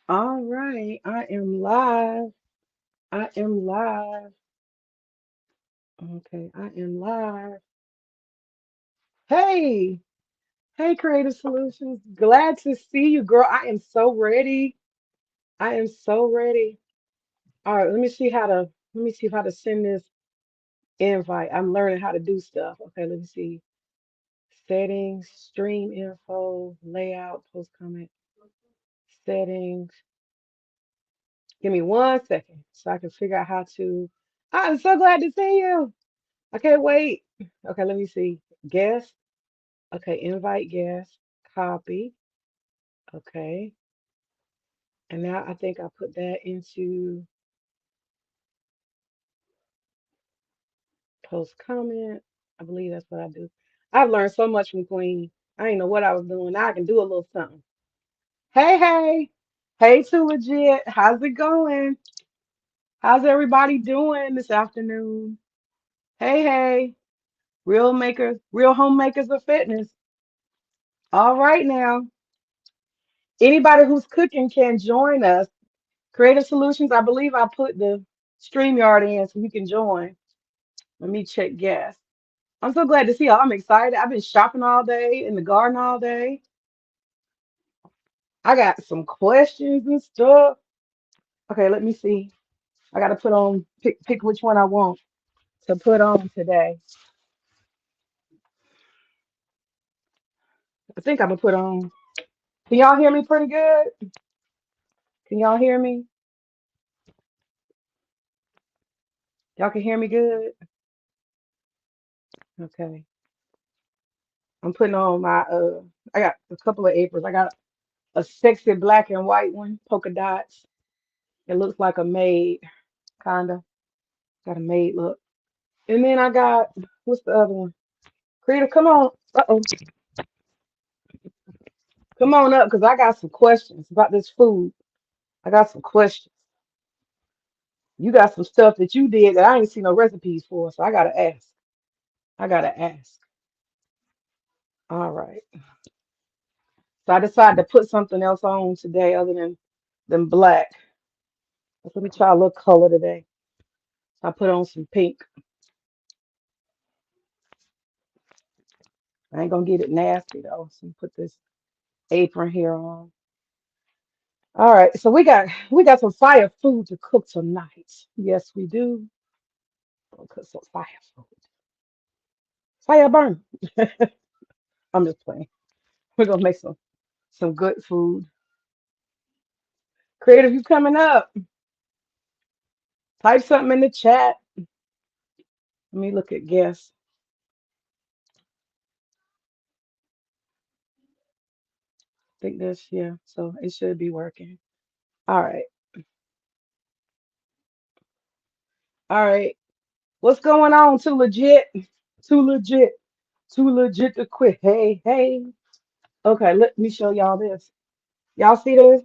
All right, I am live. I am live. Okay, I am live. Hey, hey, Creative Solutions. Glad to see you, girl. I am so ready. I am so ready. All right, let me see how to send this invite. I'm learning how to do stuff. Okay, let me see. Settings, stream info, layout, post comment, settings. Give me 1 second so I can figure out how to. I'm so glad to see you. I can't wait. Okay, let me see. Guest. Okay, invite guest. Copy. Okay. And now I think I put that into post comment. I believe that's what I do. I've learned so much from Queen. I didn't know what I was doing. Now I can do a little something. Hey, hey. Hey, too legit. How's it going? How's everybody doing this afternoon? Hey, hey. Real makers, real homemakers of fitness. All right now. Anybody who's cooking can join us. Creative Solutions, I believe I put the StreamYard in so you can join. Let me check guests. I'm so glad to see y'all. I'm excited. I've been shopping all day in the garden all day. I got some questions and stuff. Okay, let me see. I gotta pick which one I want to put on today. I think I'm gonna put on. Can y'all hear me pretty good? Can y'all hear me? Y'all can hear me good? Okay. I'm putting on my I got a couple of aprons. I got a sexy black and white one, polka dots. It looks like a maid, kinda. Got a maid look. And then I got what's the other one? Kreative, come on. Uh-oh. Come on up because I got some questions about this food. I got some questions. You got some stuff that you did that I ain't seen no recipes for, so I gotta ask. I gotta ask. All right. So I decided to put something else on today other than black. Let me try a little color today. So I put on some pink. I ain't gonna get it nasty though. So put this apron here on. All right, so we got some fire food to cook tonight. Yes, we do. We'll cook some fire food. Fire burn. I'm just playing. We're gonna make some good food. Creative, you coming up? Type something in the chat. Let me look at guests. Think this, yeah. So it should be working. All right, all right. What's going on? Too legit. Too legit. Too legit to quit. Hey, hey. Okay, let me show y'all this. Y'all see this?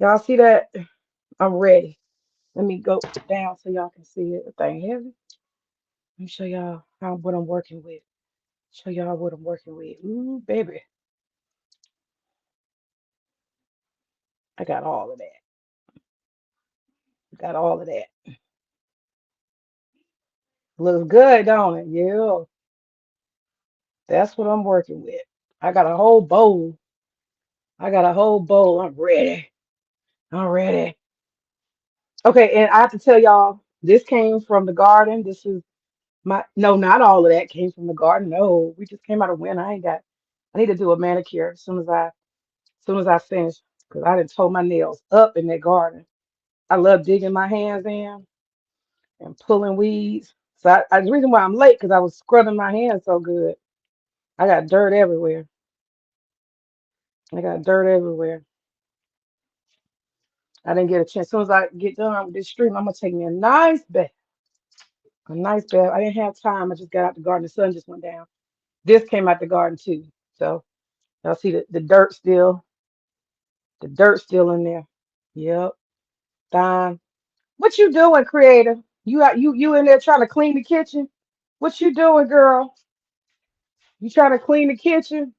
Y'all see that? I'm ready. Let me go down so y'all can see it. The thing heavy. Let me show y'all what I'm working with. Show y'all what I'm working with. Ooh, baby. I got all of that. Got all of that. Looks good, don't it? Yeah. That's what I'm working with. I got a whole bowl. I got a whole bowl. I'm ready. I'm ready. Okay, and I have to tell y'all, this came from the garden. This is no, not all of that came from the garden. No, we just came out of winter. I need to do a manicure as soon as I finish, because I didn't toe my nails up in that garden. I love digging my hands in and pulling weeds. So the reason why I'm late because I was scrubbing my hands so good. I got dirt everywhere. I got dirt everywhere. I didn't get a chance. As soon as I get done with this stream, I'm gonna take me a nice bath. A nice bath. I didn't have time. I just got out the garden. The sun just went down. This came out the garden too. So y'all see the dirt still in there. Yep. Fine. What you doing, creative? You in there trying to clean the kitchen? What you doing, girl? You trying to clean the kitchen?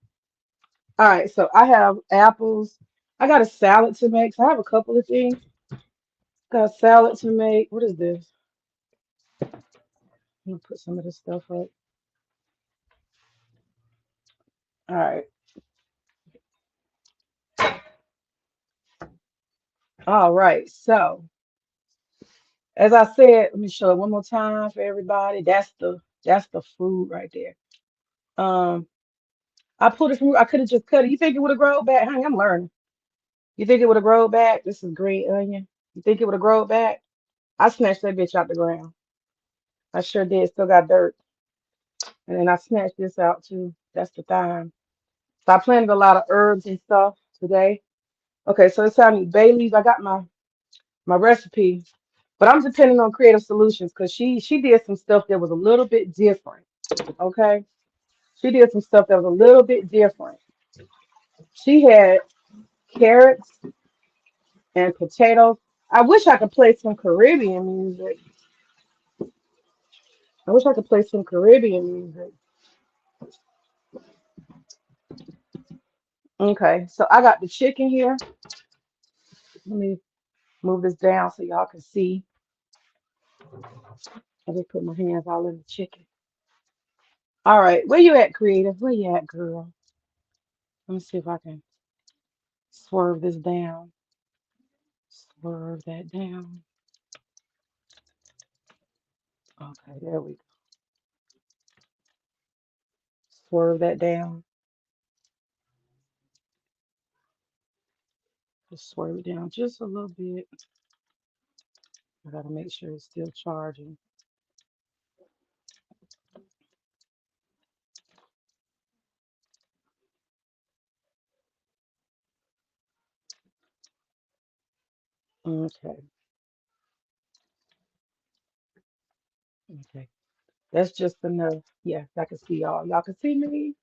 All right, so I have apples. I got a salad to make. So I have a couple of things. Got a salad to make. What is this? I'm gonna put some of this stuff up. All right. All right. So as I said, let me show it one more time for everybody. That's the food right there. Um, I pulled it from. I could have just cut it. You think it would have grown back? Honey, I'm learning. You think it would have grown back? This is green onion. You think it would have grown back? I snatched that bitch out the ground. I sure did. Still got dirt. And then I snatched this out too. That's the thyme. So I planted a lot of herbs and stuff today. Okay, so it's time to eat bay leaves. I got my recipe, but I'm depending on Creative Solutions because she did some stuff that was a little bit different. Okay, she did some stuff that was a little bit different. She had carrots and potatoes. I wish I could play some Caribbean music. I wish I could play some Caribbean music. Okay, so I got the chicken here. Let me move this down so y'all can see. I just put my hands all in the chicken. All right, where you at, Creative? Where you at, girl? Let me see if I can swerve this down. Swerve that down. Okay, there we go. Swerve that down. Just swerve it down just a little bit. I gotta make sure it's still charging. Okay, okay. That's just enough. Yeah, I can see y'all. Y'all can see me.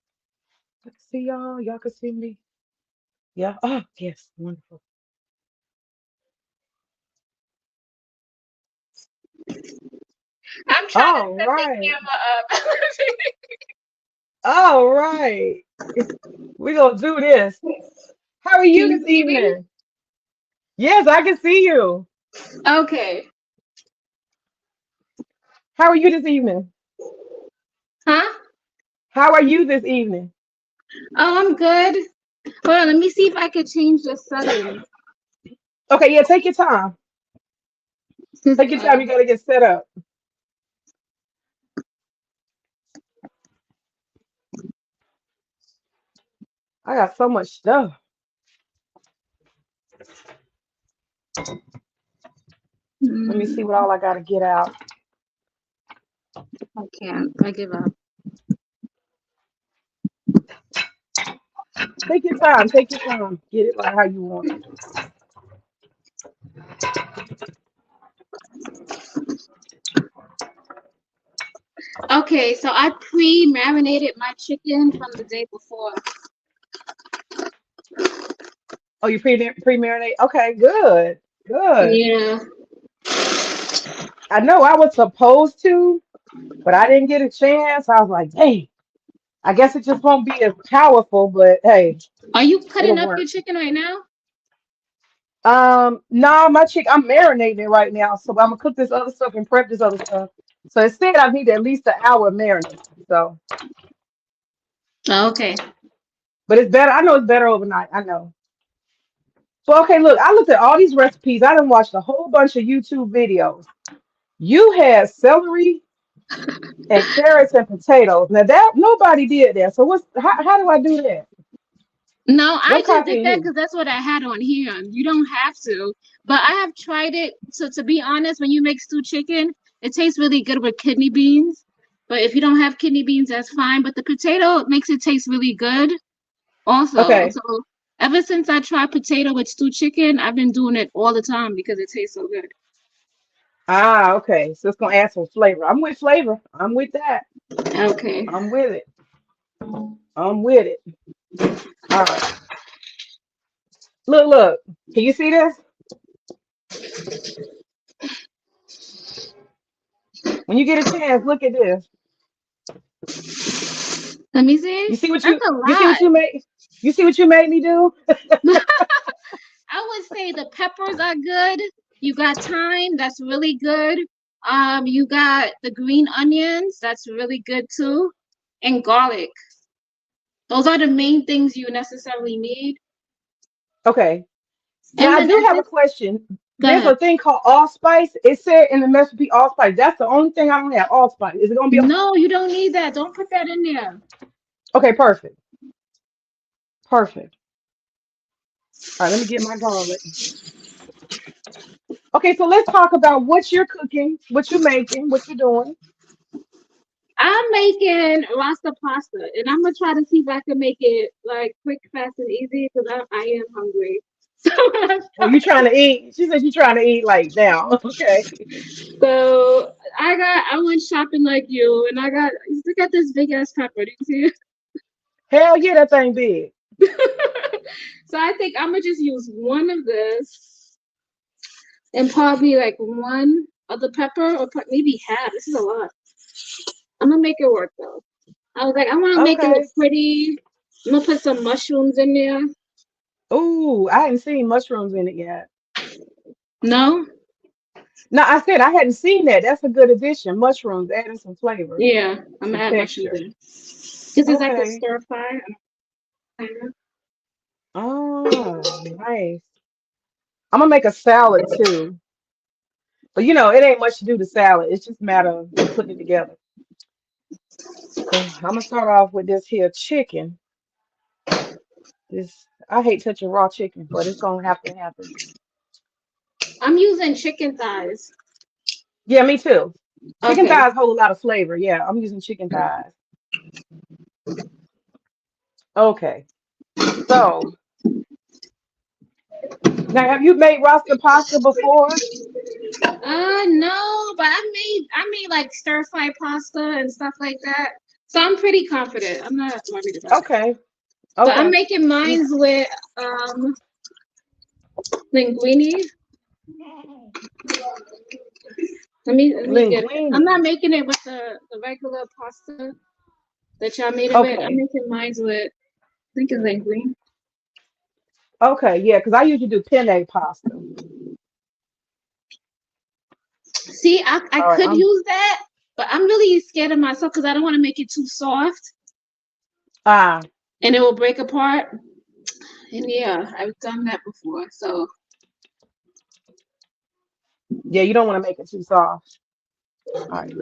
I can see y'all. Y'all can see me. Yeah. Oh, yes. Wonderful. I'm trying to All set the right. camera up. All right. We're gonna do this. How are Can you you this see me? evening? Yes, I can see you. Okay. How are you this evening? Huh? How are you this evening? Oh, I'm good. Hold on, let me see if I can change the settings. Okay, yeah, take your time. 'Cause, Take your time. You gotta get set up. I got so much stuff. Let me see what mm, all I gotta get out. I can't. I give up. Take your time. Take your time. Get it like how you want it. Okay, so I pre-marinated my chicken from the day before. Oh, you pre-marinate? Okay, good. Good. Yeah. I know I was supposed to, but I didn't get a chance. I was like, dang, I guess it just won't be as powerful, but hey, Are you it'll cutting up your work. chicken right now? No, my chick, I'm marinating it right now, so I'm gonna cook this other stuff and prep this other stuff. So it said I need at least an hour marinade. So, Oh, okay. but it's better. I know it's better overnight. I know. So okay, look, I looked at all these recipes. I done watched a whole bunch of YouTube videos. You had celery and carrots and potatoes. Now that nobody did that. So how do I do that? No, I What just copy did of that you? because that's what I had on here. You don't have to, but I have tried it. So to be honest, when you make stewed chicken, it tastes really good with kidney beans. But if you don't have kidney beans, that's fine. But the potato makes it taste really good also. Okay. So ever since I tried potato with stewed chicken, I've been doing it all the time because it tastes so good. Ah, okay. So it's gonna add some flavor. I'm with flavor. I'm with that. Okay. I'm with it. I'm with it. All right. Look, look. Can you see this? When you get a chance, look at this. Let me see. You see what That's you a you see lot. what you made? You see what you made me do? would say the peppers are good. You got thyme, that's really good. You got the green onions, that's really good too, and garlic. Those are the main things you necessarily need. Okay. Now And I then do at have a this, question. go There's ahead. a thing called allspice. It said in the recipe allspice. That's the only thing I don't have. Allspice. Is it gonna be No, you don't need that. Don't put that in there. okay? Perfect. Perfect. All right. Let me get my garlic. Okay. So let's talk about what you're cooking, what you're making, what you're doing. I'm making Rasta pasta, and I'm gonna try to see if I can make it like quick, fast, and easy because I am hungry. So Oh, you trying to eat? She said you're trying to eat like now. Okay. so I went shopping like you, and I got look at this big ass pepper. Do you see Hell yeah, that thing big. it? So I think I'm gonna just use one of this and probably like one of the pepper, or maybe half. This is a lot. I'm gonna make it work though. I was like, I want to make it look Okay. pretty. I'm gonna put some mushrooms in there. Ooh, I hadn't seen mushrooms in it yet. No? No, I said I hadn't seen that. That's a good addition. Mushrooms adding some flavor, Yeah, I'm some gonna add mushrooms texture. in. This is like a Okay. stir fry. Kinda. Oh, nice. I'm gonna make a salad too. But it ain't much to do to salad. It's just a matter of me putting it together. So I'm gonna start off with this here chicken. This I hate touching raw chicken, but it's gonna have to happen. I'm using chicken thighs. Yeah, me too. Chicken Okay. thighs hold a lot of flavor. Yeah, I'm using chicken thighs. Okay. So now have you made Rasta pasta before? No, but I made like stir fry pasta and stuff like that. So I'm pretty confident. I'm not worried about it. Okay. So I'm Okay. making Mm, mines with um linguine. Let me get it. I'm not linguine. making it with the regular pasta that y'all made it with. I'm Okay. making mines with I think it's linguine. Okay. Yeah, because I usually do penne pasta. See, I All right. could use that, but I'm really scared of myself because I don't want to make it too soft Ah, and it will break apart. And yeah, I've done that before. So yeah, you don't want to make it too soft. All right,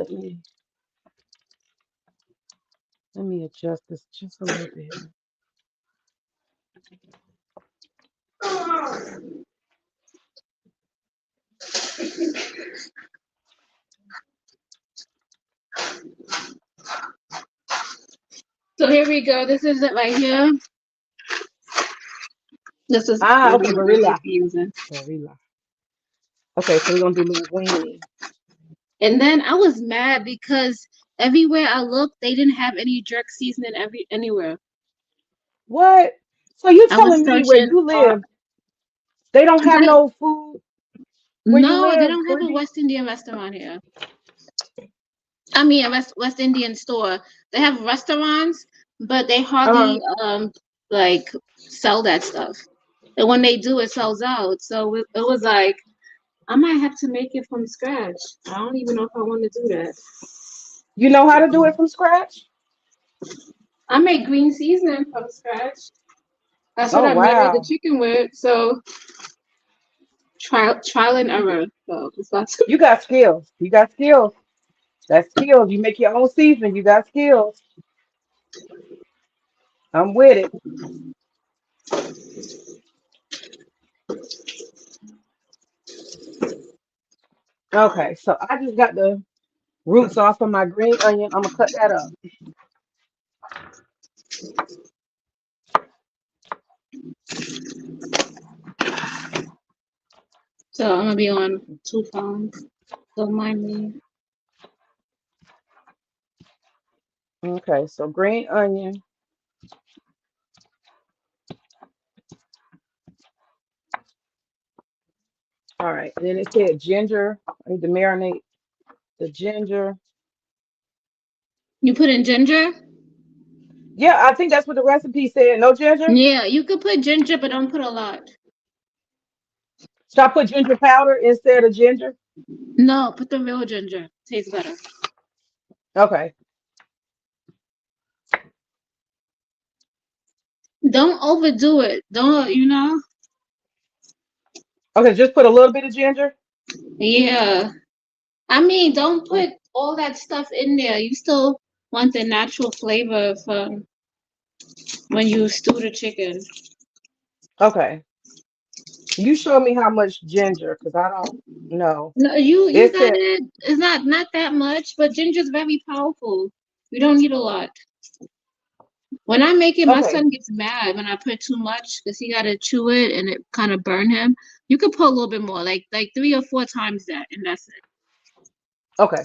let me adjust this just a little bit. so here we go. This is it right here. This is Ah, what okay, I'm going to barilla. be using. Barilla. Okay, so we're gonna do linguine. And then I was mad because everywhere I looked, they didn't have any jerk seasoning anywhere. What? So you I was telling me where searching you hard. live, they don't 'Cause have no food where you no, they live, don't have a Caribbean? West Indian restaurant here. I mean, a West Indian store. They have restaurants, but they hardly Uh-huh. like sell that stuff. And when they do, it sells out. So it was like I might have to make it from scratch. I don't even know if I want to do that. You know how to do it from scratch? I make green seasoning from scratch. That's what Oh I marinated the wow. chicken with. So trial and error. So it's not too. You got skills. You got skills. That's skills. You make your own seasoning. You got skills. I'm with it. Okay, so I just got the roots off of my green onion. I'm gonna cut that up. So I'm gonna be on 2 phones. Don't mind me. Okay, so green onion. All right, and then it said ginger. I need to marinate the ginger. You put in ginger? Yeah, I think that's what the recipe said. No ginger? Yeah, you could put ginger, but don't put a lot. Should I put ginger powder instead of ginger? No, put the real ginger. Tastes better. Okay. Don't overdo it. Don't, Okay, just put a little bit of ginger. Yeah. I mean, don't Mm, put all that stuff in there. You still want the natural flavor from when you stew the chicken. okay. You show me how much ginger, because I don't know. No, you It got said, it. It's not that much, but ginger's very powerful. You don't need a lot. When I make it, my okay, son gets mad when I put too much because he got to chew it and it kind of burn him. You could put a little bit more, like 3 or 4 times that, and that's it. okay.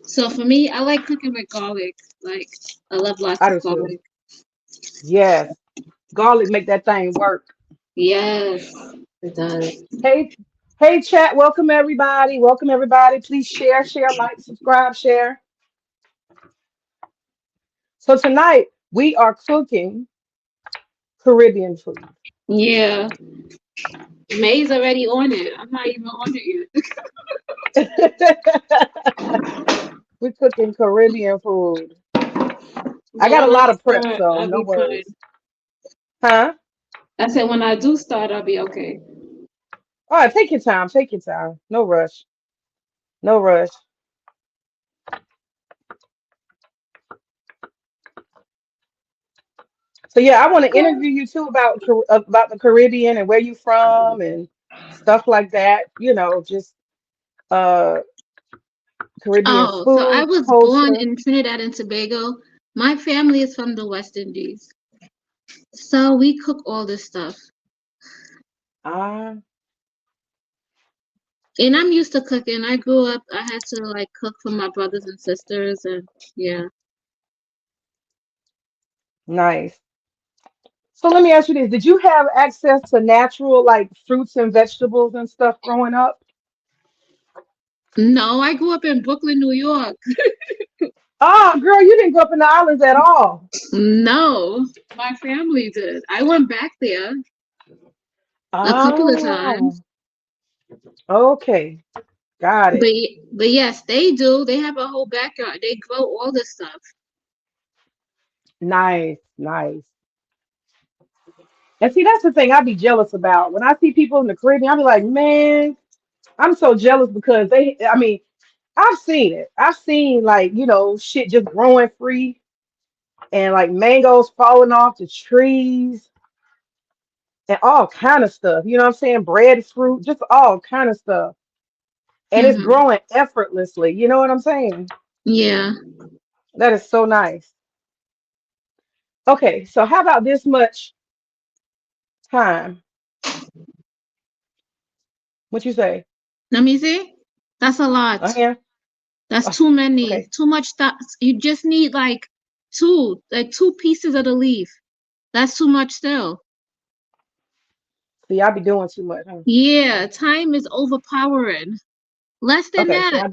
So for me, I like cooking with garlic. Like I love lots I of do too. garlic. Yes. Garlic make that thing work. Yes, it does. Hey, hey, chat. Welcome everybody. Welcome everybody. Please share, share, like, subscribe, share. So tonight we are cooking Caribbean food. Yeah, May's already on it. I'm not even on it yet. We're cooking Caribbean food. I But got a when I lot of prep, start, so I'll no be fine. worries. Huh? I said when I do start, I'll be okay. All right, take your time. Take your time. No rush. No rush. So yeah, I want to interview you too about about the Caribbean and where you from and stuff like that. Just uh Caribbean Oh, so I food, was born culture. in Trinidad and Tobago. My family is from the West Indies. So we cook all this stuff. Ah, And I'm used to cooking. I grew up, I had to like cook for my brothers and sisters and yeah. nice. So let me ask you this. Did you have access to natural like fruits and vegetables and stuff growing up? No, I grew up in Brooklyn, New York. Oh, girl, you didn't grow up in the islands at all. No, my family did. I went back there a couple of Oh, times. okay. Got But it. but yes, they do. They have a whole backyard. They grow all this stuff. Nice, nice. And see, that's the thing I'd be jealous about. When I see people in the Caribbean, I'll be like, man, I'm so jealous because I mean, I've seen it. I've seen like, shit just growing free and like mangoes falling off the trees and all kind of stuff. You know what I'm saying? Breadfruit, just all kind of stuff. And it's Hmm. growing effortlessly. You know what I'm saying? Yeah. That is so nice. Okay, so how about this much time? What you say? Let me see. That's a lot. Yeah. That's too many. Okay. Too much stuff. You just need like two pieces of the leaf. That's too much still. See, I be doing too much, huh? Yeah, time is overpowering. Less than Okay, so that.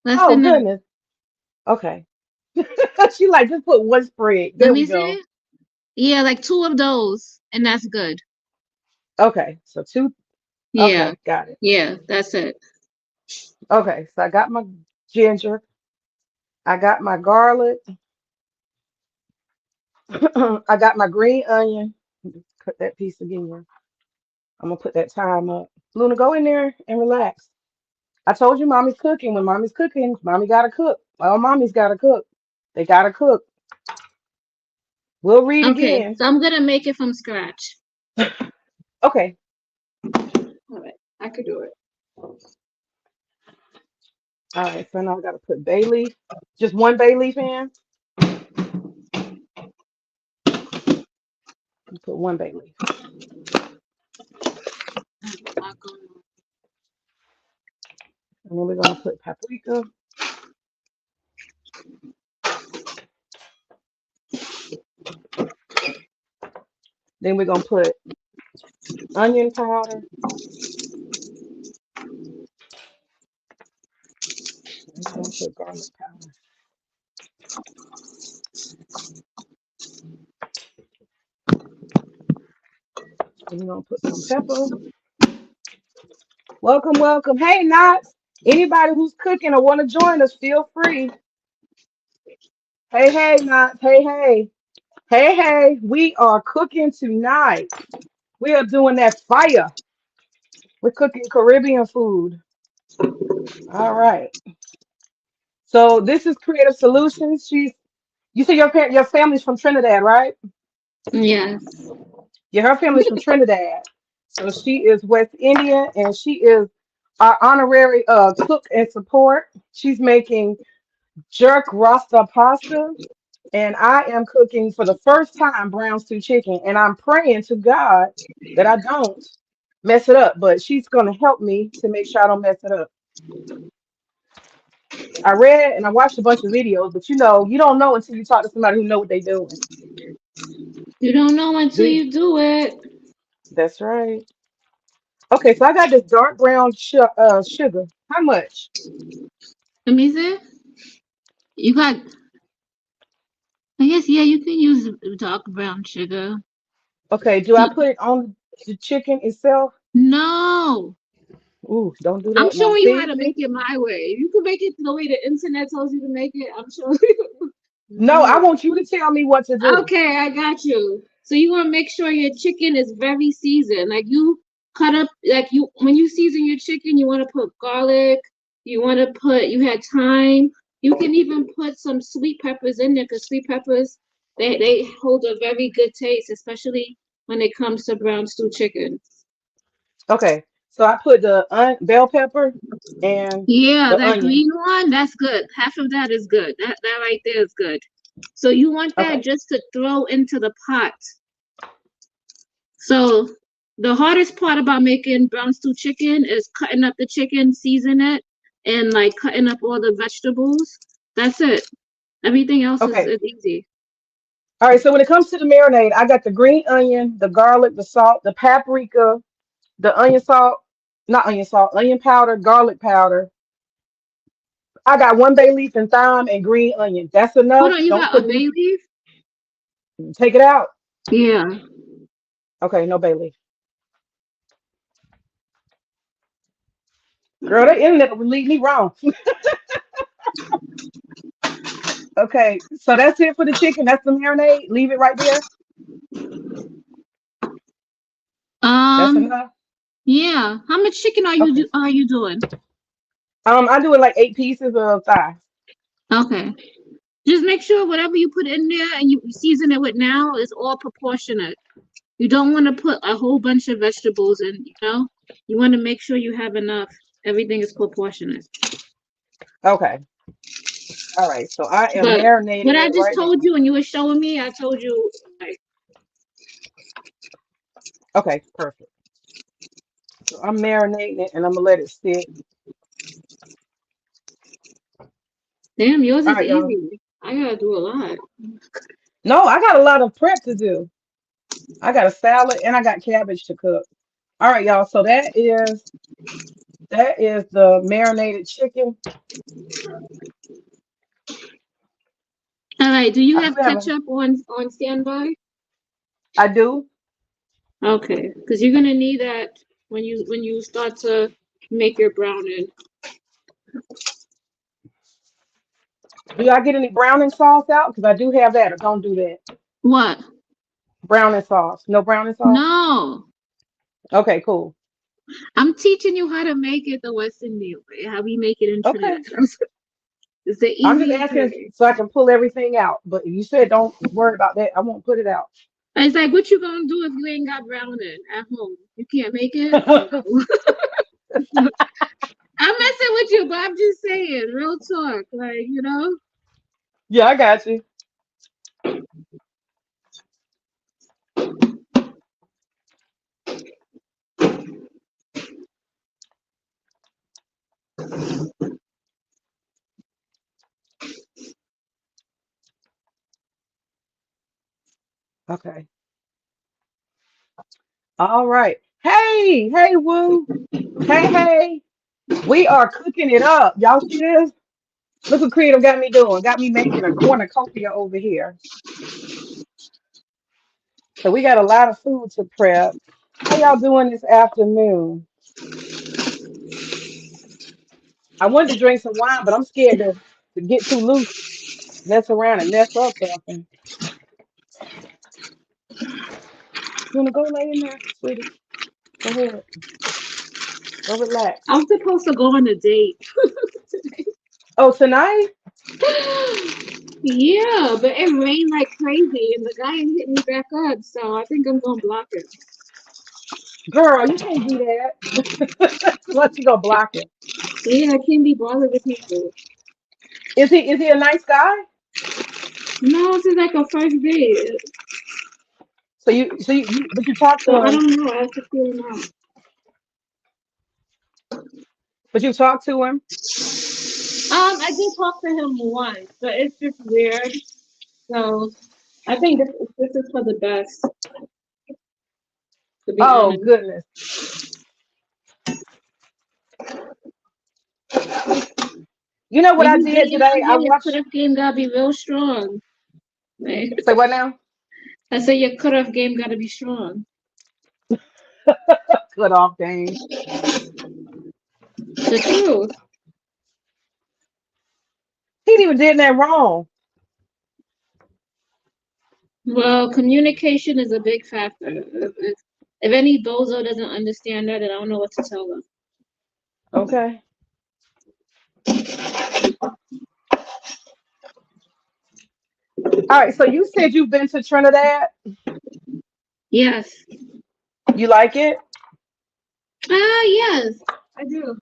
Less oh than that. goodness. Okay. She like just put one spread. Let There we me go. see. Yeah, like two of those, and that's good. Okay, so two. Yeah. Okay, got it. Yeah, that's it. Okay, so I got my ginger. I got my garlic. I got my green onion. Cut that piece again. I'm gonna put that thyme up. Luna, go in there and relax. I told you mommy's cooking. When mommy's cooking, mommy gotta cook. All mommy's gotta cook. They gotta cook. We'll read Okay, again. so I'm gonna make it from scratch. Okay. All right, I could do it. All right. So now I gotta put bay leaf. Just one bay leaf in. Put one bay leaf. A lot going on. And then we're gonna put paprika. Then we're gonna put onion powder. And we're gonna put garlic powder. And we're gonna put some pepper. Welcome, welcome. Hey, Knots. Anybody who's cooking or want to join us, feel free. Hey, hey, Knots. Hey, hey. Hey, hey. We are cooking tonight. We are doing that fire. We're cooking Caribbean food. All right. So this is Creative Solutions. You say your family's from Trinidad, right? Yes. Yeah, her family's from Trinidad. So she is West Indian and she is our honorary cook and support. She's making jerk Rasta pasta, and I am cooking for the first time brown stew chicken. And I'm praying to God that I don't mess it up, but she's gonna help me to make sure I don't mess it up. I read and I watched a bunch of videos, but you don't know until you talk to somebody who know what they're doing. You don't know until Do you do it. That's right. Okay, so I got this dark brown sugar. How much? Let me see. You got, I guess, yeah, you can use dark brown sugar. Okay, do I put it on the chicken itself? No, Ooh, don't do I'm that now. showing you how See, to make see? it my way. You can make it the way the internet tells you to make it. I'm showing you. No, I No. want you to tell me what to do. Okay, I got you. So you want to make sure your chicken is very seasoned. Like you cut up, like you when you season your chicken, you want to put garlic. You want to put. You had thyme. You can even put some sweet peppers in there because sweet peppers they hold a very good taste, especially when it comes to brown stew chicken. Okay, so I put the bell pepper and Yeah, the that onion. green one, that's good. Half of that is good. That right there is good. So you want that Okay, just to throw into the pot. So the hardest part about making brown stew chicken is cutting up the chicken, season it, and like cutting up all the vegetables. That's it. Everything else okay. is easy. All right, so when it comes to the marinade, I got the green onion, the garlic, the salt, the paprika, the onion salt, not onion salt, onion powder, garlic powder. I got one bay leaf and thyme and green onion. That's Hold enough. on, you Don't got a put bay any. leaf? Take it out. Yeah. Okay, no bay leaf. Girl, the internet will lead me wrong. Okay, so that's it for the chicken. That's the marinade. Leave it right there. That's Um. enough. Yeah. How much chicken Okay. are you doing? I do it like 8 pieces of thigh. Okay. Just make sure whatever you put in there and you season it with now is all proportionate. You don't want to put a whole bunch of vegetables in, you know? You want to make sure you have enough. Everything is proportionate. Okay. All right. So I am But what marinating I it just right told now. you and you were showing me, I told you, like, Okay, perfect. So I'm marinating it and I'm gonna let it sit. damn, yours All is right, y'all. easy. I gotta do a lot. No, I got a lot of prep to do. I got a salad and I got cabbage to cook. All right, y'all. So that is the marinated chicken. All right, do you I do have have a ketchup on standby? I do. Okay, because you're gonna need that when you start to make your browning. Do I get any browning sauce out? Because I do have that, or don't do that. What? Browning sauce. No browning sauce? No, Okay, cool. I'm teaching you how to make it the West Indian way, how we make it in Trinidad. Okay. It's the I'm just easiest asking way. so I can pull everything out. But you said don't worry about that. I won't put it out. It's like, what you gonna do if you ain't got browning at home? You can't make it? No. I'm messing with you, but I'm just saying, real talk. Like, you know? Yeah, I got you. Okay. All right. Hey, hey, Woo. Hey, hey. We are cooking it up. Y'all see this? Look what Creative got me doing. Got me making a cornucopia over here. So we got a lot of food to prep. How y'all doing this afternoon? I wanted to drink some wine, but I'm scared to get too loose, mess around and mess up something. You wanna go lay in there, sweetie? Go ahead. Go relax. I'm supposed to go on a date. Oh, tonight? Yeah, but it rained like crazy, and the guy ain't hit me back up, so I think I'm gonna block it. Girl, you can't do that. What you gonna block him? Yeah, I can't be bothered with people. Is he a nice guy? No, this is like a first date, So you but you talked so to I him, don't know. I have to feel him out. but you talked to him. I did talk to him once, but it's just weird. So I think this is for the best, to be Oh honest. goodness. You know what When I you did dating today? out I here, your watched. cutoff game gotta be real strong. Like, Say what now? I say your cutoff game gotta be strong. Good off game. The truth. He didn't even did that wrong. Well, communication is a big factor. If any bozo doesn't understand that, then I don't know what to tell them. Okay. All right. So you said you've been to Trinidad. Yes. You like it? Yes, I do.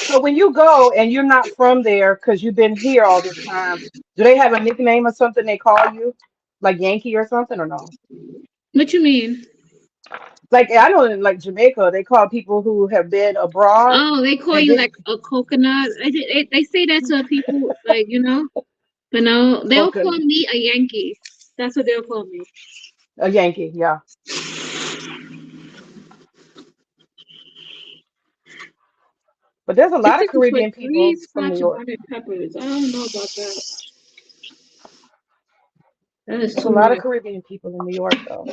So when you go and you're not from there because you've been here all this time, do they have a nickname or something they call you, like Yankee or something, or no? What you mean? Like I know in like Jamaica, they call people who have been abroad Oh, they call and you then like a coconut. They say that to people, like, but no, they'll call coconut, me a Yankee. That's what they'll call me. a Yankee, yeah. But there's a This lot of is for Caribbean three people from New Scotch York. bonnet peppers. I don't know about that. That is There's a too lot of much. Caribbean people in New York, though.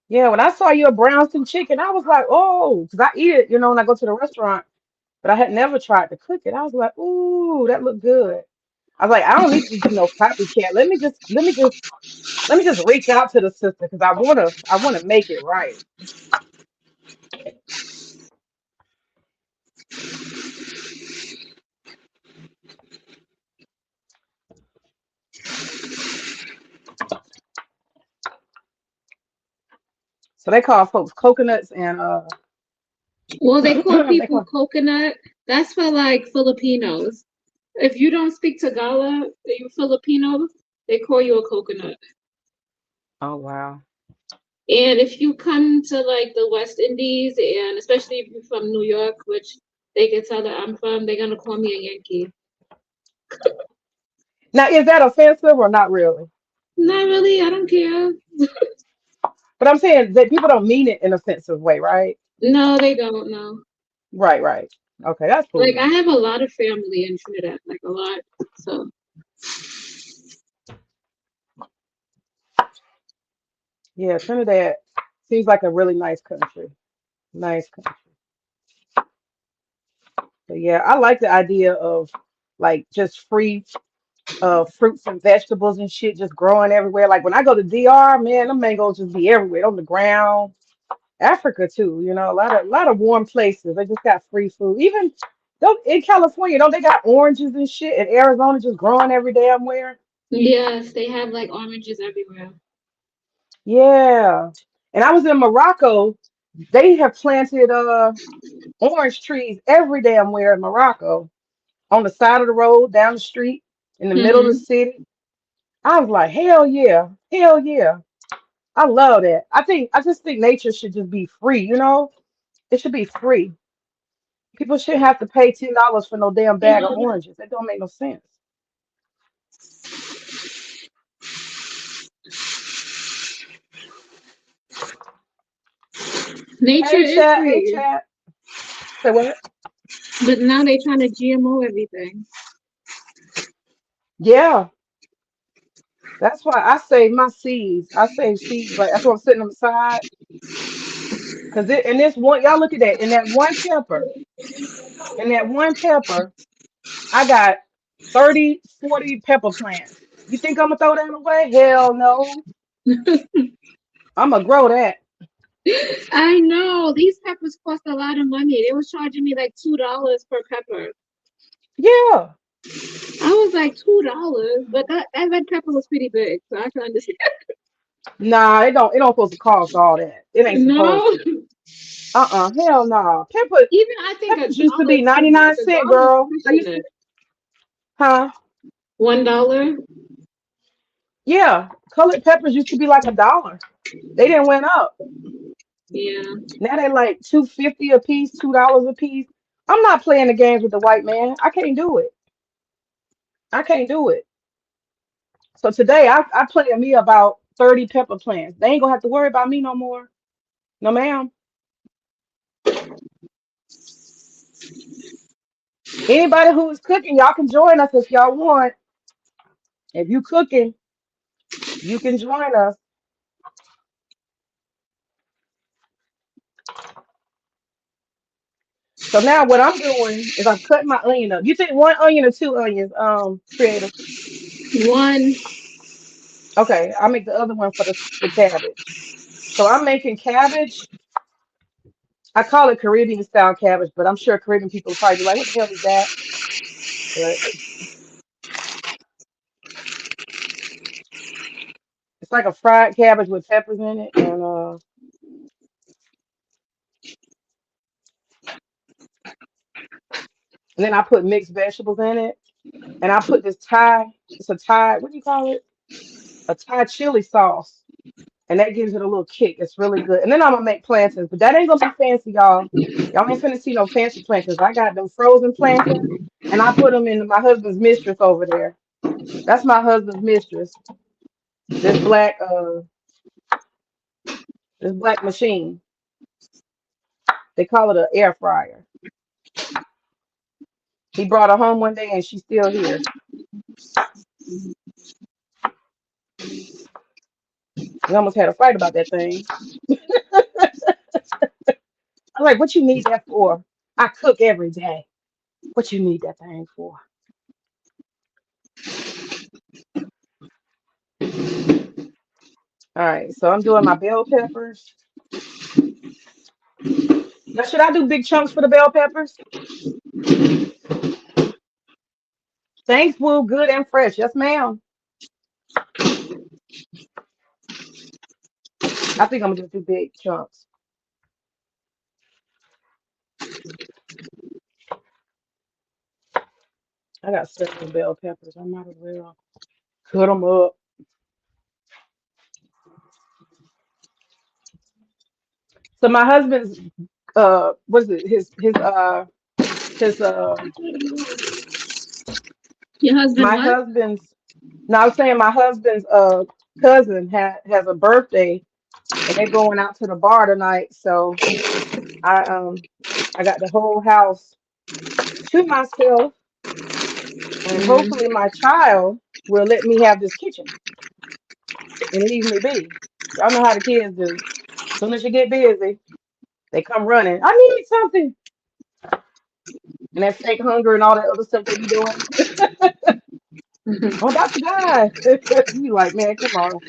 Yeah, when I saw you a Brownstone chicken, I was like, oh, because I eat it, when I go to the restaurant, but I had never tried to cook it. I was like, ooh, that looked good. I was like, I don't need to be no copycat. Let me just reach out to the sister because I wanna make it right. So they call folks coconuts and Well, they call they people call coconut. That's for like Filipinos. If you don't speak Tagalog, you Filipino, they call you a coconut. oh wow. And if you come to like the West Indies, and especially if you're from New York, which they can tell that I'm from, they're gonna call me a Yankee. Now is that offensive or not really? Not really, I don't care. But I'm saying that people don't mean it in an offensive way, right? No, they don't know. Right, right. Okay, that's Like cool. I have a lot of family in Trinidad, like a lot. So Yeah, Trinidad seems like a really nice country. Nice country. But yeah, I like the idea of like just free fruits and vegetables and shit just growing everywhere. Like when I go to DR, man, the mangoes just be everywhere on the ground. Africa too, a lot of warm places. They just got free food. Even don't in California, don't they got oranges and shit? And Arizona just growing every damn where. yes, they have like oranges everywhere. Yeah. And I was in Morocco. They have planted orange trees every damn where in Morocco. On the side of the road, down the street, in the middle of the Hmm. city. I was like, hell yeah, hell yeah. I love that. I just think nature should just be free. It should be free. People shouldn't have to pay $10 for no damn bag of oranges. That don't make no sense. Nature Hey is chat, hey free, chat. Say what? but now they trying to GMO everything. Yeah, that's why I save my seeds. I save seeds. Like that's why I'm setting them aside. Cause it and this one, y'all look at that. In that one pepper, I got 30, 40 pepper plants. You think I'm gonna throw that away? Hell no. I'm gonna grow that. I know these peppers cost a lot of money. They was charging me like $2 per pepper. Yeah. I was like $2, but that red pepper was pretty big, so I can understand. Nah, it don't supposed to cost all that. It ain't supposed No, to. Hell no. Pepper even I think a peppers used to dollar be is too 99 much. A cent, dollar is girl. They pushing used to, it. huh? $1. Yeah. Colored peppers used to be like $1. They didn't went up. Yeah. Now they like 2.50 a piece, $2 a piece. I'm not playing the games with the white man. I can't do it. I can't do it. So today I planted me about 30 pepper plants. They ain't gonna have to worry about me no more. No ma'am. Anybody who is cooking, y'all can join us if y'all want. If you cooking, you can join us. So now what I'm doing is I'm cutting my onion up. You think one onion or two onions, creative? One. Okay, I'll make the other one for the cabbage. So I'm making cabbage. I call it Caribbean style cabbage, but I'm sure Caribbean people will probably be like, what the hell is that? But it's like a fried cabbage with peppers in it, and then I put mixed vegetables in it, and I put this Thai. It's a Thai. What do you call it? A Thai chili sauce, and that gives it a little kick. It's really good. And then I'm gonna make plantains, but that ain't gonna be fancy, y'all. Y'all ain't finna see no fancy plantains. I got them frozen plantains, and I put them in my husband's mistress over there. That's my husband's mistress. This black this black machine. They call it an air fryer. He brought her home one day, and she's still here. We almost had a fight about that thing. I'm like, what you need that for? I cook every day. What you need that thing for? All right, so I'm doing my bell peppers. Now, should I do big chunks for the bell peppers? Thanks, Boo. Good and fresh. Yes, ma'am. I think I'm gonna just do big chunks. I got several bell peppers. I might as well cut them up. So my husband's what's it? His Your husband my what? husband's. Now I was saying my husband's cousin has a birthday, and they're going out to the bar tonight. So I um I got the whole house to myself, and Mm. hopefully my child will let me have this kitchen and leave me be. Y'all know how the kids do. As soon as you get busy, they come running. I need something, and that fake hunger and all that other stuff they be doing. I'm about to die. You like, man, come on.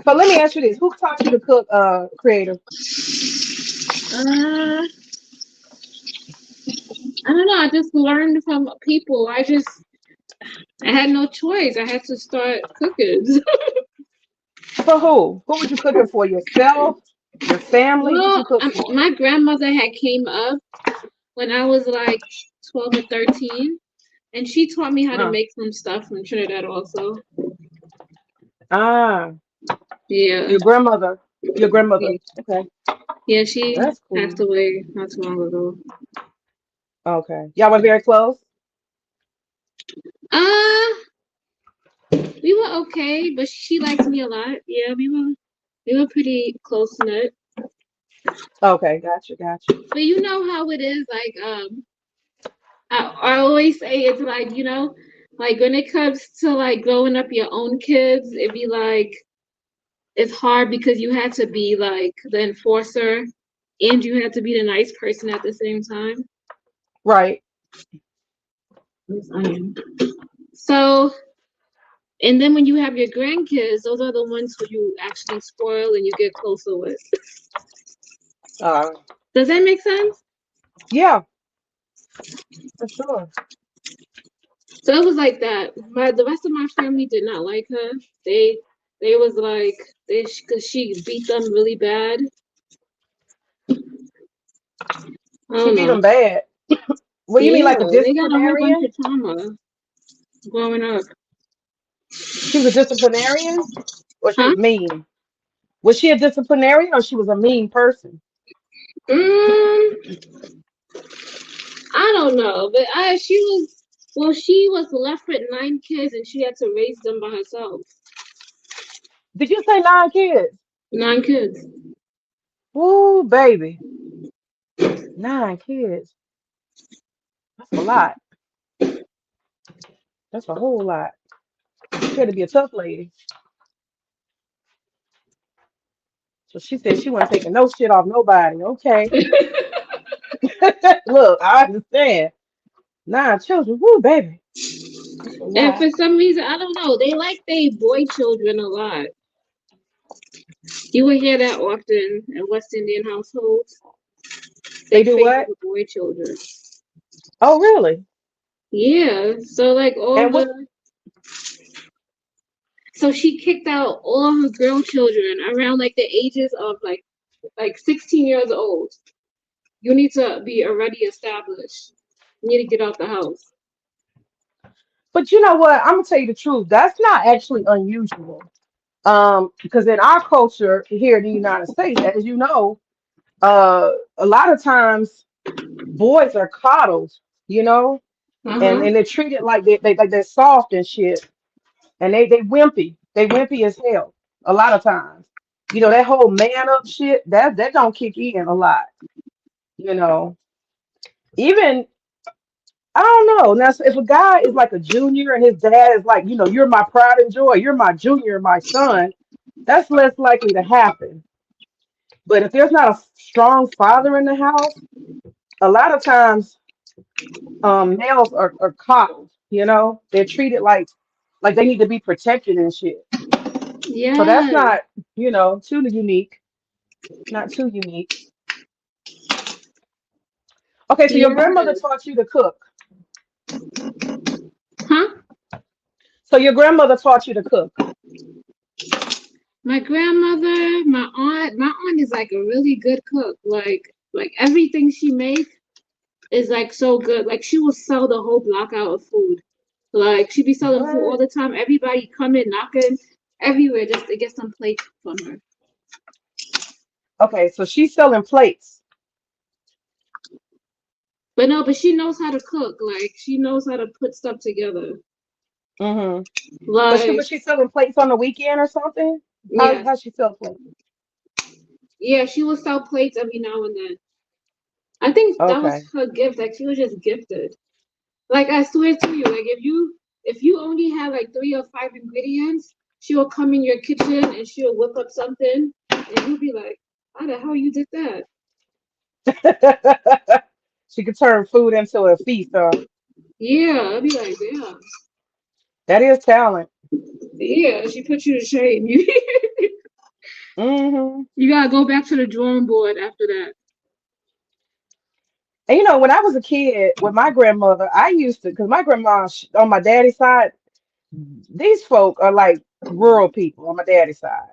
So let me ask you this: who taught you to cook, creative? uh, I don't know. I just learned from people. I had no choice. I had to start cooking. For who? Who was you cooking for? Yourself? Your family? Who'd Well, you cook for? my grandmother had came up when I was like 12 or 13, and she taught me how to Uh, make some stuff from Trinidad also. ah, Yeah. your grandmother. Your grandmother. Okay, Yeah, she that's passed cool. away not too long ago. Okay, y'all were very close. Uh, we were okay, but she liked me a lot. Yeah, we were pretty close knit. Okay, gotcha, gotcha. But you know how it is, like I always say it's like, like when it comes to like growing up your own kids, it'd be like it's hard because you had to be like the enforcer and you had to be the nice person at the same time. Right. Yes, I am. So, and then when you have your grandkids, those are the ones who you actually spoil and you get closer with. Uh, Does that make sense? yeah, for sure. So it was like that. The rest of my family did not like her. They was like because she beat them really bad. I She don't beat know. him bad. What do you mean, Yeah, like a they got a whole bunch disciplinarian? of trauma growing up. She was a disciplinarian, or she Huh? was mean? Was she a disciplinarian, or she was a mean person? Mm, I don't know, but she was left with 9 kids and she had to raise them by herself. Did you say 9 kids? 9 kids. Woo, baby, 9 kids. That's a lot. That's a whole lot. She had to be a tough lady. So she said she wasn't taking no shit off nobody. Okay. Look, I understand. 9 children. Woo, baby. That's a And lot. for some reason, I don't know, they like they boy children a lot. You will hear that often in West Indian households. They They do favor what? the boy children. Oh, really? Yeah. So like all And what? the so she kicked out all her girl children around like the ages of like 16 years old. You need to be already established. You need to get out the house. But you know what? I'm gonna tell you the truth. That's not actually unusual. Because in our culture here in the United States, as you know, a lot of times boys are coddled, you know, and Uh-huh. and they're treated like they're soft and shit, and they wimpy, they wimpy as hell. A lot of times, that whole man up shit that don't kick in a lot, you know. Even I don't know. Now, so if a guy is like a junior and his dad is like, you're my pride and joy, you're my junior, my son, that's less likely to happen. But if there's not a strong father in the house, a lot of times males are coddled, they're treated like they need to be protected and shit. So that's Yeah. not, too unique. Not too unique. Okay, so your Yeah. grandmother taught you to cook. Huh? So your grandmother taught you to cook. My grandmother, my aunt is like a really good cook. Like everything she make is like so good. Like she will sell the whole block out of food. Like she be selling food all What? the time. Everybody coming, knocking everywhere just to get some plates from her. Okay, so she's selling plates. But no, but she knows how to cook. Like she knows how to put stuff together. Hmm. But she Like was she selling plates on the weekend or something? How yes, she sell plates? yeah, she will sell plates every now and then. I think that was Okay. her gift. Like she was just gifted. Like I swear to you, like if you only have like 3 or 5 ingredients, she will come in your kitchen and she'll whip up something, and you'll be like, "How the hell you did that?" She could turn food into a feast, Yeah, I'll be like, "Yeah, that is talent. yeah." She put you to shame. You Hmm. you gotta go back to the drawing board after that. And when I was a kid with my grandmother, I used to, because my grandma on my daddy's side, these folk are like rural people on my daddy's side.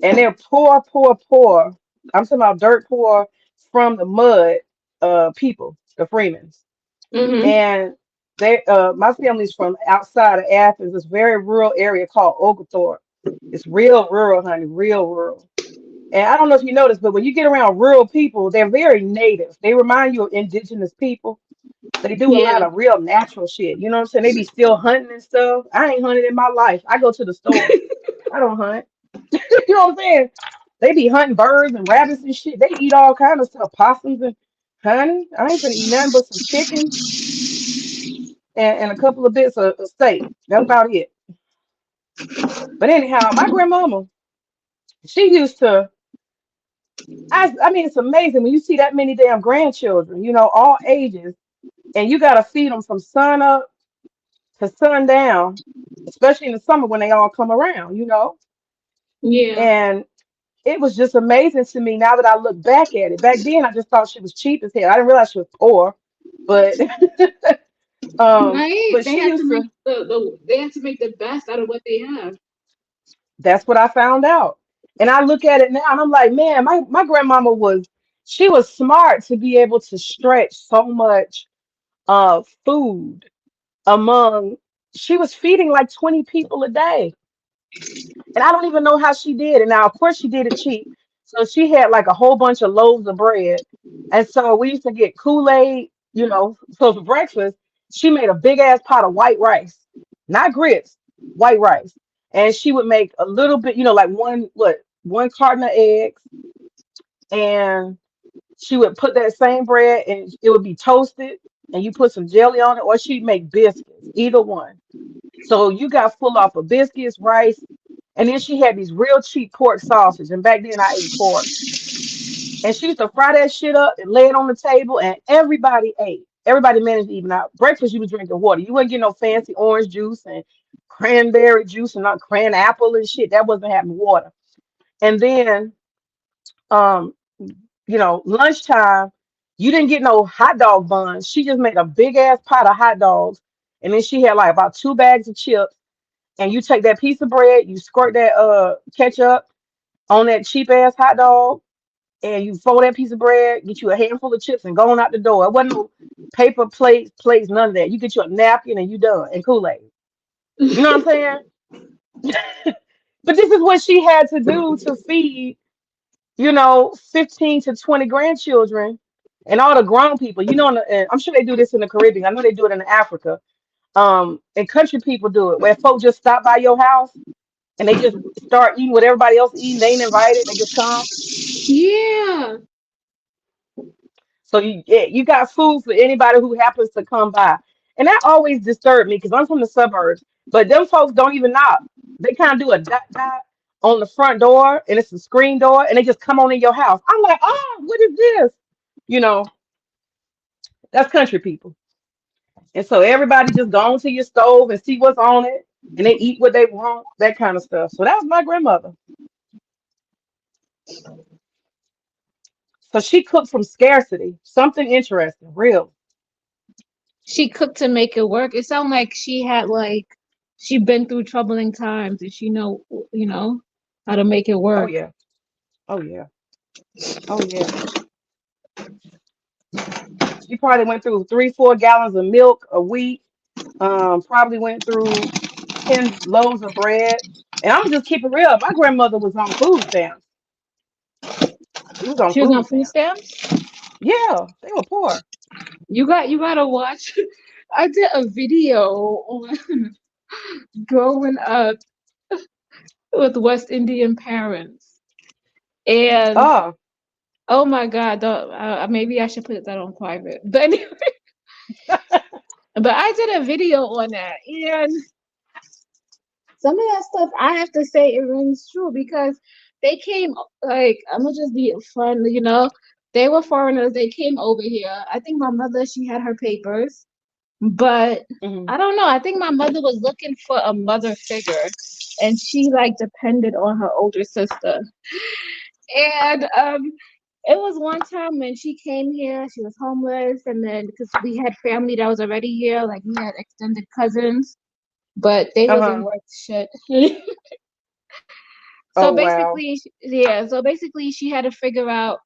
And they're poor, poor, poor. I'm talking about dirt poor from the mud people, the Freemans. Mhm. And my family's from outside of Athens, this very rural area called Oglethorpe. It's real rural, honey, real rural. And I don't know if you noticed, but when you get around rural people, they're very native. They remind you of indigenous people. They do a lot Yeah. of real natural shit. You know what I'm saying? They be still hunting and stuff. I ain't hunted in my life. I go to the store. I don't hunt. You know what I'm saying? They be hunting birds and rabbits and shit. They eat all kind of stuff, possums and honey. I ain't finna eat nothing but some chicken and a couple of bits of steak. That's about it. But anyhow, my grandmama, she used to. I mean, it's amazing when you see that many damn grandchildren. All ages, and you gotta feed them from sun up to sundown, especially in the summer when they all come around. Yeah. And it was just amazing to me now that I look back at it. Back then, I just thought she was cheap as hell. I didn't realize she was poor, but Right? but They she have to used make to. they have to make the best out of what they have. That's what I found out, and I look at it now, and I'm like, man, my grandmama she was smart to be able to stretch so much food among. She was feeding like 20 people a day. And I don't even know how she did it. Now, of course, she did it cheap. So she had like a whole bunch of loaves of bread. And so we used to get Kool-Aid, So for breakfast, she made a big ass pot of white rice, not grits, white rice. And she would make a little bit, like one carton of eggs. And she would put that same bread and it would be toasted. And you put some jelly on it, or she'd make biscuits, either one. So you got full off of biscuits, rice, and then she had these real cheap pork sausage. And back then I ate pork. And she used to fry that shit up and lay it on the table, and everybody ate. Everybody managed to even out. Breakfast, you was drinking water. You wouldn't get no fancy orange juice and cranberry juice and not cran apple and shit. That wasn't having water. And then, um, lunchtime, you didn't get no hot dog buns. She just made a big ass pot of hot dogs. And then she had like about 2 bags of chips. And you take that piece of bread, you squirt that ketchup on that cheap ass hot dog, and you fold that piece of bread, get you a handful of chips, and go on out the door. It wasn't no paper plates, none of that. You get you a napkin and you done, and Kool-Aid. You know what I'm saying? But this is what she had to do to feed, 15 to 20 grandchildren and all the grown people. And I'm sure they do this in the Caribbean. I know they do it in Africa. And country people do it, where folks just stop by your house and they just start eating what everybody else eating. They ain't invited. They just come. Yeah. So you got food for anybody who happens to come by. And that always disturbed me because I'm from the suburbs. But them folks don't even knock. They kind of do a dot dot on the front door, and it's a screen door, and they just come on in your house. I'm like, oh, what is this? You know, that's country people. And so everybody just go to your stove and see what's on it, and they eat what they want, that kind of stuff. So that was my grandmother. So she cooked from scarcity, something interesting, real. She cooked to make it work. It sounded like she been through troubling times and she know how to make it Oh work. yeah, oh yeah, oh yeah. She probably went through 3, 4 gallons of milk a week. Probably went through 10 loaves of bread. And I'm just keep it real. My grandmother was on food stamps. She was on She was on food food stamps. stamps. Yeah, they were poor. You gotta watch. I did a video on growing up with West Indian parents, and Oh, oh my God, maybe I should put that on private. But anyway, but I did a video on that, and some of that stuff I have to say it rings true because they came like I'm gonna just be friendly. They were foreigners. They came over here. I think my mother she had her papers, but hmm I don't know. I think my mother was looking for a mother figure, and she like depended on her older sister. And it was one time when she came here, she was homeless, and then because we had family that was already here, like we had extended cousins, but they wasn't uh-huh. worth shit. So Oh wow. basically, yeah. So basically, she had to figure out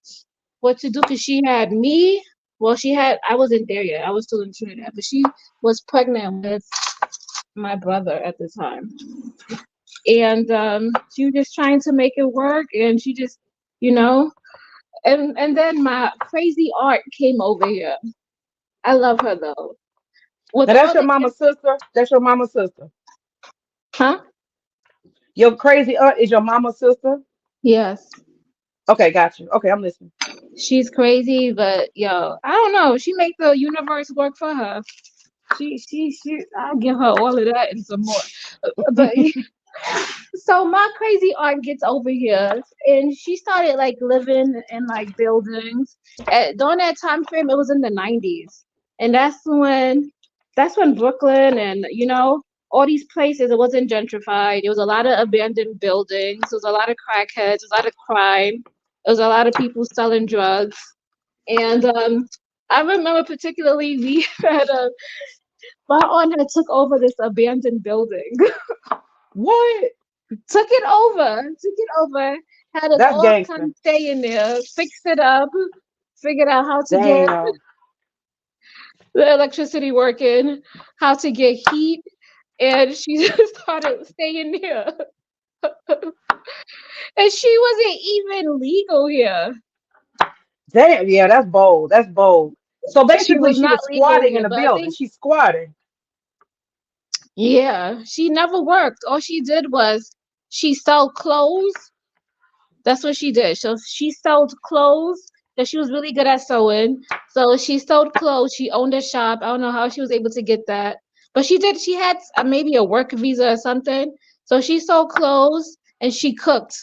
what to do because she had me. Well, I wasn't there yet. I was still in Trinidad, but she was pregnant with my brother at the time, and she was just trying to make it work, and she just, you know, and then my crazy aunt came over here, I love her though. With Now that's all your the mama's sister. That's your mama's sister. huh? Your crazy aunt is your mama's sister. Yes. Okay, got you. Okay, I'm listening. She's crazy, but yo, I don't know. She make the universe work for her. She. I'll give her all of that and some more. But so my crazy aunt gets over here and she started like living in like buildings. During that time frame, it was in the 90s. And that's when Brooklyn and all these places, it wasn't gentrified. There was a lot of abandoned buildings. There was a lot of crackheads. There was a lot of crime. There was a lot of people selling drugs. And I remember particularly we had a my aunt had took over this abandoned building. What? Took it over, had us That's all come gangster. stay in there, fixed it up, figured out how to get Damn. the electricity working, how to get heat, and she just started staying here. And she wasn't even legal here. Damn. Yeah, that's bold. That's bold. So She basically, was she not was legal squatting in here, the but I building. think, She's squatting. yeah, she never worked. All she did was she sold clothes. That's what she did. So she sold clothes because she was really good at sewing. So she sold clothes. She owned a shop. I don't know how she was able to get that, but she did. She had maybe a work visa or something. So she sold clothes and she cooked.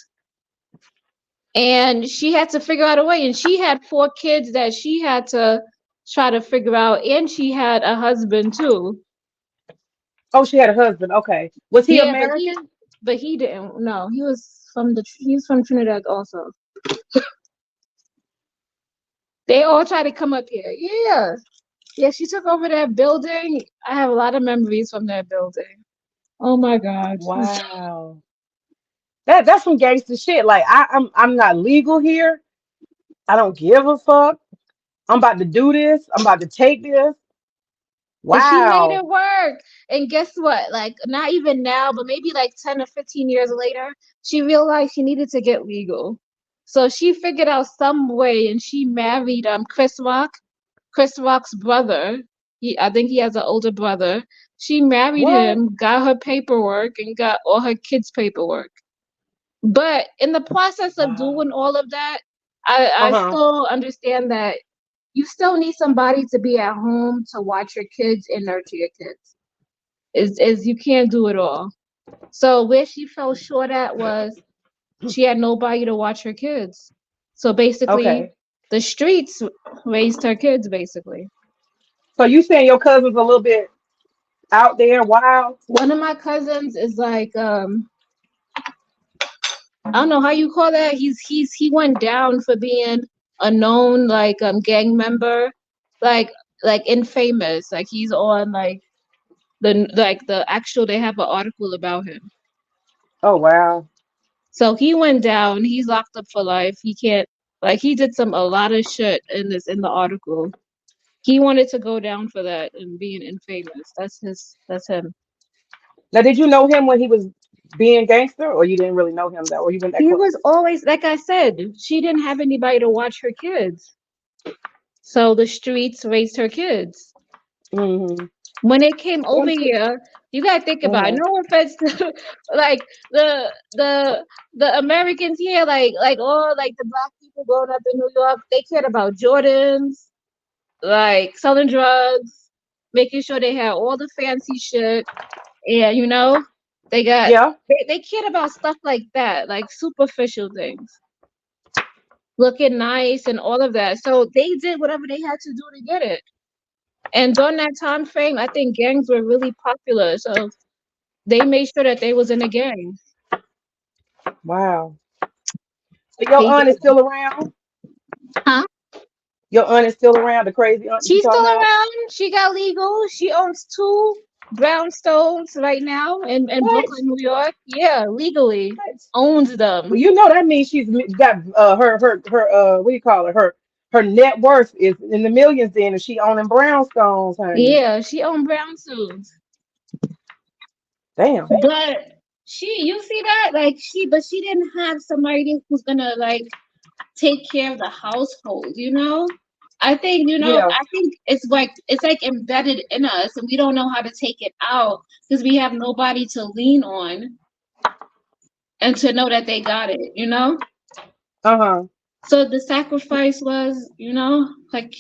And she had to figure out a way. And she had 4 kids that she had to try to figure out. And she had a husband too. Oh, she had a husband. Okay. Was he Yeah, but he American? but he didn't. No, he was from Trinidad also. They all try to come up here. Yeah. Yeah, she took over that building. I have a lot of memories from that building. Oh my God. Wow. That's some gangster shit. Like I'm not legal here. I don't give a fuck. I'm about to do this. I'm about to take this. And she made it Wow. work. And guess what? Like, not even now, but maybe like 10 or 15 years later, she realized she needed to get legal. So she figured out some way and she married Chris Rock, Chris Rock's brother. I think he has an older brother. She married What? him, got her paperwork, and got all her kids' paperwork. But in the process of Wow. doing all of that, I Uh-huh. still understand that you still need somebody to be at home to watch your kids and nurture your kids. Is you can't do it all. So where she fell short at was she had nobody to watch her kids. So basically, Okay. the streets raised her kids. Basically, So you saying your cousin's a little bit out there, wild? one of my cousins is like I don't know how you call that. He went down for being a known like gang member, like like infamous. Like he's on the actual they have an article about him. Oh wow. So he went down. He's locked up for life. He can't like he did a lot of shit in the article. He wanted to go down for that and being infamous. That's him. Now did you know him when he was being gangster, or you didn't really know him that, or you weren't that He close? was always like I said. She didn't have anybody to watch her kids, so the streets raised her kids. Mm-hmm. When it came over here, you gotta think about it. Mm-hmm. No offense to like the Americans here, like all like the black people growing up in New York, they cared about Jordans, like selling drugs, making sure they had all the fancy shit, and they got Yeah. they cared about stuff like that, like superficial things, looking nice and all of that. So they did whatever they had to do to get it. And during that time frame, I think gangs were really popular. So they made sure that they was in a gang. Wow. So your They aunt is did. still around? Huh? Your aunt is still around, the crazy aunt that you She's talking still about? around. She got legal. She owns 2 brownstones right now in What? Brooklyn, New York. Yeah, legally What? owns Well, them. you know that means she's got her what do you call it? Her net worth is in the millions then if she owning brownstones, honey. Yeah, she owned brownstones. Damn. But you see that? But she didn't have somebody who's gonna like take care of the household, you know? I think, Yeah. I think it's like embedded in us and we don't know how to take it out because we have nobody to lean on and to know that they got it. Uh-huh. So the sacrifice was, like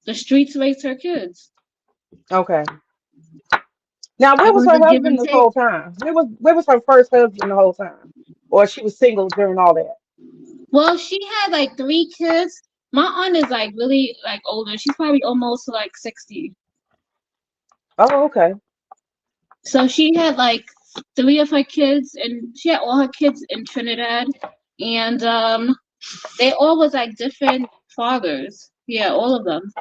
the streets raised her kids. Okay. Now, where It was was her a give husband and this take. whole time? Where was her first husband the whole time? Or she was single during all that? Well, she had like 3 kids. My aunt is like really like older. She's probably almost like 60. Oh, okay. So she had like 3 of her kids, and she had all her kids in Trinidad, and they all was like different fathers. Yeah, all of them.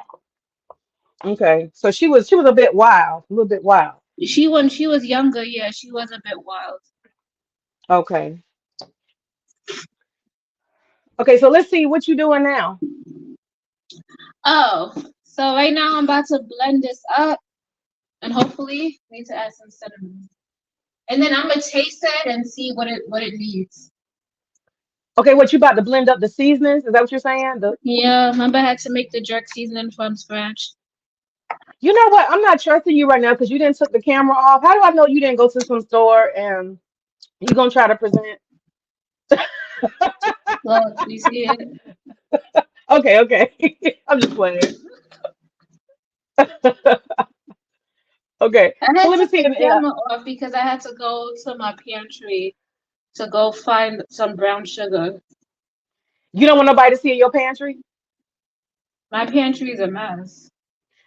Okay. So she was a bit wild, a little bit wild. She when she was younger, yeah, she was a bit wild. Okay. Okay, so let's see what you doing now. Oh, so right now I'm about to blend this up, and hopefully need to add some cinnamon, and then I'm gonna taste it and see what it needs. Okay, what you about to blend up the seasonings? Is that what you're saying? Yeah, remember I had to make the jerk seasoning from scratch. You know what? I'm not trusting you right now because you didn't took the camera off. How do I know you didn't go to some store and you gonna try to present? Look, you see it? Okay, okay. I'm just playing. Okay, I so had let me took see. the camera off because I had to go to my pantry to go find some brown sugar. You don't want nobody to see in your pantry? My pantry is a mess.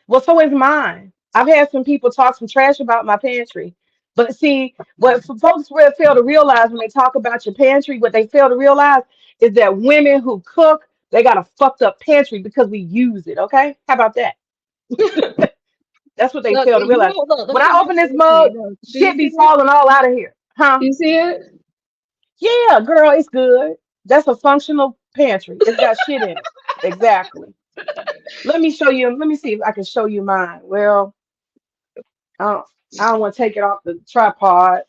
Well, so is mine. I've had some people talk some trash about my pantry. But see, what folks fail to realize when they talk about your pantry, what they fail to realize is that women who cook, they got a fucked up pantry because we use it. Okay? How about that? That's what they Look, fail to realize. look When at I my open this pantry. mug, Look, do you shit see be it? falling all out of here. Huh? Do you see it? Yeah, girl, it's good. That's a functional pantry. It's got shit in it. Exactly. Let me show you. Let me see if I can show you mine. Well, I don't, I don't want to take it off the tripod.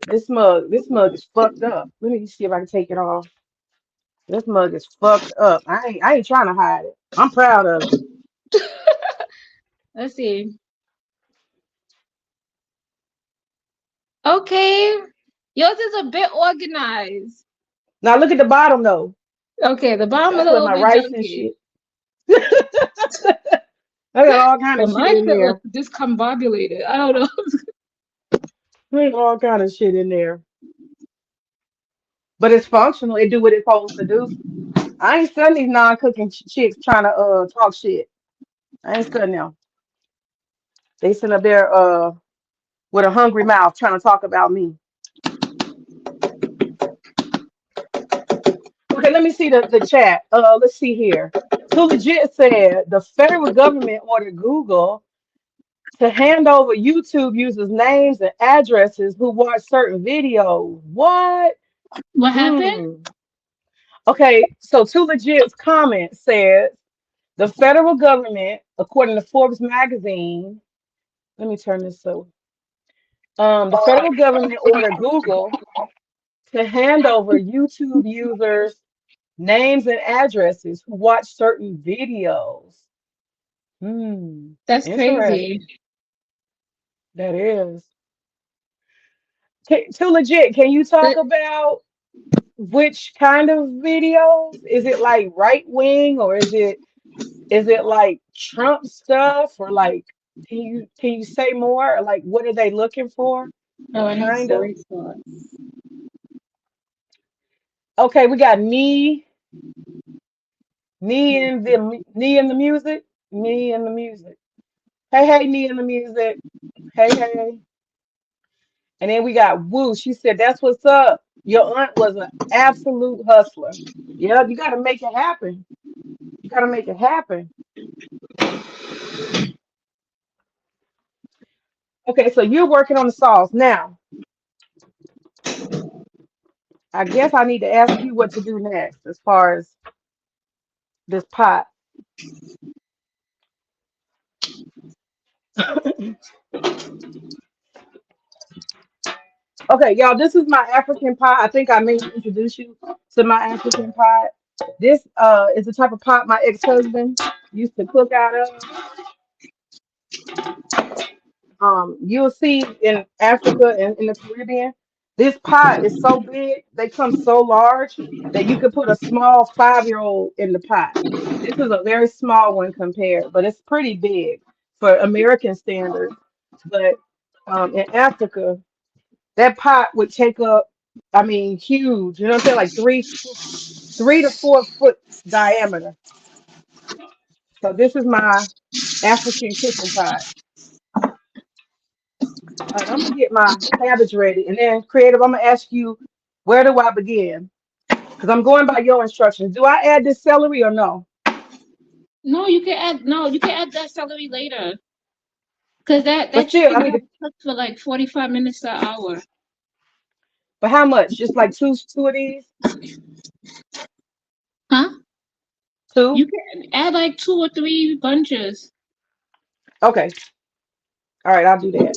This mug is fucked up. Let me see if I can take it off. This mug is fucked up. I ain't trying to hide it. I'm proud of it. Let's see. Okay, yours is a bit organized. Now look at the bottom though. Okay, the bottom is That's a where little my bit rice and junky. shit. I got all kind But of shit my in shit look there. discombobulated. I don't know. There's all kind of shit in there. But it's functional. It do what it's supposed to do. I ain't studying these non-cooking chicks trying to talk shit. I ain't studying them. They sitting up there with a hungry mouth trying to talk about me. Okay, let me see the chat. Let's see here. Too Legit said the federal government ordered Google to hand over YouTube users' names and addresses who watch certain videos. What? What happened? Hmm. Okay, so Too Legit's comment says the federal government, according to Forbes magazine, let me turn this so. The federal government ordered Google to hand over YouTube users' names and addresses who watch certain videos. Hmm. That's crazy. Interesting. That is. Too legit. Can you talk The, about which kind of videos? Is it like right wing or is it like Trump stuff or like can you say more? Like what are they looking for? oh, I need Kind of. soy sauce. Okay, we got knee in the music. Knee in the music. Hey, hey, knee in the music. Hey, hey. And then we got Woo. She said, "That's what's up. Your aunt was an absolute hustler. Yeah, you got to make it happen. You got to make it happen." Okay, so you're working on the sauce. Now, I guess I need to ask you what to do next as far as this pot. Okay, y'all, this is my African pie. I think I may introduce you to my African pie. This is the type of pot my ex-husband used to cook out of. You'll see in Africa and in the Caribbean, this pot is so big, they come so large that you could put a small 5-year-old in the pot. This is a very small one compared, but it's pretty big for American standards. But in Africa, that pot would take up, I mean, huge. You know what I'm saying? Like 3 to 4 foot diameter. So this is my African cooking pot. All right, I'm gonna get my cabbage ready, and then creative. I'm gonna ask you, where do I begin? Because I'm going by your instructions. Do I add this celery or no? No, you can add that celery later. Cause But that still, I chicken need has to. to cook for like 45 minutes to an hour. But how much? Just like two of these? Huh? Two? You can add like 2 or 3 bunches. Okay. All right, I'll do that.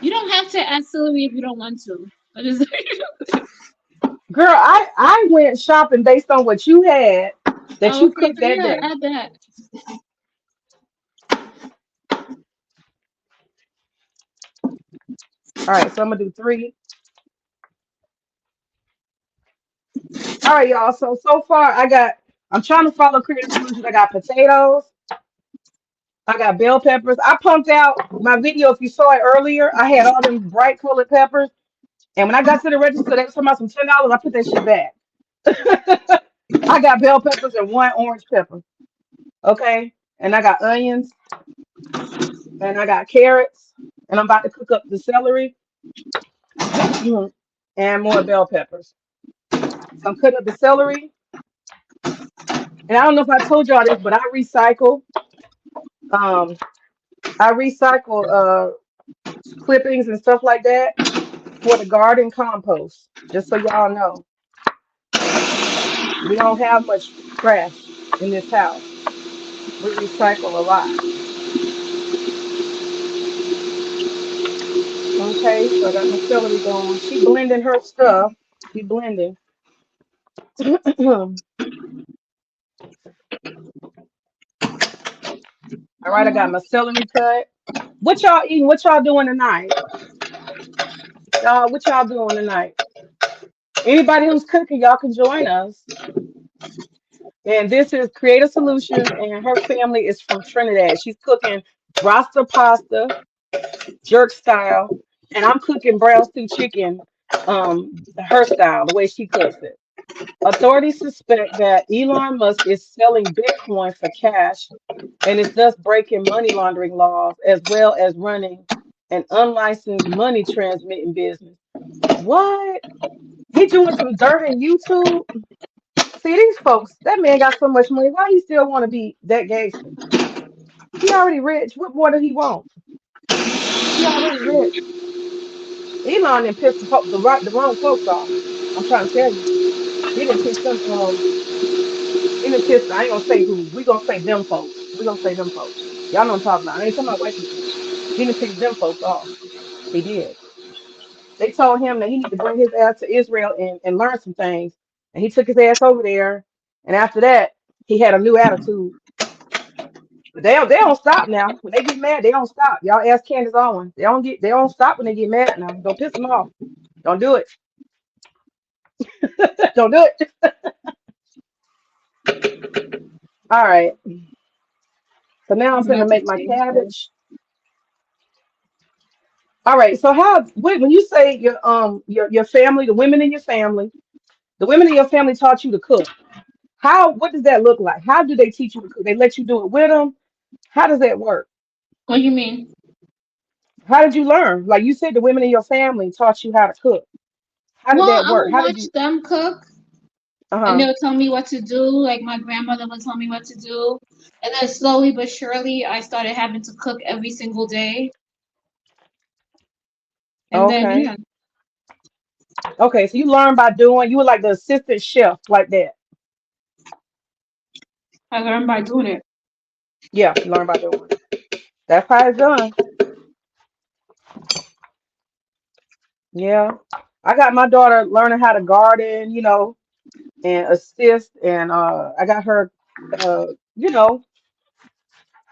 You don't have to add celery if you don't want to. But it's Girl, I went shopping based on what you had that oh, you okay, cooked so that yeah, day. add that. All right, so I'm gonna do three. All right, y'all. So far, I'm trying to follow creative solutions. I got potatoes. I got bell peppers. I pumped out my video. If you saw it earlier, I had all them bright colored peppers. And when I got to the register, they was talking about some $10. I put that shit back. I got bell peppers and one orange pepper. Okay. And I got onions and I got carrots. And I'm about to cook up the celery and more bell peppers. So I'm cutting up the celery. And I don't know if I told y'all this, but um I recycle clippings and stuff like that for the garden compost. Just so y'all know, we don't have much trash in this house. We recycle a lot. Okay, so I got my celery going. She blending her stuff. She blending. All right, I got my celery cut. What y'all eating? What y'all doing tonight? Y'all, what y'all doing tonight? Anybody who's cooking, y'all can join us. And this is Creative Solutions, and her family is from Trinidad. She's cooking Rasta pasta, jerk style, and I'm cooking brown stew chicken, her style, the way she cooks it. Authorities suspect that Elon Musk is selling Bitcoin for cash and is thus breaking money laundering laws as well as running an unlicensed money transmitting business. What? He doing some dirt in YouTube? See, these folks, that man got so much money. Why he still want to be that gangster? He already rich. What more do he want? He already rich. Elon didn't piss the wrong folks off. I'm trying to tell you. He didn't piss them he didn't piss I ain't gonna say who. We gonna say them folks. We gonna say them folks. Y'all know what I'm talking about. I ain't talking about white people. He didn't piss them folks off. He did. They told him that he need to bring his ass to Israel and learn some things. And he took his ass over there. And after that, he had a new attitude. But they don't stop now. When they get mad, they don't stop. Y'all ask Candace Owens. They don't stop when they get mad now. Don't piss them off. Don't do it. Don't do it. All right. So now I'm I'm finna about to make my taste this. cabbage. All right. So when you say your family, the women in your family, the women in your family taught you to cook. What does that look like? How do they teach you to cook? They let you do it with them? How does that work? What do you mean? How did you learn? Like you said, the women in your family taught you how to cook. How did Well, that I work? would How did watch you? them cook, and Uh-huh. they'll tell me what to do. Like my grandmother would tell me what to do, and then slowly but surely, I started having to cook every single day. And then Okay. yeah, Okay. So you learn by doing. You were like the assistant chef, like that. I learned by doing it. Yeah, you learn by doing. That's how it's done. Yeah. I got my daughter learning how to garden. and assist. And I got her, you know,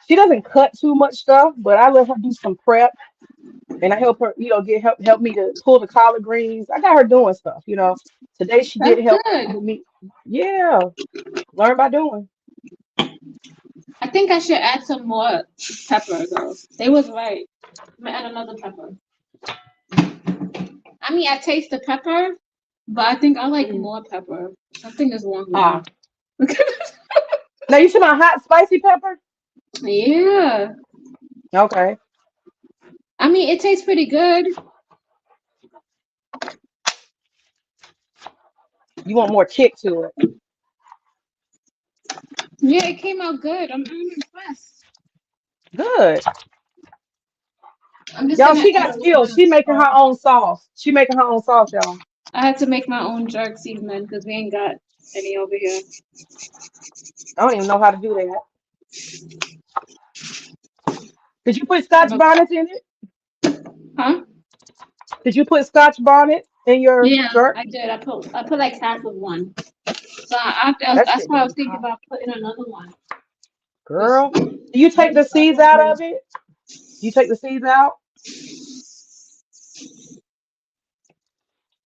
she doesn't cut too much stuff, but I let her do some prep, and I help her, get help me to pull the collard greens. I got her doing stuff. Today she did That's help good. with me. Yeah, learn by doing. I think I should add some more pepper though. They was right. I'm gonna add another pepper. I mean, I taste the pepper, but I think I like Mhm. more pepper. Something is wrong with me. Ah, now you see my hot spicy pepper? Yeah. Okay, I mean, it tastes pretty good. you want more kick to it? Yeah, it came out good. I'm impressed. Good. I'm just Y'all, gonna she add got a little skills. bit of She making her salt. own sauce. She making her own sauce, y'all. I had to make my own jerk seasoning because we ain't got any over here. I don't even know how to do that. Did you put Scotch But- bonnets in it? Huh? Did you put Scotch bonnet in your Yeah, jerk? I did. I put like half of one. So That that's shit why I gonna was be thinking hot. about putting another one. This Girl, do you take the seeds out of it? You take the seeds out?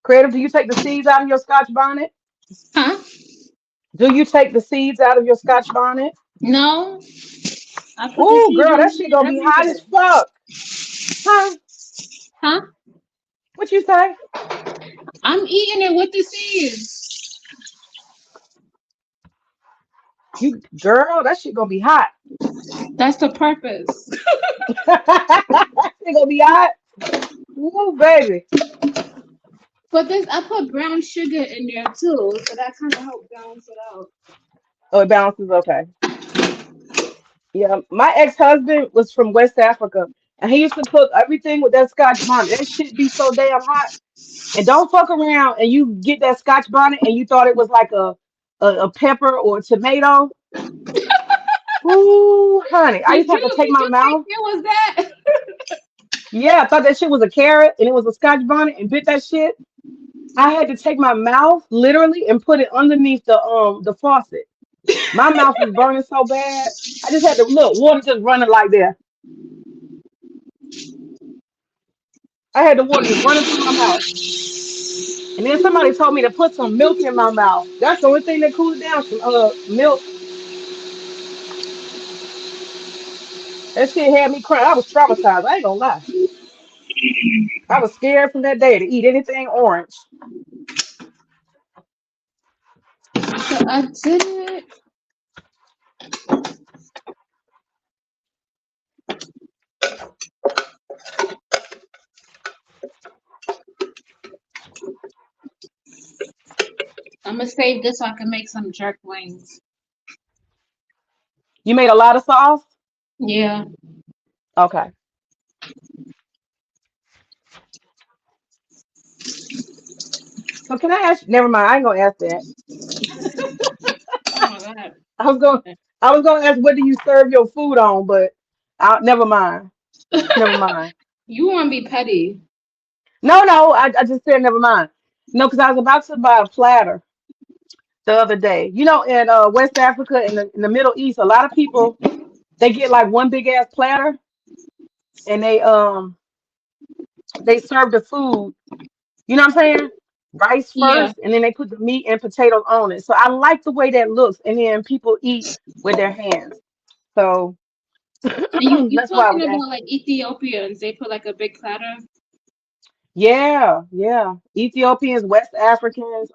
Creative, do you take the seeds out of your Scotch bonnet? Huh? Do you take the seeds out of your Scotch bonnet? No, I put the Ooh, girl, that seasoning shit in gonna be hot as everywhere. fuck. Huh? Huh? What you say? I'm eating it with the seeds. You girl, that shit gonna be hot. That's the purpose. It gonna be hot. Ooh, baby. But this, I put brown sugar in there too, so that kind of helped balance it out. Oh, it balances. Okay. Yeah, my ex-husband was from West Africa, and he used to cook everything with that Scotch bonnet. That shit be so damn hot. And don't fuck around and you get that Scotch bonnet and you thought it was like a pepper or a tomato. Ooh, honey, I used to have to take Did my you think mouth. it was that? Yeah, I thought that shit was a carrot and it was a Scotch bonnet and bit that shit. I had to take my mouth literally and put it underneath the faucet. My mouth was burning so bad. I just had to look, water just running like that. I had the water just running through my mouth. And then somebody told me to put some milk in my mouth. That's the only thing that cooled it down. Some milk. That shit had me crying. I was traumatized. I ain't gonna lie. I was scared from that day to eat anything orange. So I did it. I'm gonna save this so I can make some jerk wings. You made a lot of sauce? Yeah. Okay. So can I ask? Never mind. I ain't gonna ask that. Oh my god. I was going. I was gonna ask what do you serve your food on, but never mind. Never mind. You want to be petty? No, no. I just said never mind. No, because I was about to buy a platter the other day. In West Africa, in the Middle East, a lot of people they get like one big ass platter, and they serve the food. You know what I'm saying? Rice Yeah. first, and then they put the meat and potatoes on it. So I like the way that looks, and then people eat with their hands. So And you that's why I talking was about asking. like Ethiopians? They put like a big platter. Yeah, yeah. Ethiopians, West Africans,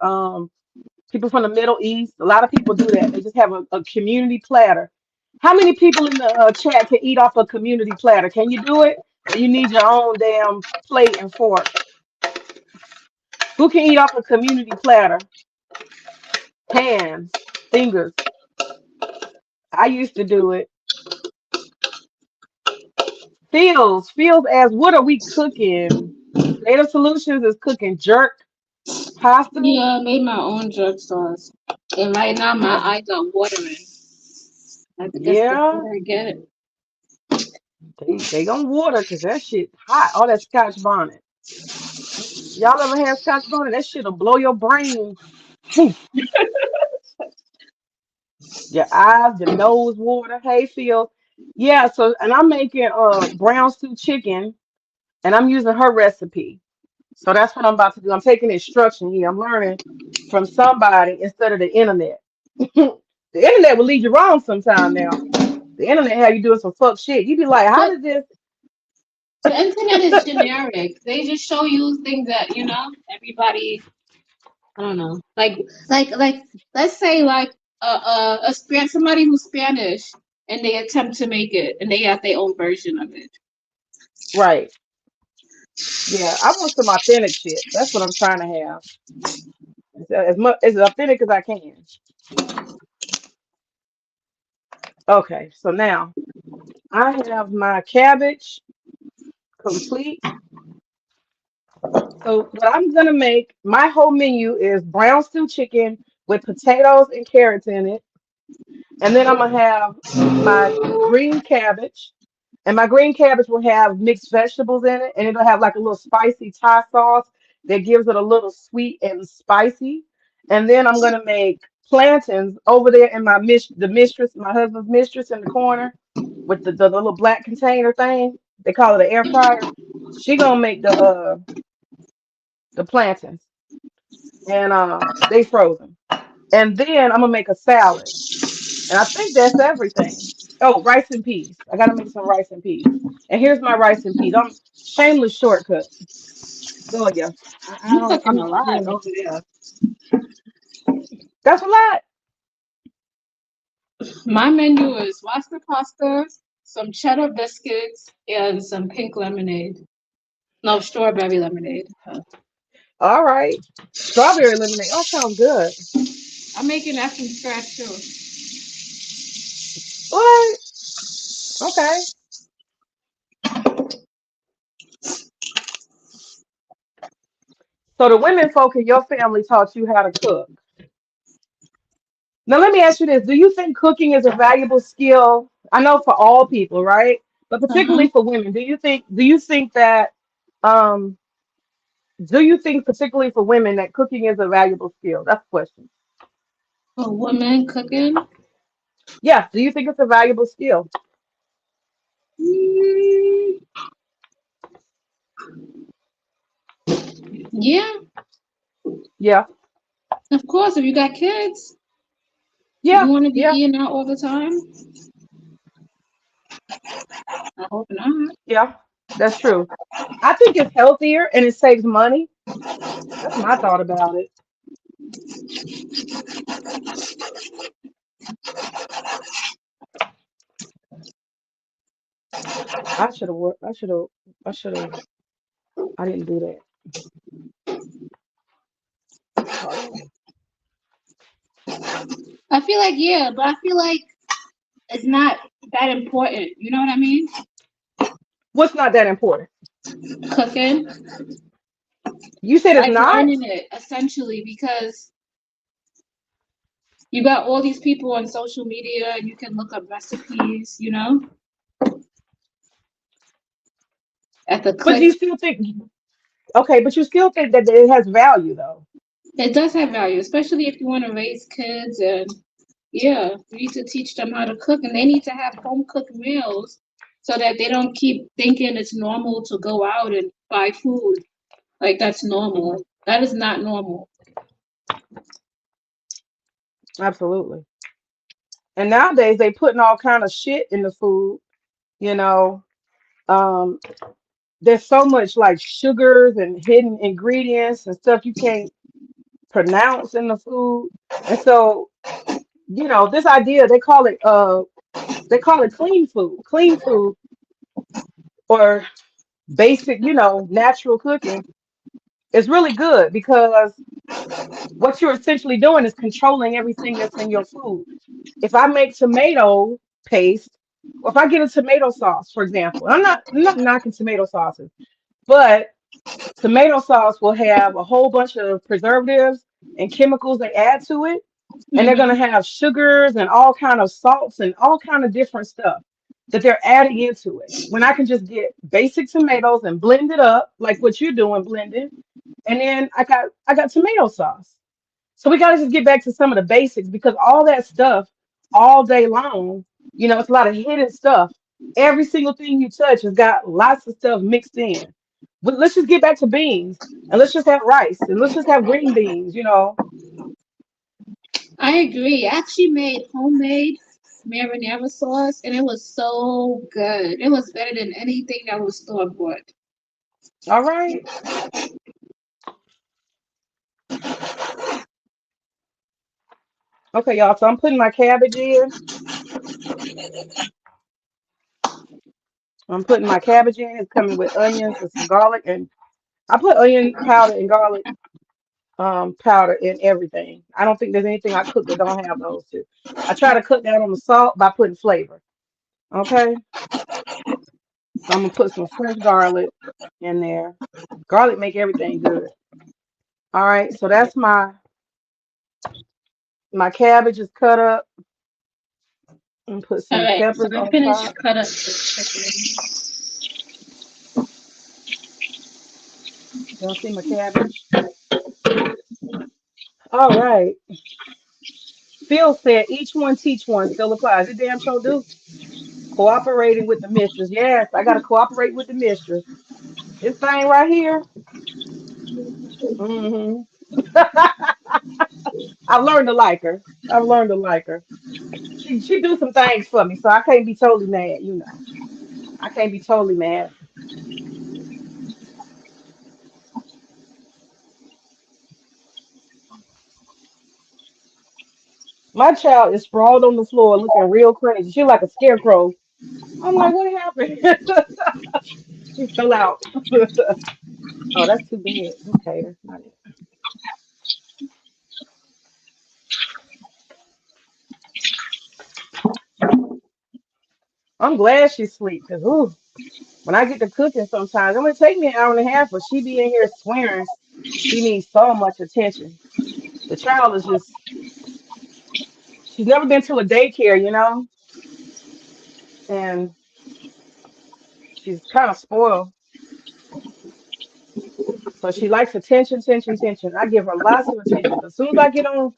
people from the Middle East. A lot of people do that. They just have a community platter. How many people in the chat can eat off a community platter? Can you do it? Or you need your own damn plate and fork? Who can eat off a community platter? Hands, fingers. I used to do it. Feels as what are we cooking? Creative Solutions is cooking jerk pasta. Yeah, I made my own jerk sauce. And right now my That's eyes are watering. I guess the yeah. food I get. They gonna water because that shit hot. All that Scotch bonnet. Y'all ever had Scotch bonnet? That shit'll blow your brain. Poof, your eyes, your nose water. Hey, Phil. Yeah, so and I'm making brown stew chicken and I'm using her recipe. So that's what I'm about to do. I'm taking instruction here. I'm learning from somebody instead of the internet. The internet will lead you wrong sometime now. The internet have you doing some fuck shit. You be like, how The did this? the internet is generic. They just show you things that, everybody, I don't know. Like let's say like somebody who's Spanish and they attempt to make it and they have their own version of it. Right. Yeah, I want some authentic shit. That's what I'm trying to have. As much as authentic as I can. Okay, so now I have my cabbage complete. So what I'm gonna make, my whole menu is brown stew chicken with potatoes and carrots in it. And then I'm gonna have my green cabbage. And my green cabbage will have mixed vegetables in it, and it'll have like a little spicy Thai sauce that gives it a little sweet and spicy. And then I'm gonna make plantains over there in the mistress, my husband's mistress in the corner with the little black container thing. They call it an air fryer. She gonna make the plantains, and they frozen. And then I'm gonna make a salad. And I think that's everything. Oh, rice and peas. I gotta make some rice and peas. And here's my rice and peas. I'm shameless shortcut. Oh yeah. I You don't. cooking I'm a not lot. doing over there. That's a lot. My menu is Rasta pasta, some cheddar biscuits, and some pink lemonade. No, strawberry lemonade. All right. Strawberry lemonade. Oh, sounds good. I'm making that from scratch too. What? Okay. So the women folk in your family taught you how to cook. Now let me ask you this: do you think cooking is a valuable skill? I know for all people, right? But Uh-huh. particularly for women, do you think that um do you think particularly for women that cooking is a valuable skill? That's the question. A woman cooking? Yeah, do you think it's a valuable skill? Mm, yeah, Yeah. of course. If you got kids, you Yeah. want to be Yeah. eating out all the time? I hope not. Yeah. That's true. I think it's healthier and it saves money. That's my thought about it. I should have worked. I should have I didn't do that. Hold on. I feel like yeah, but I feel like it's not that important. You know what I mean? What's not that important? Cooking, You said it's like not? learning it essentially, because you got all these people on social media and you can look up recipes. At the But click. you still think okay, but you still think that it has value though. It does have value, especially if you want to raise kids and yeah, you need to teach them how to cook and they need to have home cooked meals so that they don't keep thinking it's normal to go out and buy food. Like that's normal. Hmm. That is not normal. Absolutely. And nowadays they putting all kind of shit in the food, you know. Um, there's so much like sugars and hidden ingredients and stuff you can't pronounce in the food. And so, this idea they call it clean food. Clean food or basic, natural cooking is really good because what you're essentially doing is controlling everything that's in your food. If I make tomato paste, or if I get a tomato sauce, for example, I'm not knocking tomato sauces, but tomato sauce will have a whole bunch of preservatives and chemicals they add to it, and they're going to Hmm. have sugars and all kind of salts and all kind of different stuff that they're adding into it. When I can just get basic tomatoes and blend it up like what you're doing, blending, and then I got tomato sauce. So we gotta just get back to some of the basics because all that stuff all day long, it's a lot of hidden stuff. Every single thing you touch has got lots of stuff mixed in. But let's just get back to beans and let's just have rice and let's just have green beans. I agree. I actually made homemade marinara sauce, and it was so good. It was better than anything that was store bought. All right. Okay, y'all. So I'm putting my cabbage in. I'm putting my cabbage in. It's coming with onions and some garlic. And I put onion powder and garlic powder in everything. I don't think there's anything I cook that don't have those two. I try to cut down on the salt by putting flavor. Okay. So I'm gonna put some fresh garlic in there. Garlic make everything good. All right. So that's my cabbage is cut up and put All some right, so peppers I on finished top. cut up the chicken. Y'all see my cabbage? All right. Phil said each one teach one still applies. It damn sure do. Cooperating with the mistress. Yes, I gotta cooperate with the mistress. This thing right here. Hmm. I've learned to like her. I've learned to like her. She do some things for me, so I can't be totally mad. I can't be totally mad. My child is sprawled on the floor looking real crazy. She like a scarecrow. I'm like, what happened? She fell out. Oh, that's too big. Okay, that's not it. I'm glad she's asleep because ooh, when I get to cooking sometimes, it only take me an hour and a half, but she be in here swearing she needs so much attention. The child is just she's never been to a daycare, and she's kind of spoiled. So she likes attention, attention, attention. I give her lots of attention. As soon as I get on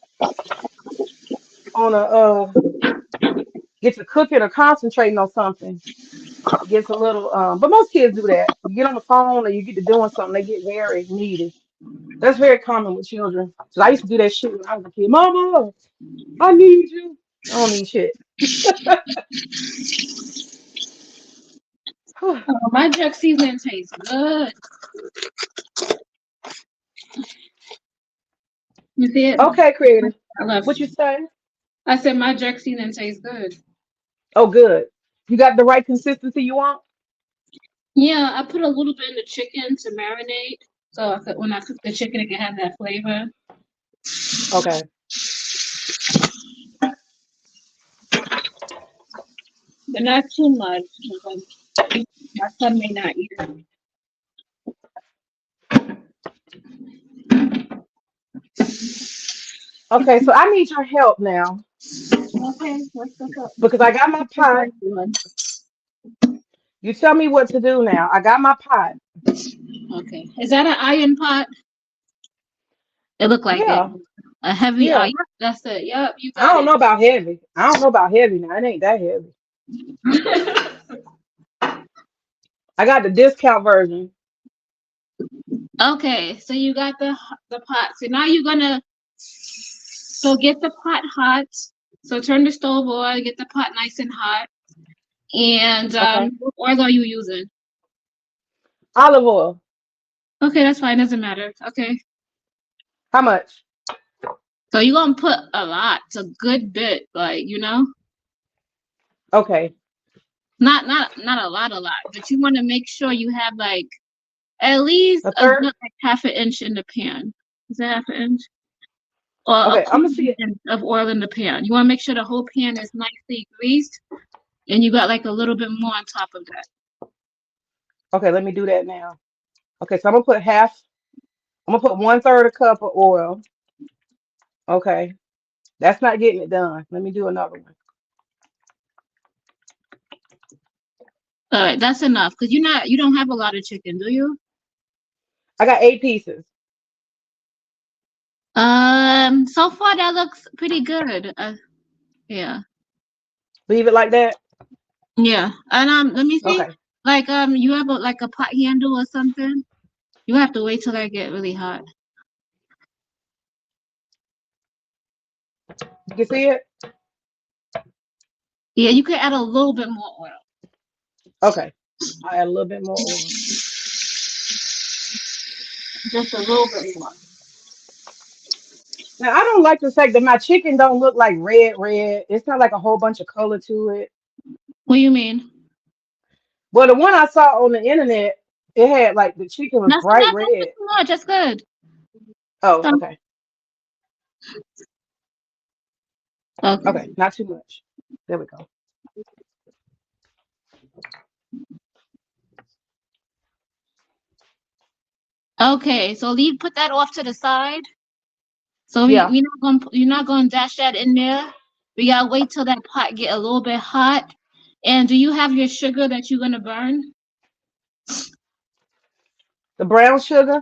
a get to cooking or concentrating on something, it gets a little but most kids do that. You get on the phone or you get to doing something, they get very needy. That's very common with children. So I used to do that shit when I was a kid. Mama, I need you. I don't need shit. Oh, my jerk seasoning tastes good. You see it? Okay, creative. I love. What you say? I said my jerk seasoning tastes good. Oh, good. You got the right consistency you want? Yeah, I put a little bit in the chicken to marinate, so when I cook the chicken, it can have that flavor, Okay. but not too much. Because my son may not eat it. Okay, so I need your help now Okay, let's cook up. because I got my The pot. first one. You tell me what to do now. I got my pot. Okay, is that an iron pot? It looked like it. Yeah, A heavy yeah. iron. That's it. Yep, you I got don't it. know about heavy. I don't know about heavy now. It ain't that heavy. I got the discount version. Okay, so you got the pot. So now you're gonna get the pot hot. So turn the stove on, get the pot nice and hot. And Okay. what oil are you using? Olive oil. Okay, that's fine. Doesn't matter. Okay. How much? So you're gonna put a lot, a good bit, like Okay. not a lot, but you want to make sure you have like at least A a good third? like half an inch in the pan. Is that half an inch? Or a Okay, I'm quarter gonna see it. inch of oil in the pan. You want to make sure the whole pan is nicely greased, and you got like a little bit more on top of that. Okay, let me do that now. Okay, so I'm gonna put one third a cup of oil. Okay. That's not getting it done. Let me do another one. All right, that's enough because you don't have a lot of chicken, do you? I got 8 pieces. So far that looks pretty good. Yeah. Leave it like that. Yeah. And let me see. Okay. Like you have like a pot handle or something? You have to wait till that get really hot. You can see it. Yeah, you can add a little bit more oil. Okay. I add a little bit more oil. Just a little bit more. Now I don't like the fact that my chicken don't look like red. It's not like a whole bunch of color to it. What do you mean? Well, the one I saw on the internet, it had like the chicken was bright That's not red. too much. That's good. Oh, So, okay. okay. Okay, not too much. There we go. Okay, so leave put that off to the side. So Yeah. you're not gonna dash that in there. We gotta wait till that pot get a little bit hot. And do you have your sugar that you're gonna burn? The brown sugar,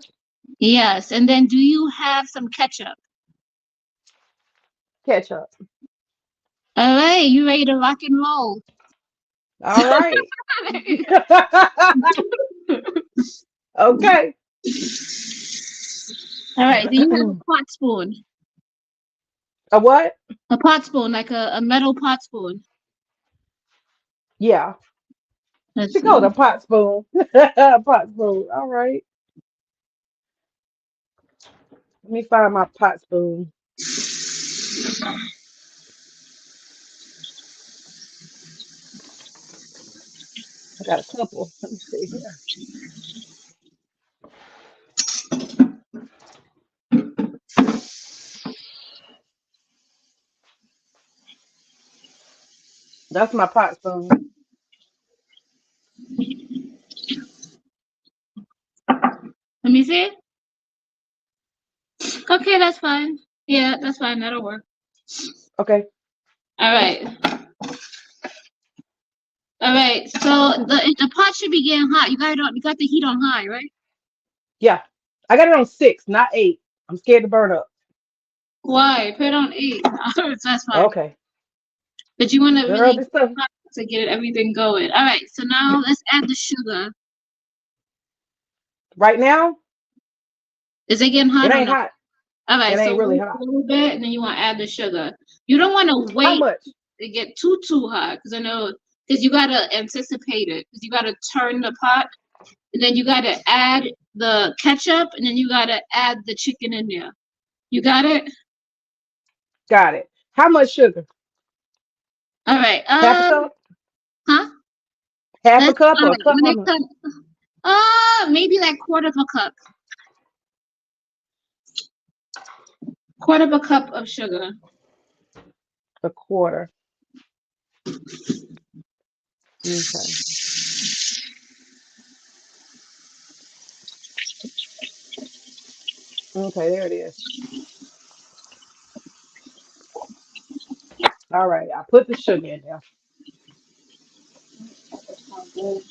Yes. And then do you have some ketchup? ketchup. All right, you ready to rock and roll? All right. Okay. All right, do you have a pot spoon? A what? A pot spoon, like a metal pot spoon. Yeah. Let's She called see. a pot spoon. A pot spoon. All right. Let me find my pot spoon. I got a couple. Let me see here. That's my pot spoon. Let me see. Okay, that's fine. Yeah, that's fine. That'll work. Okay. All right. All right. So the pot should be getting hot. You got the heat on high, right? Yeah. I got it on 6, not 8. I'm scared to burn up. Why? Put it on 8. That's fine. Okay. But you want to Girl, really this stuff, hot to get everything going. All right. So now let's add the sugar. right now, Is it getting it hot or ain't no? hot. All right. It So ain't really wait a hot. little bit, and then you want to add the sugar. You don't want to How wait much? to get too hot because I know because you gotta anticipate it because you gotta turn the pot and then you gotta add the ketchup and then you gotta add the chicken in there. You got it? Got it. How much sugar? All right. Half a cup? Huh? Half a Let's cup or a cup? when How it much? comes maybe like quarter of a cup of sugar. A quarter. Okay. Okay, there it is. All right. I put the sugar in there.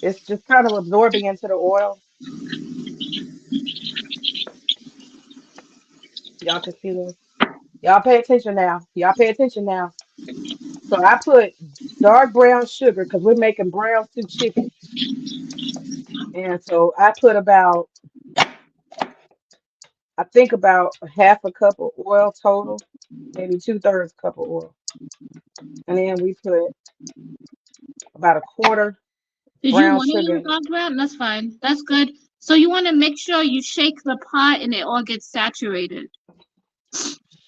It's just kind of absorbing into the oil. Y'all can see this. Y'all pay attention now. Y'all pay attention now. So I put dark brown sugar because we're making brown stew chicken. And so I put about, I think about a half a cup of oil total, maybe 2/3 cup of oil. And then we put about a quarter Did you brown want to sugar use in it. dog brown? That's fine. That's good. So you want to make sure you shake the pot and it all gets saturated.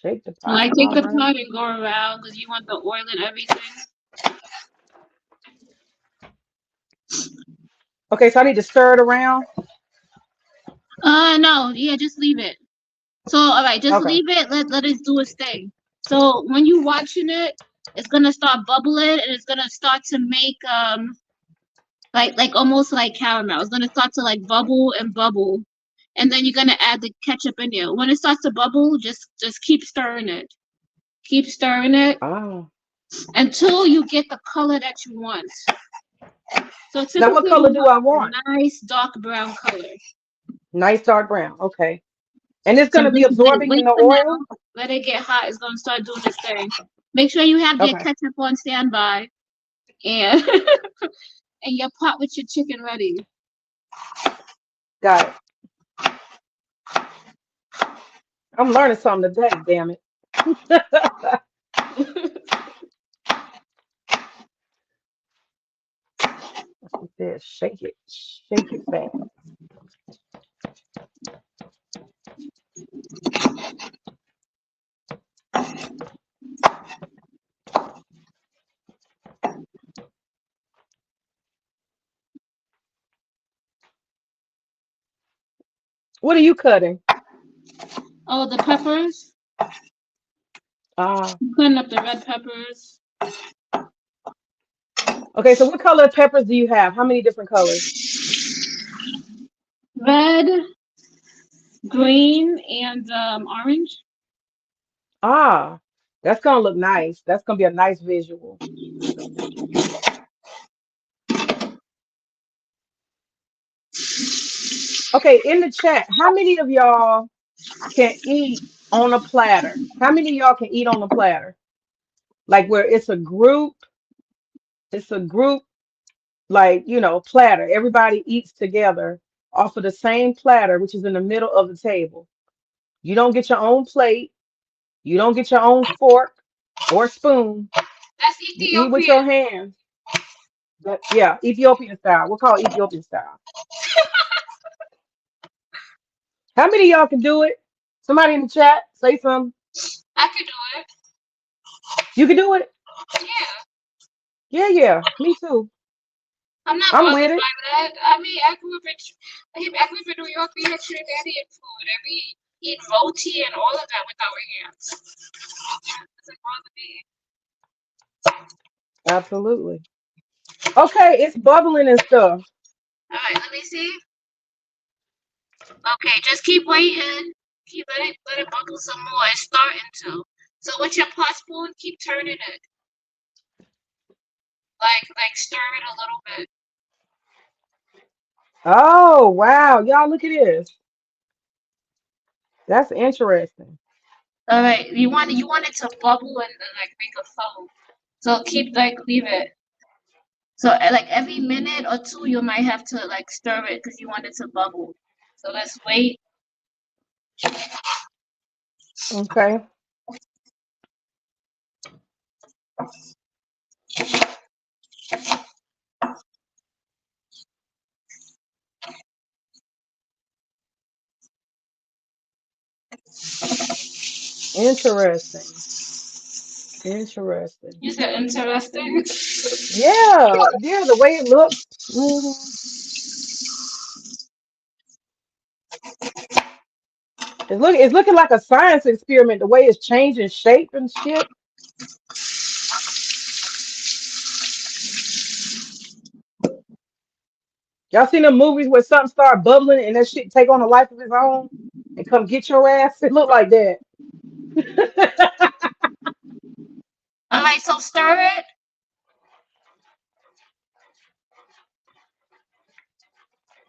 Shake the So pot. like take All the right. pot and go around because you want the oil and everything. Okay, so I need to stir it around. No, yeah, just leave it. So all right, just Okay. leave it. Let it do its thing. So when you watching it, it's gonna start bubbling and it's gonna start to make like almost like caramel. It's gonna start to like bubble and bubble, and then you're gonna add the ketchup in there. When it starts to bubble, just keep stirring it. Keep stirring it Oh. until you get the color that you want. So Now what typically you color do want I like want? a nice dark brown color. Nice dark brown. Okay. And it's So gonna be absorbing in wait the for oil. now. Let it get hot. It's gonna start doing its thing. Make sure you have your Okay, ketchup on standby and and your pot with your chicken ready. got it. I'm learning something today. Damn it. She said, shake it fast. What are you cutting? Oh, the peppers. Ah, Cutting up the red peppers. okay. So what color peppers do you have? How many different colors? Red, green, and orange. Ah, that's gonna look nice. That's gonna be a nice visual. Okay, in the chat, how many of y'all can eat on a platter? How many of y'all can eat on a platter? Like where it's a group, like, platter. Everybody eats together off of the same platter, which is in the middle of the table. You don't get your own plate, you don't get your own fork or spoon. That's You eat with your Ethiopian. hands. Yeah, Ethiopian style. We'll call it Ethiopian style. How many of y'all can do it? Somebody in the chat, say something. I could do it. You can do it? Yeah. Yeah, yeah. Me too. I'm not I'm bothered with it. by that. I mean, I grew up in New York. We had Trinidadian food, and we eat roti and all of that with our hands. Doesn't bother me. Absolutely. Okay, it's bubbling and stuff. All right, let me see. Okay, just keep waiting. Let it bubble some more. It's starting to. So with your pot spoon, keep turning it. Like stir it a little bit. Oh, wow. Y'all look at this. That's interesting. All right, you want it to bubble and like make a foam. So leave it. So like every minute or two, you might have to like stir it because you want it to bubble. So let's wait. Okay. Interesting. Interesting. You said interesting. Yeah, yeah, the way it looks. It's looking like a science experiment, the way it's changing shape and shit. Y'all seen the movies where something start bubbling and that shit take on a life of its own and come get your ass? It look like that. All right, so stir it.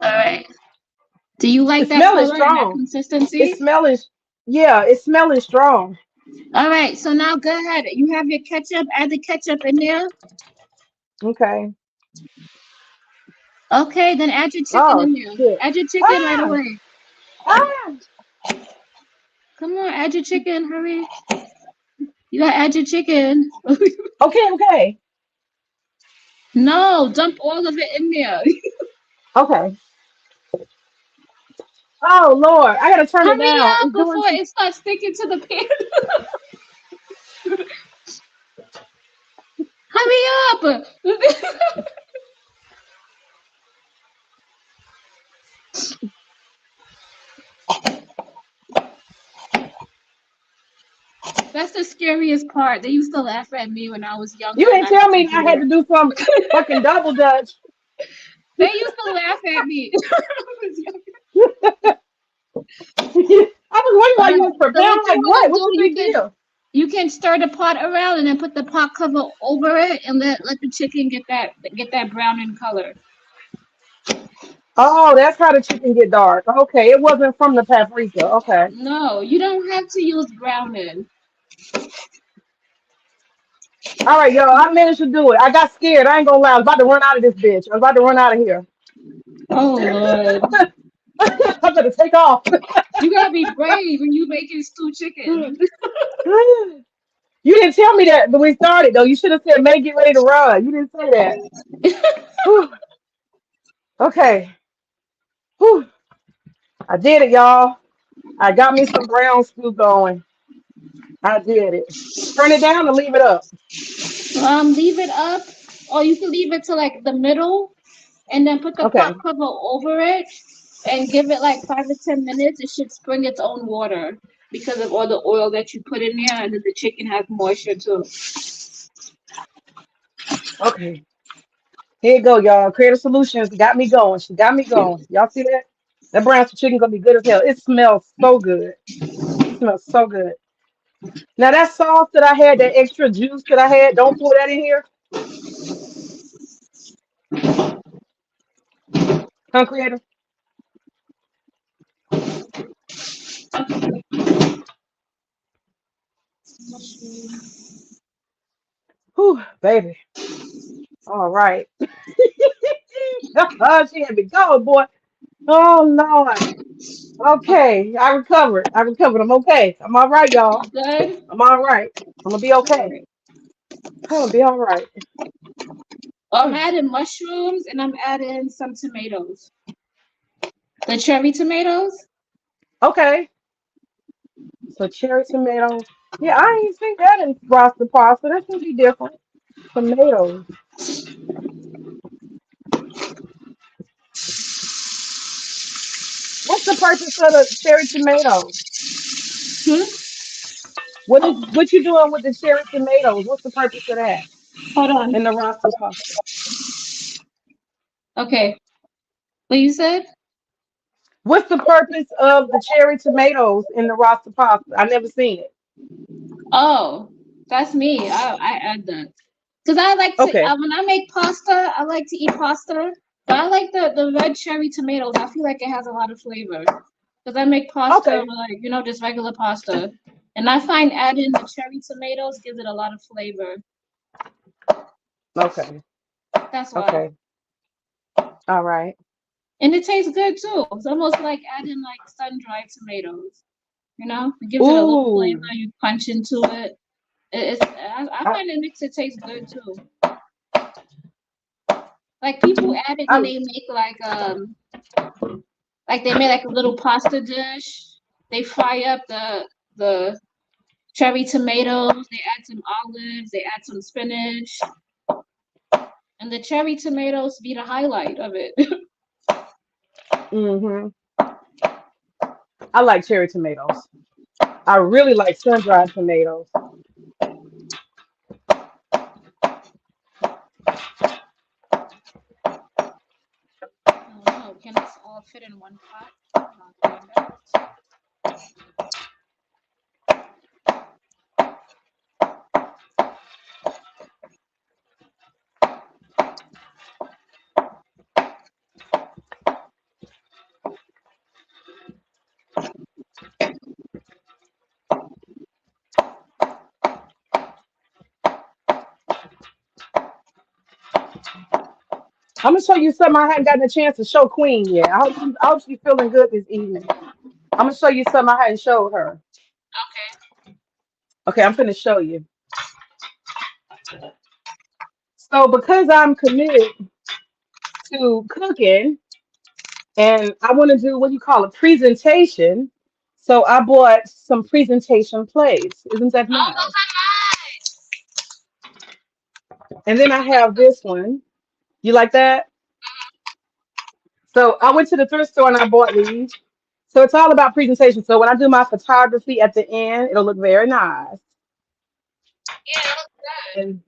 All right. Do you like It's that smelling color and that strong. It's consistency? smelling, yeah, it's smelling strong. All right, so now go ahead. You have your ketchup. Add the ketchup in there. Okay. Okay, then add your chicken Oh in there. shit. Add your chicken right Ah, away. ah. Come on, add your chicken. Hurry. You gotta add your chicken. Okay, okay, No, dump all of it in there. okay. Oh Lord, I gotta turn it Hurry down. up It's doing before too. it starts sticking to the pan. Hurry up. That's the scariest part. They used to laugh at me when I was You younger and didn't I tell had to me I do had it. to do some fucking double dutch. They used to laugh at me. I was wondering why you was So preparing. what I'm you like, want to what? What's do, the big deal? you can stir the pot around and then put the pot cover over it and let the chicken get that brown in color. Oh, that's how the chicken get dark. Okay, it wasn't from the paprika. Okay. No, you don't have to use browning. All right, y'all. I managed to do it. I got scared. I ain't gonna lie. I was about to run out of this bitch. I was about to run out of here. Oh Lord. I'm gonna take off. You gotta be brave when you making stew chicken. You didn't tell me that when we started, though. You should have said, "May get ready to run." You didn't say that. Whew. Okay. Whew. I did it, y'all. I got me some brown stew going. I did it. Turn it down and leave it up. Leave it up, or you can leave it to like the middle, and then put the pot Okay. cover over it, and give it like 5 to 10 minutes. It should spring its own water because of all the oil that you put in there, and then the chicken has moisture too. Okay. Here you go, y'all. Creative Solutions got me going. She got me going. Y'all see that? That brown stew chicken gonna be good as hell. It smells so good. It smells so good. Now that sauce that I had, that extra juice that I had, don't pour that in here. Huh, Creative? Whew, baby. All right. She had me going, boy. Oh Lord. Okay, I recovered. I recovered. I'm okay. I'm all right, y'all. Good. I'm all right. I'm gonna be All okay. right. I'm gonna be all right. I'm adding mushrooms and I'm adding some tomatoes. The cherry tomatoes. Okay. So cherry tomatoes. Yeah, I ain't seen that in Rasta pasta. That should be different. Tomatoes. What's the purpose of the cherry tomatoes? Hmm? What you doing with the cherry tomatoes? What's the purpose of that Hold on. in the Rasta pasta? Okay. What you said? What's the purpose of the cherry tomatoes in the Rasta pasta? I never seen it. Oh, that's me. I add that. Cause I like to Okay. when I make pasta, I like to eat pasta. But I like the red cherry tomatoes. I feel like it has a lot of flavor. Cause I make pasta Okay. like just regular pasta, and I find adding the cherry tomatoes gives it a lot of flavor. Okay. That's why, Okay. All right. and it tastes good too. It's almost like adding like sun dried tomatoes. It gives it a little flavor. Ooh. You punch into it. I I, find it makes it taste good too. Like people add it when I, they make like they made like a little pasta dish. They fry up the cherry tomatoes. They add some olives. They add some spinach, and the cherry tomatoes be the highlight of it. hmm I like cherry tomatoes. I really like sun-dried tomatoes. I don't know. Can this all fit in one pot? I'll find out. I'm gonna show you something I hadn't gotten a chance to show Queen yet. I hope she's feeling good this evening. I'm gonna show you something I hadn't showed her. Okay, I'm gonna show you. So because I'm committed to cooking and I want to do what you call a presentation, so I bought some presentation plates. Isn't that Oh, nice? And then I have this one. You like that? So I went to the thrift store and I bought these. So it's all about presentation. So when I do my photography at the end, it'll look very nice. yeah, it looks good. And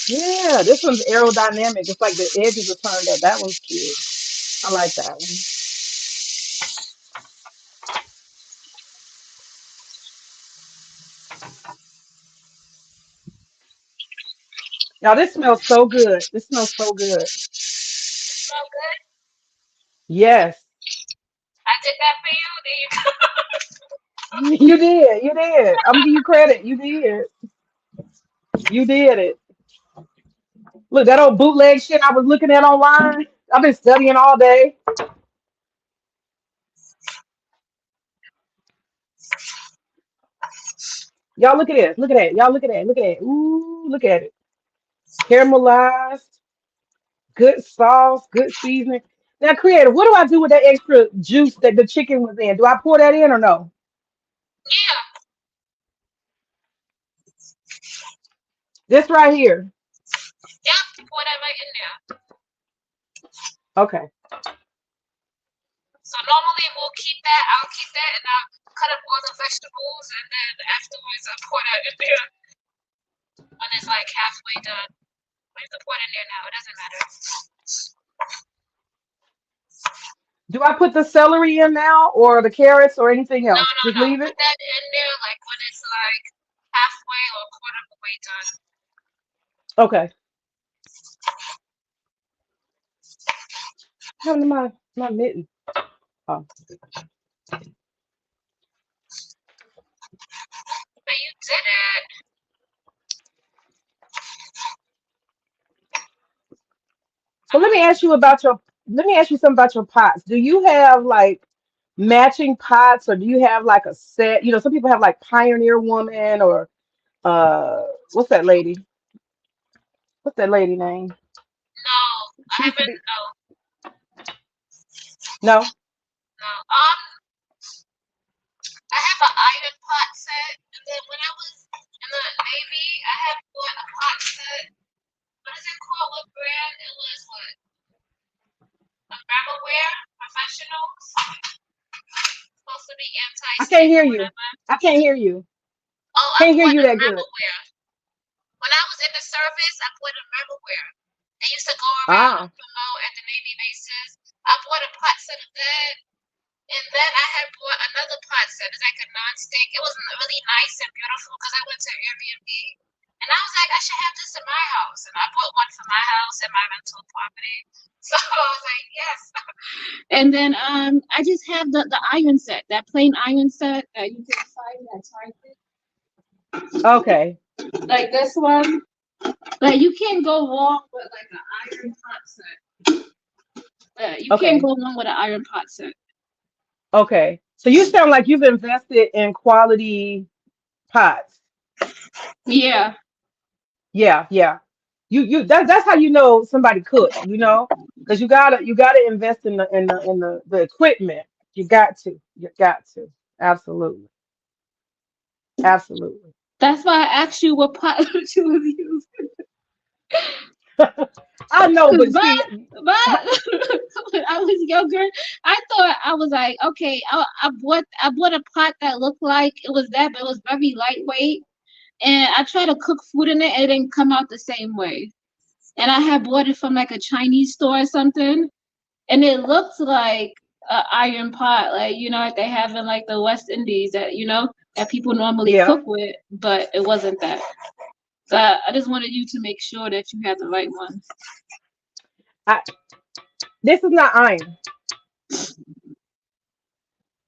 yeah, this one's aerodynamic. It's like the edges are turned up. That one's cute. I like that one. Y'all, this smells so good. This smells so good. Smell good. Yes, I did that for you. There you go. you did. You did. I'm gonna give you credit. You did. You did it. Look, that old bootleg shit I was looking at online. I've been studying all day. Y'all look at this. Look at that. Y'all look at that. Look at that. Ooh, look at it. Caramelized, good sauce, good seasoning. Now, creative, what do I do with that extra juice that the chicken was in? Do I pour that in or no? Yeah, This right here. yeah. Pour that right in there. Okay. So normally we'll keep that. I'll keep that, and I'll cut up all the vegetables, and then afterwards I pour that in there when it's like halfway done. We have to pour it in there now. It doesn't matter. Do I put the celery in now or the carrots or anything No, else? no, Just no. leave Put it? that in there like when it's like halfway or quarter of the way done. Okay. What happened to my mitten? Oh. But you did it. So let me ask you something about your pots. Do you have like matching pots or do you have like a set? You know, some people have like Pioneer Woman or what's that lady? What's that lady name? No, I She used to haven't. be No, no? no. I have an iron pot set, and then when I was in the Navy, I had bought a pot set. What is it called? What brand? It was what? A Thermalware Professionals. Supposed to be I can't anti-stick hear or you. whatever. I can't hear you. Oh, I Can't hear bought you a that good. Thermalware. When I was in the service, I bought a Thermalware. I used to go around and Ah, promote at the Navy bases. I bought a pot set of that. And then I had bought another pot set. It's like a non-stick. It was really nice and beautiful because I went to Airbnb. And I was like, I should have this in my house. And I bought one for my house and my rental property. So I was like, yes. And then I just have the iron set, that plain iron set that you can find at Target. okay. Like this one. Like you can't go wrong with like an iron pot set. You can't Okay. go wrong with an iron pot set. Okay. So you sound like you've invested in quality pots. Yeah. Yeah, yeah. You that's how you know somebody cooks, you know? Because you gotta invest in the equipment. You got to. You got to. Absolutely. Absolutely. That's why I asked you what pot you was using. I know, Cause but see, when I was younger, I thought I was like, okay, I bought a pot that looked like it was that, but it was very lightweight. And I tried to cook food in it, and it didn't come out the same way. And I had bought it from like a Chinese store or something, and it looked like a iron pot, like like they have in like the West Indies that that people normally yeah. cook with, but it wasn't that. So I just wanted you to make sure that you had the right one. I This is not iron.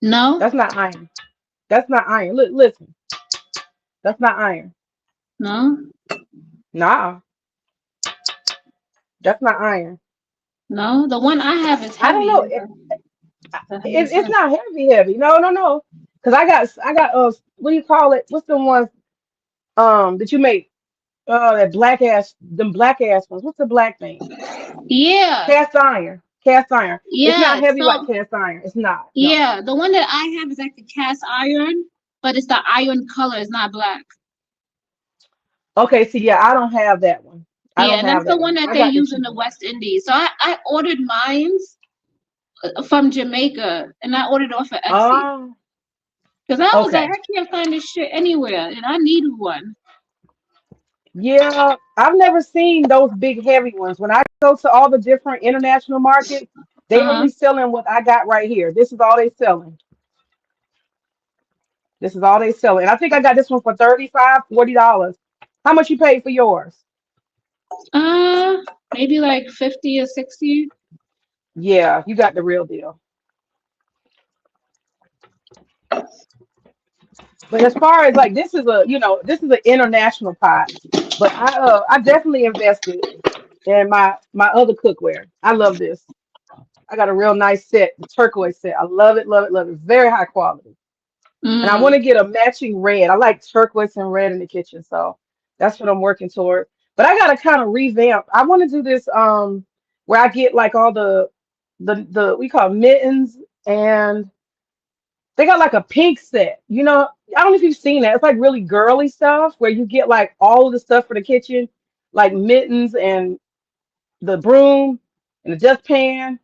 No, That's not iron. That's not iron. Look, listen. That's not iron. no, Nah, that's not iron. no. The one I have is I don't know. heavy. The It's not heavy, heavy. No, no, no. Because I got what do you call it? What's the ones that you make? That black ass, them black ass ones. What's the black thing? Yeah, Cast iron. Cast iron. It's not yeah. heavy like So cast iron. It's not. No. yeah, the one that I have is like the cast iron, but it's the iron color. It's not black. Okay. See, yeah, I don't have that one. I Yeah, don't and that's have the that one one. that I they got the use in cheap the one. West Indies. So I ordered mine from Jamaica, and I ordered off of Etsy Oh, because I was like, okay. I can't find this shit anywhere, and I needed one. Yeah, I've never seen those big heavy ones. When I go to all the different international markets, they Uh huh. only selling what I got right here. This is all they selling. This is all they selling. And I think I got this one for 35, $40. How much you paid for yours? Uh, maybe like 50 or 60. Yeah, you got the real deal. But as far as like this is a this is an international pot. But I definitely invested in my other cookware. I love this. I got a real nice set, the turquoise set. I love it, love it, love it. Very high quality. And I Mm. want to get a matching red. I like turquoise and red in the kitchen, so that's what I'm working toward. But I gotta kind of revamp. I want to do this where I get like all the we call mittens, and they got like a pink set. I don't know if you've seen that. It's like really girly stuff where you get like all of the stuff for the kitchen, like mittens and the broom and the dustpan.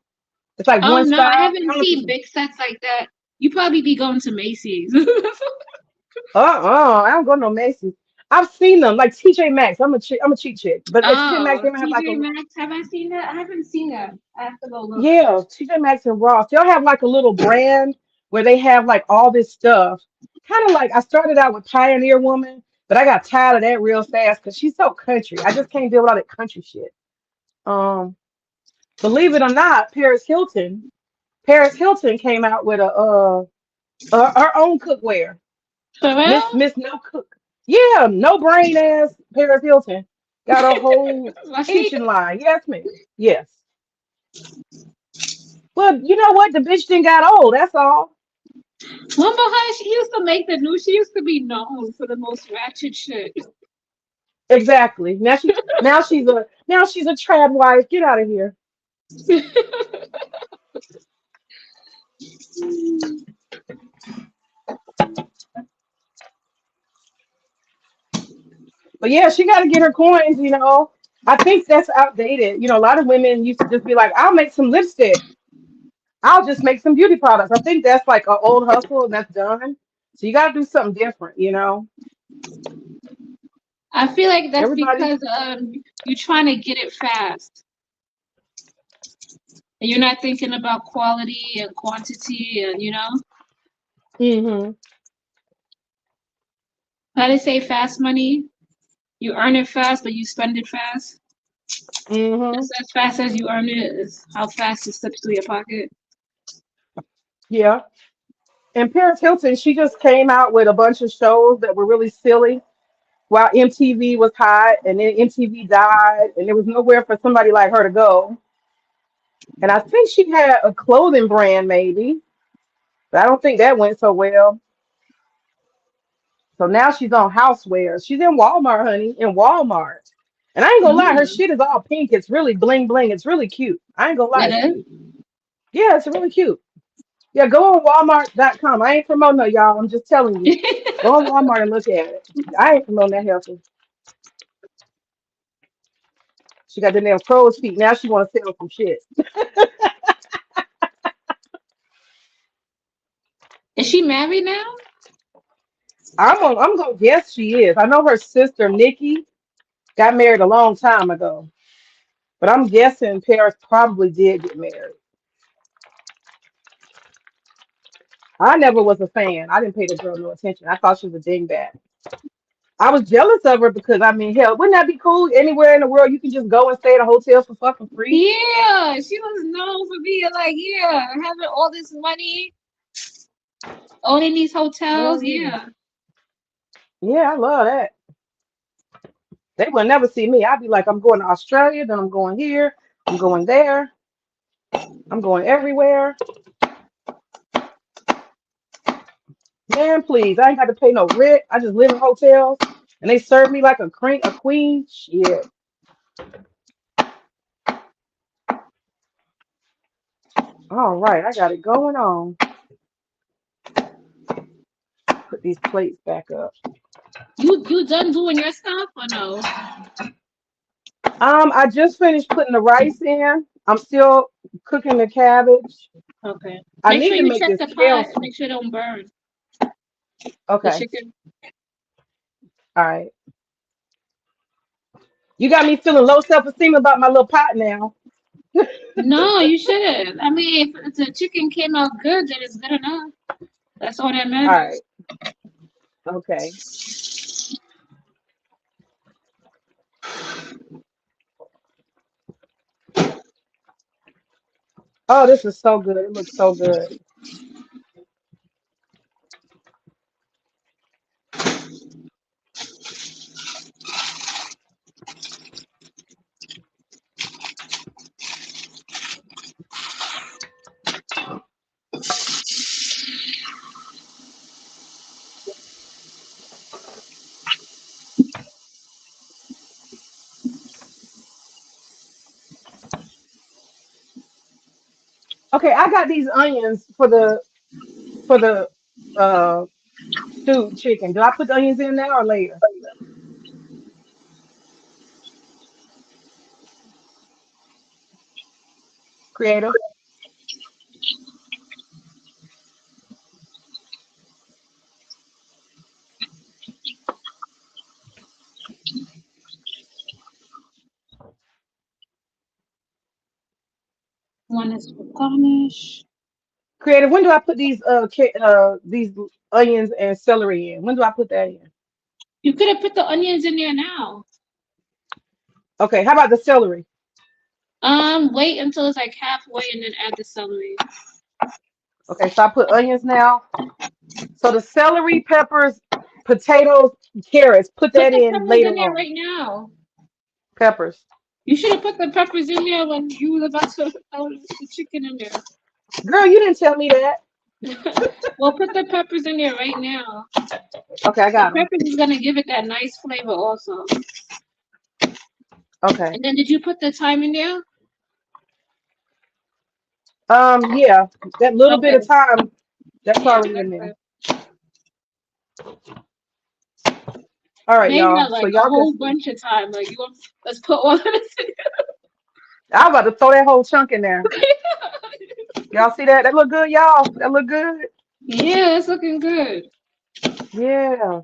It's like Oh one no, I style. I haven't don't know if seen you. big sets like that. You probably be going to Macy's. I don't go to no Macy's. I've seen them like TJ Maxx. I'm a cheap chick, but at TJ Maxx Oh, they might have like TJ a Maxx. Have I seen that? I haven't seen that. I have to go look. yeah TJ Maxx and Ross. They'll have like a little brand where they have like all this stuff. Kind of like I started out with Pioneer Woman, but I got tired of that real fast because she's so country. I just can't deal with all that country shit. Um, Believe it or not, Paris Hilton came out with her own cookware. For real? Miss No Cook. Yeah, no brain ass Paris Hilton got a whole Right? kitchen line. Yes, ma'am. Yes. Well, you know what? The bitch didn't got old. That's all. Remember her? She used to make the news. She used to be known for the most ratchet shit. Exactly. Now she's a trad wife. Get out of here. But yeah, she got to get her coins. I think that's outdated. A lot of women used to just be like, I'll make some lipstick. I'll just make some beauty products. I think that's like an old hustle and that's done. So you got to do something different. I feel like that's Everybody. because you're trying to get it fast. And you're not thinking about quality and quantity and Hmm. how they say fast money. You earn it fast, but you spend it fast. Hmm. Just as fast as you earn it is how fast it slips through your pocket. Yeah. And Paris Hilton, she just came out with a bunch of shows that were really silly while MTV was hot, and then MTV died, and there was nowhere for somebody like her to go. And I think she had a clothing brand, maybe, but I don't think that went so well. So now she's on housewares. She's in Walmart, honey, in Walmart. And I ain't gonna lie, her Mm, shit is all pink. It's really bling bling. It's really cute. I ain't gonna lie, it's it cute. Yeah, it's really cute. Yeah, go on Walmart.com. I ain't promoting no y'all. I'm just telling you. is. Go on Walmart and look at it. I ain't promoting that heifer. She got the damn crow's feet. Now she want to sell some shit. Is she married now? I'm gonna guess she is. I know her sister Nikki got married a long time ago, but I'm guessing Paris probably did get married. I never was a fan. I didn't pay the girl no attention. I thought she was a dingbat. I was jealous of her because I mean, hell, wouldn't that be cool? Anywhere in the world you can just go and stay at a hotel for fucking free. Yeah, she was known for being like, yeah, having all this money, owning these hotels. Hell yeah. Yeah. Yeah, I love that. They will never see me. I'd be like, I'm going to Australia, then I'm going here, I'm going there, I'm going everywhere. Man, please, I ain't got to pay no rent. I just live in hotels, and they serve me like a queen. Shit. All right, I got it going on. Put these plates back up. You done doing your stuff or no? I just finished putting the rice in. I'm still cooking the cabbage. Okay. I Make need sure to you make check this the kale pot. soup. Make sure it don't burn the Okay, chicken. all right. You got me feeling low self-esteem about my little pot now. No, you shouldn't. I mean, if the chicken came out good, then it's good enough. That's all that All matters. right, okay. Oh, this is so good. It looks so good. Okay, I got these onions for the uh stewed chicken. Do I put the onions in now or later? Creative. One is for garnish. Creative. When do I put these onions and celery in? When do I put that in? You could have put the onions in there now. Okay, how about the celery? Wait until it's like halfway and then add the celery. Okay, so I put onions now. So the celery, peppers, potatoes, carrots, put Put that the in peppers in later there on. right now. Peppers. You should have put the peppers in there when you was about to throw the chicken in there. Girl, you didn't tell me that. Well, put the peppers in there right now. Okay, I The got them. peppers is gonna give it that nice flavor also. Okay. And then did you put the thyme in there? Yeah, that little bit Okay. of time, that's Yeah, already in that's there. good. All right, They y'all. had So like a y'all can. whole bunch of thyme. Like you want, let's put all of this in. I was about to throw that whole chunk in there. Y'all see that? That look good, y'all. That look good. Yeah, it's looking good. Yeah.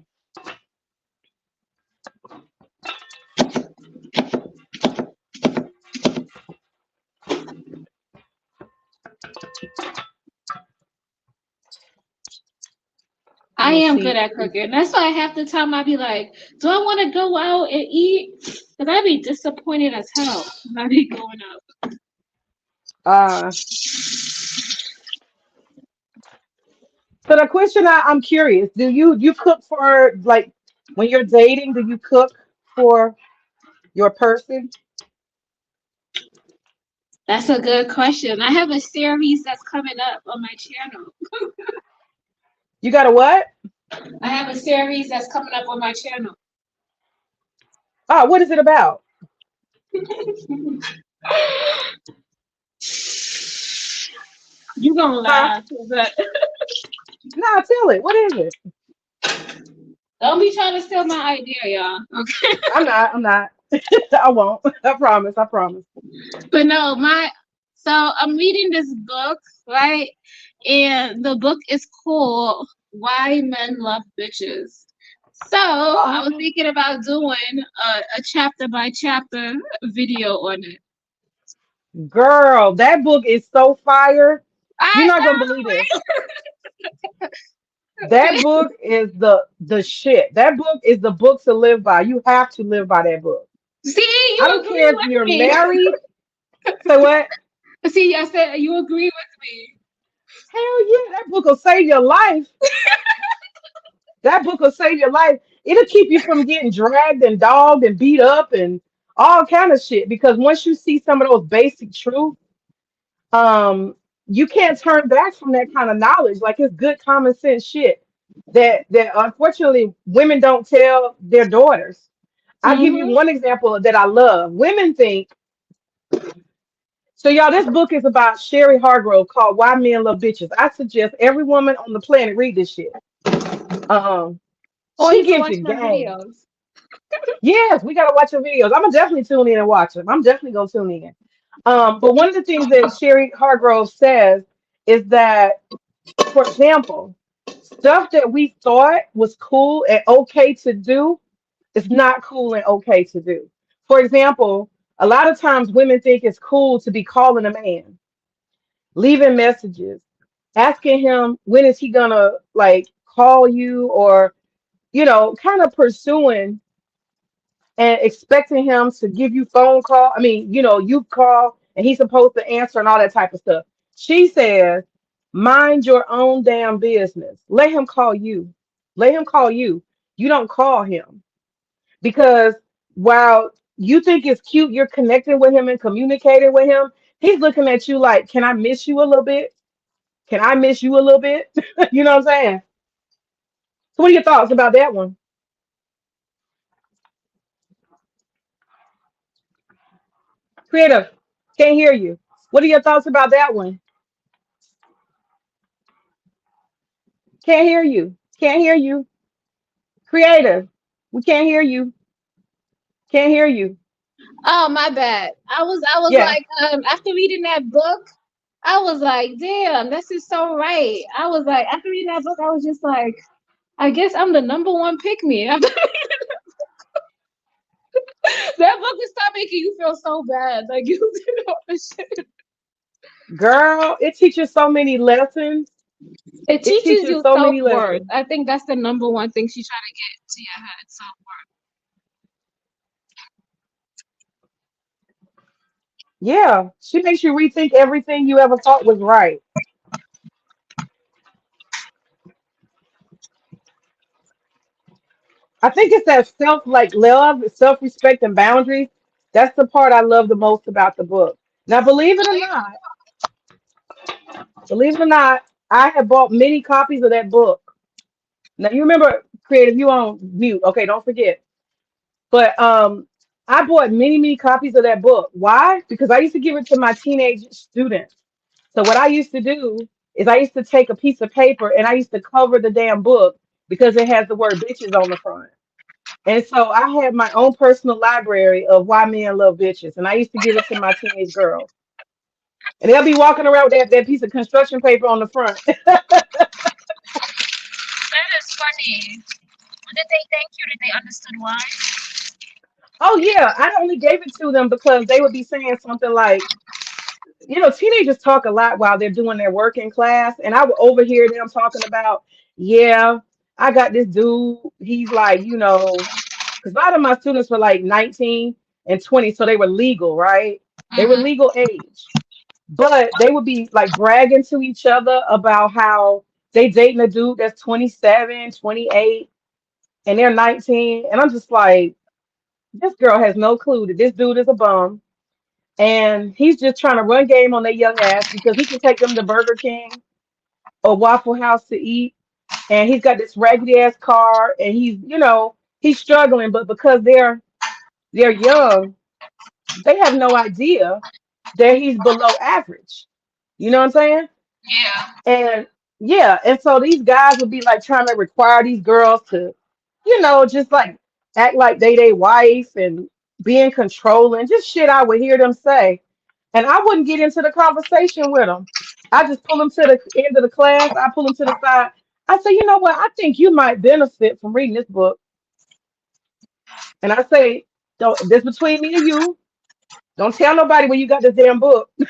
Let I me am see. good at cooking. That's why half the time I be like, do I want to go out and eat? Because I be disappointed as hell when I be going out. Uh, so the question I'm curious, do you cook for like when you're dating, do you cook for your person? That's a good question. I have a series that's coming up on my channel. You got a what? I have a series that's coming up on my channel. Oh, what is it about? You gonna Huh? laugh, but Nah, tell it. What is it? don't be trying to steal my idea, y'all. Okay. I'm not. I'm not. I won't. I promise. I promise. But no, so I'm reading this book, right? And the book is called Why Men Love Bitches. So I was Oh, thinking about doing a chapter by chapter video on it. girl, that book is so fire. You're I not gonna believe this. know. That book is the shit. That book is the book to live by. You have to live by that book. See, I you don't agree care if with you're me. married. Say what? See, I said you agree with me. Hell yeah, that book will save your life. That book will save your life. It'll keep you from getting dragged and dogged and beat up and all kind of shit. Because once you see some of those basic truths, um, you can't turn back from that kind of knowledge. Like it's good common sense shit that unfortunately women don't tell their daughters. I'll give you Hmm. one example that I love. Women think so, y'all. This book is about Sherry Hargrove called "Why Men Love Bitches." I suggest every woman on the planet read this shit. Um, Or she you can gives watch you my game. videos. Yes, we gotta watch her videos. I'm gonna definitely tune in and watch them. I'm definitely gonna tune in. But one of the things that Sherry Hargrove says is that, for example, stuff that we thought was cool and okay to do is not cool and okay to do. For example, a lot of times women think it's cool to be calling a man, leaving messages, asking him when is he gonna like call you or kind of pursuing and expecting him to give you phone call. I mean, you call and he's supposed to answer and all that type of stuff. She says, mind your own damn business. Let him call you. Let him call you. You don't call him. Because while you think it's cute, you're connecting with him and communicating with him, he's looking at you like, can I miss you a little bit? Can I miss you a little bit? You know what I'm saying? So what are your thoughts about that one? Creative, can't hear you. What are your thoughts about that one? Can't hear you. Can't hear you. Creative, we can't hear you. Can't hear you. Oh, my bad. I was Yeah, like, after reading that book, I was like, damn, this is so right. I was like, after reading that book, I was just like, I guess I'm the number one pick me. After that book would start making you feel so bad. Like you did all this shit. girl, it teaches so many lessons. It It teaches teaches you so self many worth. lessons. I think that's the number one thing she's trying to get to your head. Self worth. Yeah, she makes you rethink everything you ever thought was right. I think it's that self like love, self respect, and boundaries. That's the part I love the most about the book. Now, believe it or not, I have bought many copies of that book. Now you remember, creative, you on mute. Okay, don't forget. But I bought many copies of that book. Why? Because I used to give it to my teenage students. So what I used to do is I used to take a piece of paper and I used to cover the damn book because it has the word bitches on the front. And so I had my own personal library of why men love bitches. And I used to give it to my teenage girls. And they'll be walking around with that piece of construction paper on the front. That is funny. Did they thank you? Did they understood why? Oh yeah, I only gave it to them because they would be saying something like, teenagers talk a lot while they're doing their work in class, and I would overhear them talking about, yeah, I got this dude. He's like, because a lot of my students were like 19 and 20, so they were legal, right? They were Mm-hmm. legal age, but they would be like bragging to each other about how they dating a dude that's 27, 28, and they're 19, and I'm just like, this girl has no clue that this dude is a bum and he's just trying to run game on their young ass because he can take them to Burger King or Waffle House to eat. And he's got this raggedy ass car, and he's struggling. But because they're young, they have no idea that he's below average. You know what I'm saying? Yeah. And yeah, and so these guys would be like trying to require these girls to, just like act like they wife and being controlling, just shit I would hear them say. And I wouldn't get into the conversation with them. I just pull them to the end of the class. I pull them to the side. I say, you know what? I think you might benefit from reading this book. And I say, don't, this between me and you. Don't tell nobody where you got this damn book, but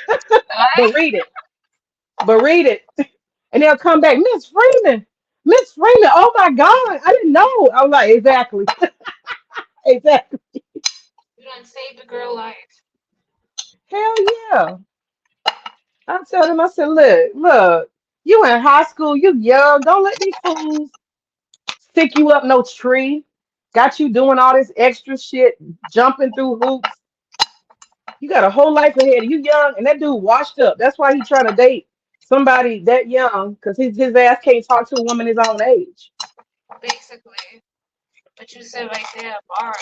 Right? read it. But read it. And they'll come back, Miss Freeman, Miss Freeman. Oh my God, I didn't know. I was like, exactly, exactly. You done saved the girl life. Hell yeah. I tell them, I said, look, you in high school, you young. Don't let these fools stick you up no tree. Got you doing all this extra shit, jumping through hoops. You got a whole life ahead of you, young, and that dude washed up. That's why he trying to date somebody that young, because his ass can't talk to a woman his own age. Basically. But you said right there, bar.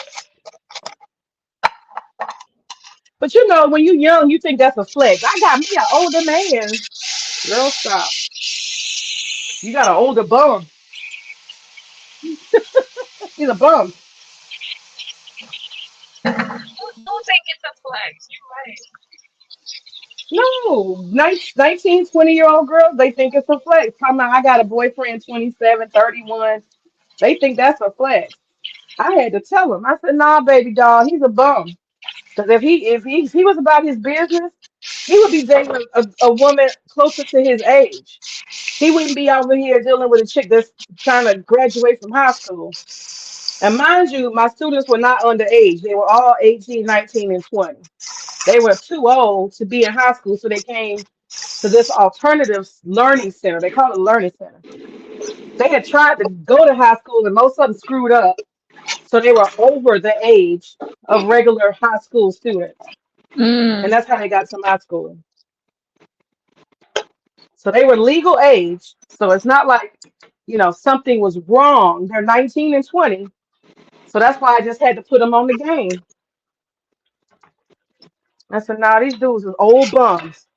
But when you young, you think that's a flex. I got me an older man. Girl, stop. You got an older bum. He's a bum. You think it's a flex. You're right. No, 19, 20-year-old girls, they think it's a flex. Talking about, I got a boyfriend, 27, 31. They think that's a flex. I had to tell him. I said, nah, baby doll, he's a bum. Because if he was about his business, he would be dating a woman closer to his age. He wouldn't be over here dealing with a chick that's trying to graduate from high school. And mind you, my students were not underage. They were all 18, 19, and 20. They were too old to be in high school, so they came. to this alternative learning center. They call it a learning center. They had tried to go to high school and most of them screwed up. So they were over the age of regular high school students. And Mm. that's how they got to my school. So they were legal age. So it's not like, something was wrong. They're 19 and 20. So that's why I just had to put them on the game. I said, nah, these dudes are old bums.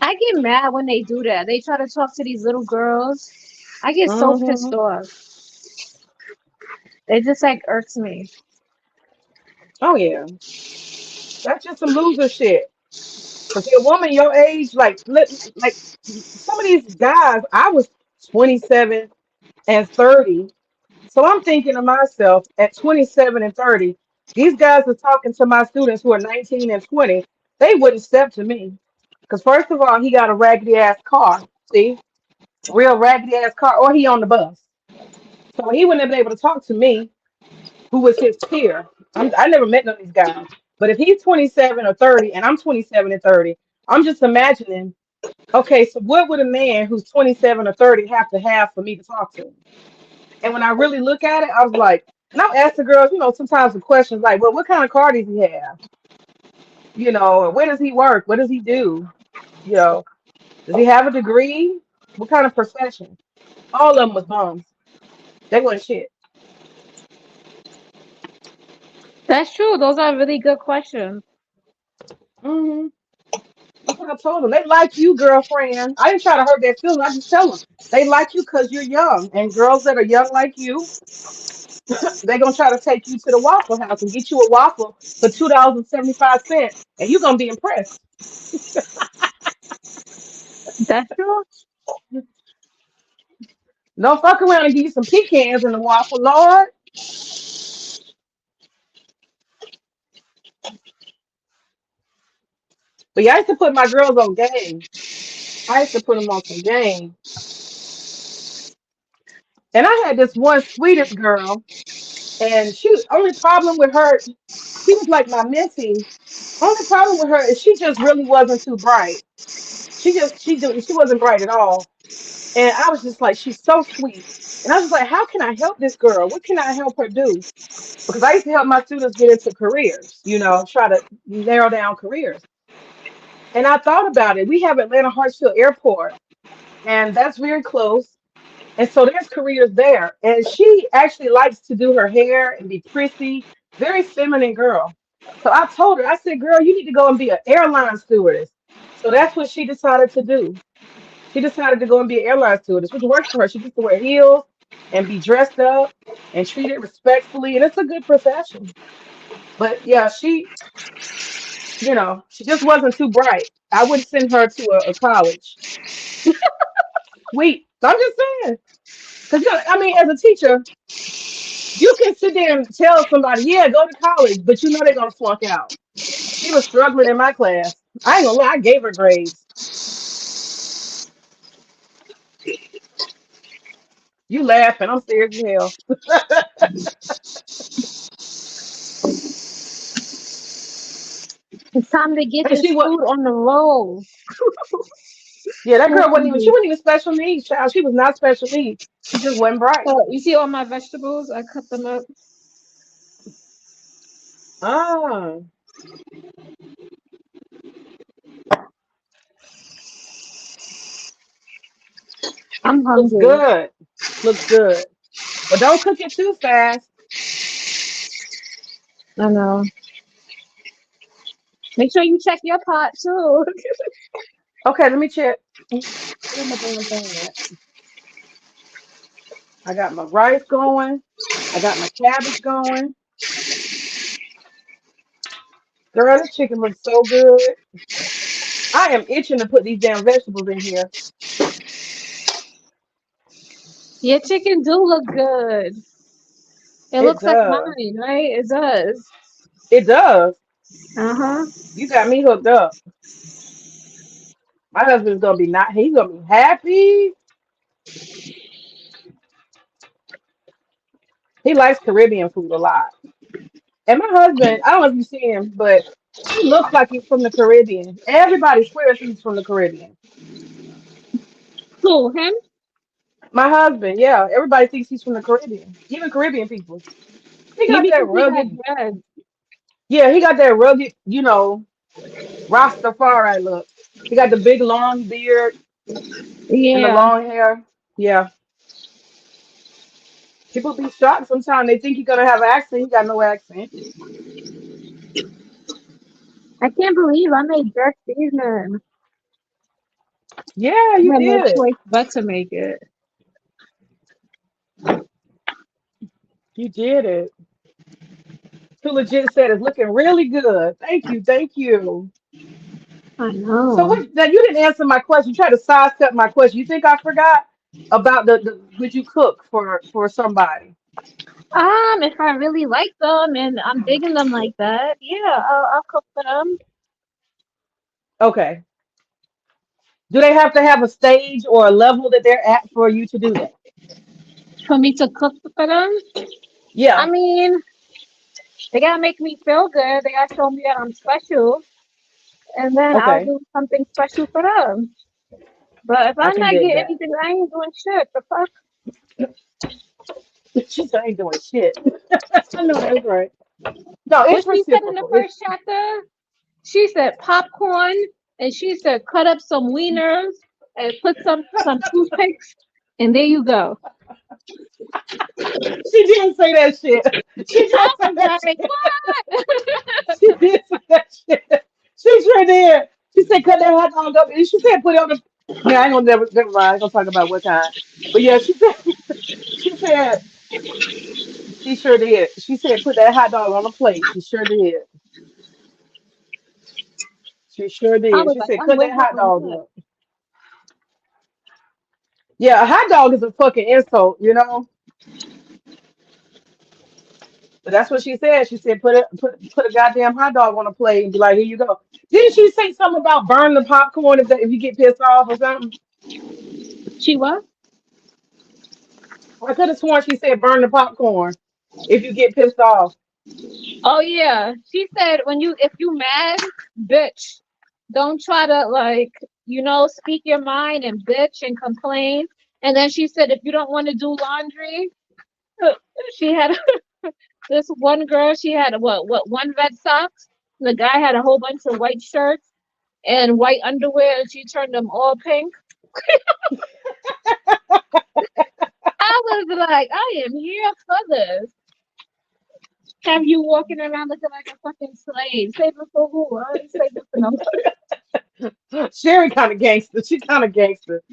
I get mad when they do that. They try to talk to these little girls. I get so pissed Hmm. off. It just like irks me. Oh, yeah. That's just some loser shit. Because a woman your age, like some of these guys, I was 27 and 30. So I'm thinking to myself, at 27 and 30, these guys are talking to my students who are 19 and 20. They wouldn't step to me. Because first of all, he got a raggedy ass car. See? Real raggedy ass car. Or he on the bus. So he wouldn't have been able to talk to me, who was his peer. I never met none of these guys. But if he's 27 or 30 and I'm 27 and 30, I'm just imagining, okay, so what would a man who's 27 or 30 have for me to talk to? And when I really look at it, I was like, and I've asked the girls, sometimes the questions like, well, what kind of car does he have? Or where does he work? What does he do? You know, does he have a degree? What kind of profession? All of them was bums. They wasn't shit. That's true. Those are really good questions. Hmm. That's what I told them. They like you, girlfriend. I didn't try to hurt their feelings. I just tell them they like you because you're young. And girls that are young like you, they're gonna try to take you to the Waffle House and get you a waffle for $2.75, and you're gonna be impressed. That's true. Don't fuck around and give you some pecans in the waffle, Lord. But yeah, I used to put my girls on game. I used to put them on some game. And I had this one sweetest girl, and only problem with her, she was like my mentee. Only problem with her is she just really wasn't too bright. She wasn't bright at all. And I was just like, she's so sweet. And I was like, how can I help this girl? What can I help her do? Because I used to help my students get into careers, try to narrow down careers. And I thought about it. We have Atlanta Hartsfield Airport, and that's very close. And so there's careers there. And she actually likes to do her hair and be prissy, very feminine girl. So I told her, I said, girl, you need to go and be an airline stewardess. So that's what she decided to do. She decided to go and be an airline stewardess, which works for her. She gets to wear heels and be dressed up and treated respectfully. And it's a good profession. But yeah, she just wasn't too bright. I wouldn't send her to a college. Sweet. So I'm just saying. Because, I mean, as a teacher, you can sit there and tell somebody, yeah, go to college, but you know they're going to flunk out. She was struggling in my class. I ain't going to lie, I gave her grades. You laughing. I'm serious as hell. It's time to get And this she was, food on the roll. yeah, that So girl she hungry. wasn't even special needs, child. She was not special needs. She just wasn't bright. So you see all my vegetables? I cut them up. Ah, I'm looks hungry. good. Looks good. But don't cook it too fast. I know. Make sure you check your pot too. Okay, let me check. Where my damn thing at? I got my rice going. I got my cabbage going. Girl, this chicken looks so good. I am itching to put these damn vegetables in here. Your chicken do look good. It It looks like does. mine, right? It does. It does. Uh-huh. You got me hooked up. My husband's gonna be not. He's gonna be happy. He likes Caribbean food a lot. And my husband, I don't know if you see him, but He looks like he's from the Caribbean. Everybody swears he's from the Caribbean. Who, him? My husband, yeah, everybody thinks he's from the Caribbean. Even Caribbean people. He got Maybe that because he got rugged, dreads. yeah, he got that rugged, Rastafari look. He got the big long beard and the Yeah. long hair. Yeah, people be shocked sometimes. They think he's gonna have an accent. He got no accent. I can't believe I made that season. Yeah, I you had no did it. choice but to make it. You did it. Too legit said it's looking really good. Thank you, thank you. I So know. what? Now you didn't answer my question. You tried to sidestep my question. You think I forgot about the would you cook for somebody? If I really like them and I'm digging them like that, yeah, I'll cook for them. Okay. Do they have to have a stage or a level that they're at for you to do that? For me to cook for them, I Yeah. mean, they gotta make me feel good. They gotta show me that I'm special, and then I'll Okay. do something special for them. But if I I'm can not dig getting that. anything, I ain't doing shit. The fuck? She said I ain't doing shit. I know that's right. No, What it's she said in the reciprocal. It's first chapter? She said popcorn, and she said cut up some wieners and put some toothpicks, and there you go. she did say that shit. She I did say was that like, shit. what? She did say that shit. She sure did. She said cut that hot dog up. And she said put it on the. Yeah, I ain't gonna never mind. I ain't gonna talk about what kind. But yeah, she said she sure did. She said put that hot dog on the plate. She sure did. She sure I did. was She like, said I'm cut with that her hot on dog that. up. Yeah, a hot dog is a fucking insult. But that's what she said. She said put a goddamn hot dog on a plate and be like, here you go. Didn't she say something about burn the popcorn if you get pissed off or something? She what? I could have sworn she said burn the popcorn if you get pissed off. Oh yeah. She said when you if you mad, bitch, don't try to like, speak your mind and bitch and complain. And then she said if you don't want to do laundry, she had this one girl, she had one red socks. The guy had a whole bunch of white shirts and white underwear and she turned them all pink. I was like, I am here for this. Have you walking around looking like a fucking slave. Save it for who? I ain't saving for no. Sherry kind of gangster. She kind of gangster.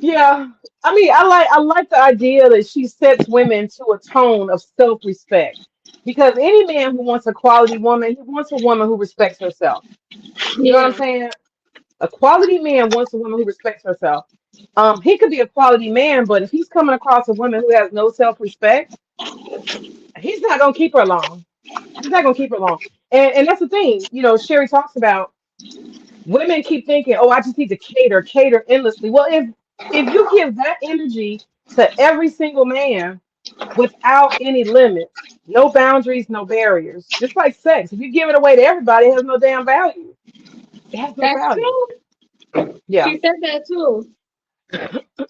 Yeah. I mean, I like the idea that she sets women to a tone of self-respect. Because any man who wants a quality woman, he wants a woman who respects herself. You know what I'm Yeah, saying? A quality man wants a woman who respects herself. He could be a quality man, but if he's coming across a woman who has no self-respect, he's not gonna keep her long. He's not gonna keep her long. And that's the thing, Sherry talks about women keep thinking, oh, I just need to cater endlessly. Well, if you give that energy to every single man without any limits, no boundaries, no barriers, just like sex, if you give it away to everybody, it has no damn value. It has no that's value. true. Yeah. She said that too.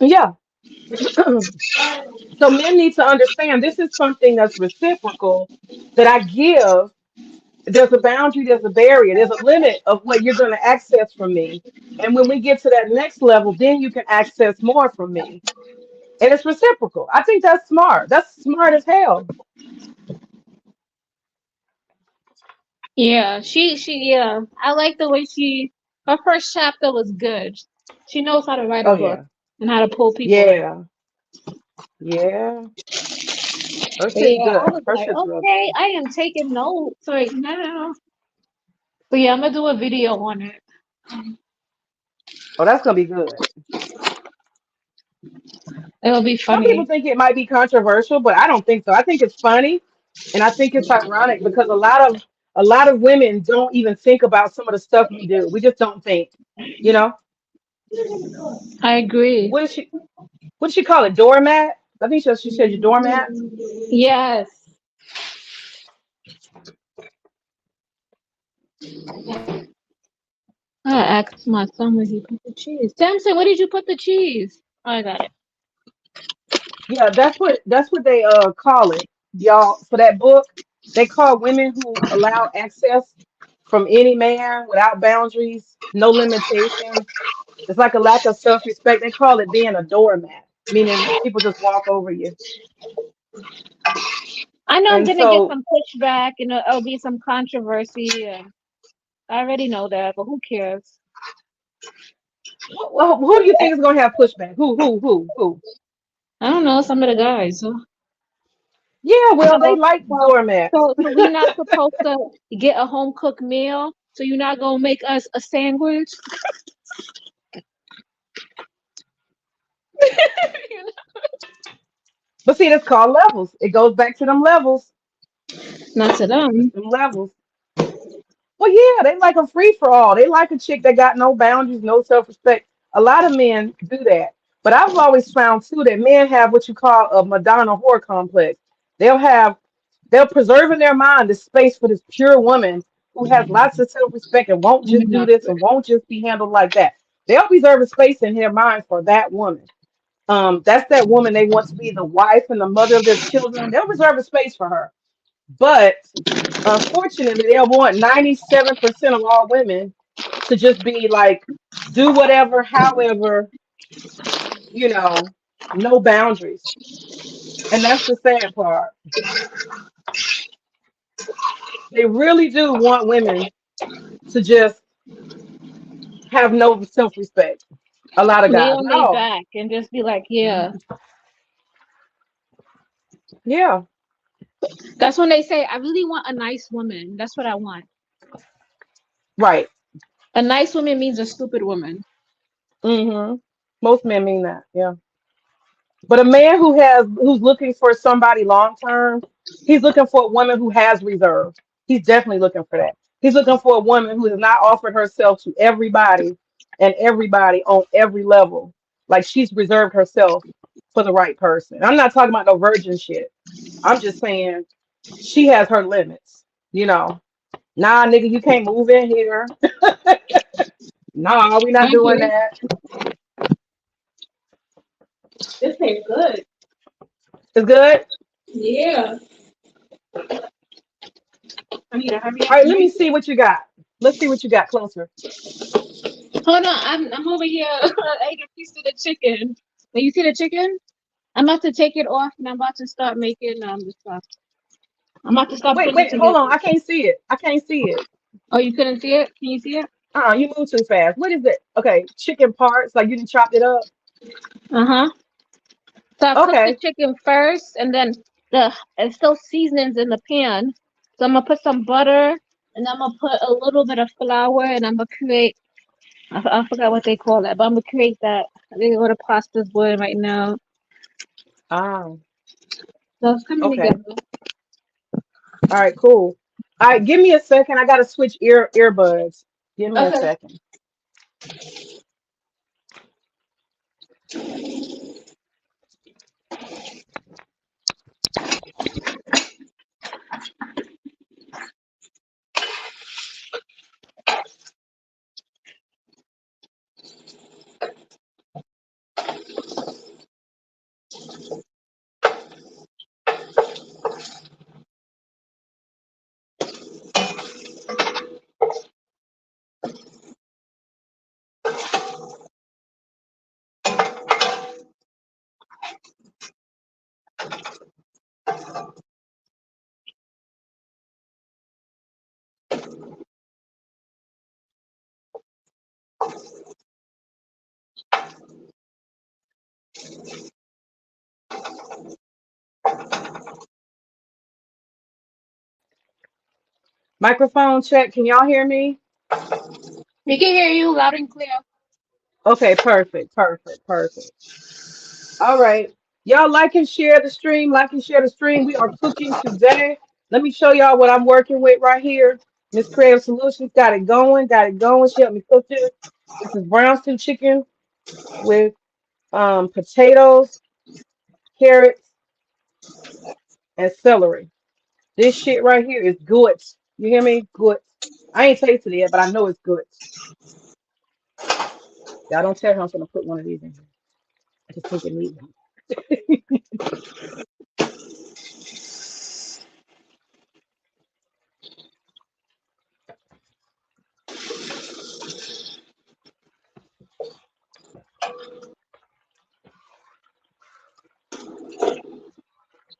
Yeah. So men need to understand this is something that's reciprocal that I give. There's a boundary, there's a barrier, there's a limit of what you're going to access from me. And when we get to that next level, then you can access more from me. And it's reciprocal. I think that's smart. That's smart as hell. Yeah, yeah. I like the way her first chapter was good. She knows how to write a Oh book yeah. and how to pull people in. Yeah. Yeah. Her But shit's yeah, I good. was Her like, shit's real okay, good. I am taking notes right now. But yeah, I'm gonna do a video on it. Oh, that's gonna be good. It'll be Some people funny. think it might be controversial, but I don't think so. I think it's funny, and I think it's ironic because a lot of women don't even think about some of the stuff we do. We just don't think. You know, I agree. what is she? What did she call it? Doormat? I think she said you doormat. Yes. I asked my son where he put the cheese. Samson, where did you put the cheese? Oh, I got it. Yeah, that's what they call it, y'all. For that book, they call women who allow access from any man without boundaries, no limitations. It's like a lack of self-respect. They call it being a doormat, meaning people just walk over you. I know I'm And gonna get so, some pushback, and it'll be some controversy. And I already know that, but who cares? who do you think is gonna have pushback? Who? I don't know, some of the guys. So, Yeah, well, they so, like so, doormats. so we not supposed to get a home cooked meal. So you're not gonna make us a sandwich? But see, that's called levels. It goes back to them levels. Not to It's them. them levels. Well, yeah, they like a free for all. They like a chick that got no boundaries, no self respect. A lot of men do that. But I've always found too that men have what you call a Madonna whore complex. They'll have, they'll preserve in their mind the space for this pure woman who has lots of self respect and won't just do this and won't just be handled like that. They'll reserve a space in their mind for that woman. That's that woman they want to be the wife and the mother of their children. They'll reserve a space for her. But unfortunately, they'll want 97% of all women to just be like, do whatever, however, you know, no boundaries. And that's the sad part. They really do want women to just have no self respect. A lot of Lay guys. on their No. back and just be like, yeah. Yeah. That's when they say, I really want a nice woman. That's what I want. Right. A nice woman means a stupid woman. Most men mean that. Yeah. But a man who's looking for somebody long term, he's looking for a woman who has reserve. He's definitely looking for that. He's looking for a woman who has not offered herself to everybody and everybody on every level. Like she's reserved herself for the right person. I'm not talking about no virgin shit. I'm just saying she has her limits. You know, nah, nigga, you can't move in here. Nah, we not I doing agree. that. This tastes good. It's good. Yeah. I need to hurry All up right, and let make me see what you got. Let's see what you got closer. it. Hold on, I'm over here. I ate a piece of the chicken. When you see the chicken, I'm about to take it off and I'm about to start making the stuff. I'm about to start Wait, putting it wait, hold on. together. I can't see it. I can't see it. Oh, you couldn't see it? Can you see it? You move too fast. What is it? Okay, chicken parts. Like you didn't chop it up. Uh-huh. So I cooked the Okay. chicken first, and then it's still seasonings in the pan. So I'm gonna put some butter, and I'm gonna put a little bit of flour, and I'm gonna create. I forgot what they call that, but I'm gonna create that. I think what the pasta's boiling right now. Ah, So it's coming okay. together. All right, cool. All right, give me a second. I gotta switch earbuds. Give me a Okay. second. Microphone check. Can y'all hear me? We can hear you loud and clear. Okay, perfect, perfect, perfect. All right. Y'all like and share the stream. Like and share the stream. We are cooking today. Let me show y'all what I'm working with right here. Miss Creative Solutions got it going. Got it going. She helped me cook this. This is brown stew chicken with potatoes, carrots, and celery. This shit right here is good. You hear me? Good. I ain't tasted it yet, but I know it's good. Y'all don't tell her I'm gonna put one of these in here. I just think it needs one.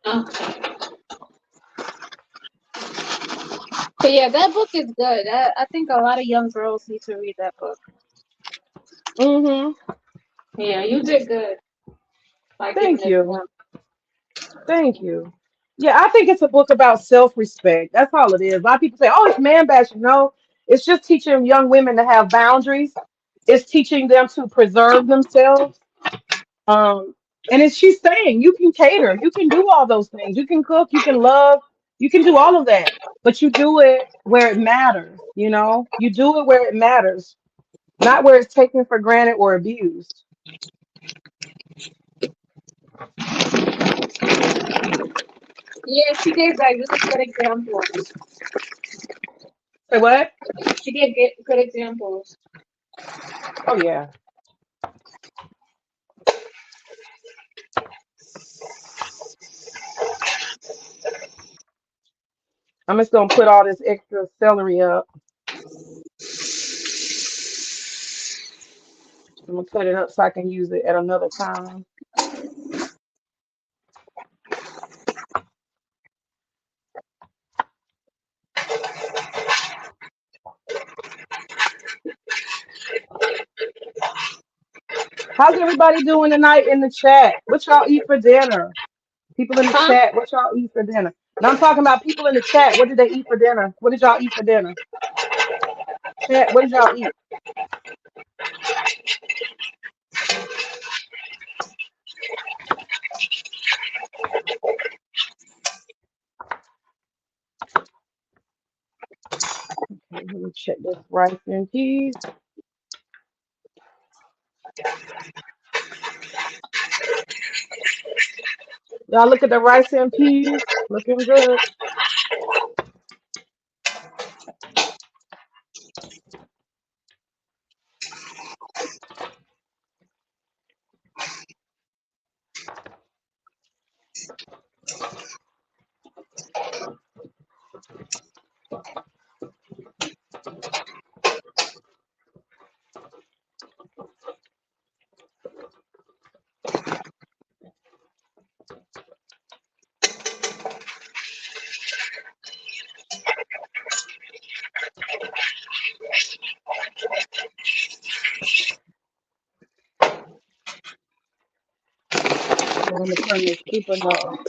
Okay. But yeah, that book is good. I think a lot of young girls need to read that book. Mm-hmm. Yeah, you did good by giving Thank it to you. them. Thank you. Yeah, I think it's a book about self-respect. That's all it is. A lot of people say, "Oh, it's man bashing." No, it's just teaching young women to have boundaries. It's teaching them to preserve themselves. Um, and it's she's saying you can cater, you can do all those things. You can cook, you can love, you can do all of that. But you do it where it matters, you know? You do it where it matters, not where it's taken for granted or abused. Yeah, she gave like really good examples. Say what? She gave good examples. Oh yeah. I'm just gonna put all this extra celery up. I'm gonna cut it up so I can use it at another time. How's everybody doing tonight in the chat? What y'all eat for dinner? People in the Huh? chat, what y'all eat for dinner? Now I'm talking about people in the chat. What did they eat for dinner? What did y'all eat for dinner? Chat, what did y'all eat? Okay, let me check this rice and peas. Y'all look at the rice and peas. Looking good. Okay, let me turn this super low.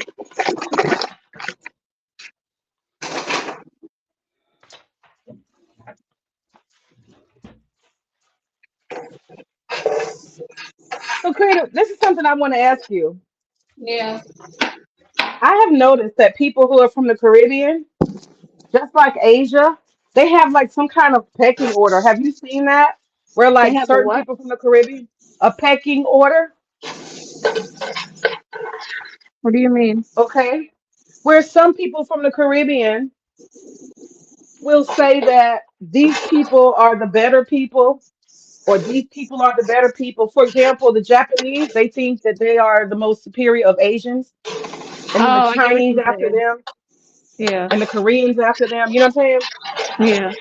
So, Creative, this is something I want to ask you. Yeah. I have noticed that people who are from the Caribbean, just like Asia, they have like some kind of pecking order. Have you seen that? Where They like have a certain what? people from the Caribbean, a pecking order, What do you mean? okay? Where some people from the Caribbean will say that these people are the better people or these people are the better people. For example, the Japanese, they think that they are the most superior of Asians, and then the Oh, I get what Chinese you're after saying. them, Yeah. and the Koreans after them. You know what I'm saying? Yeah.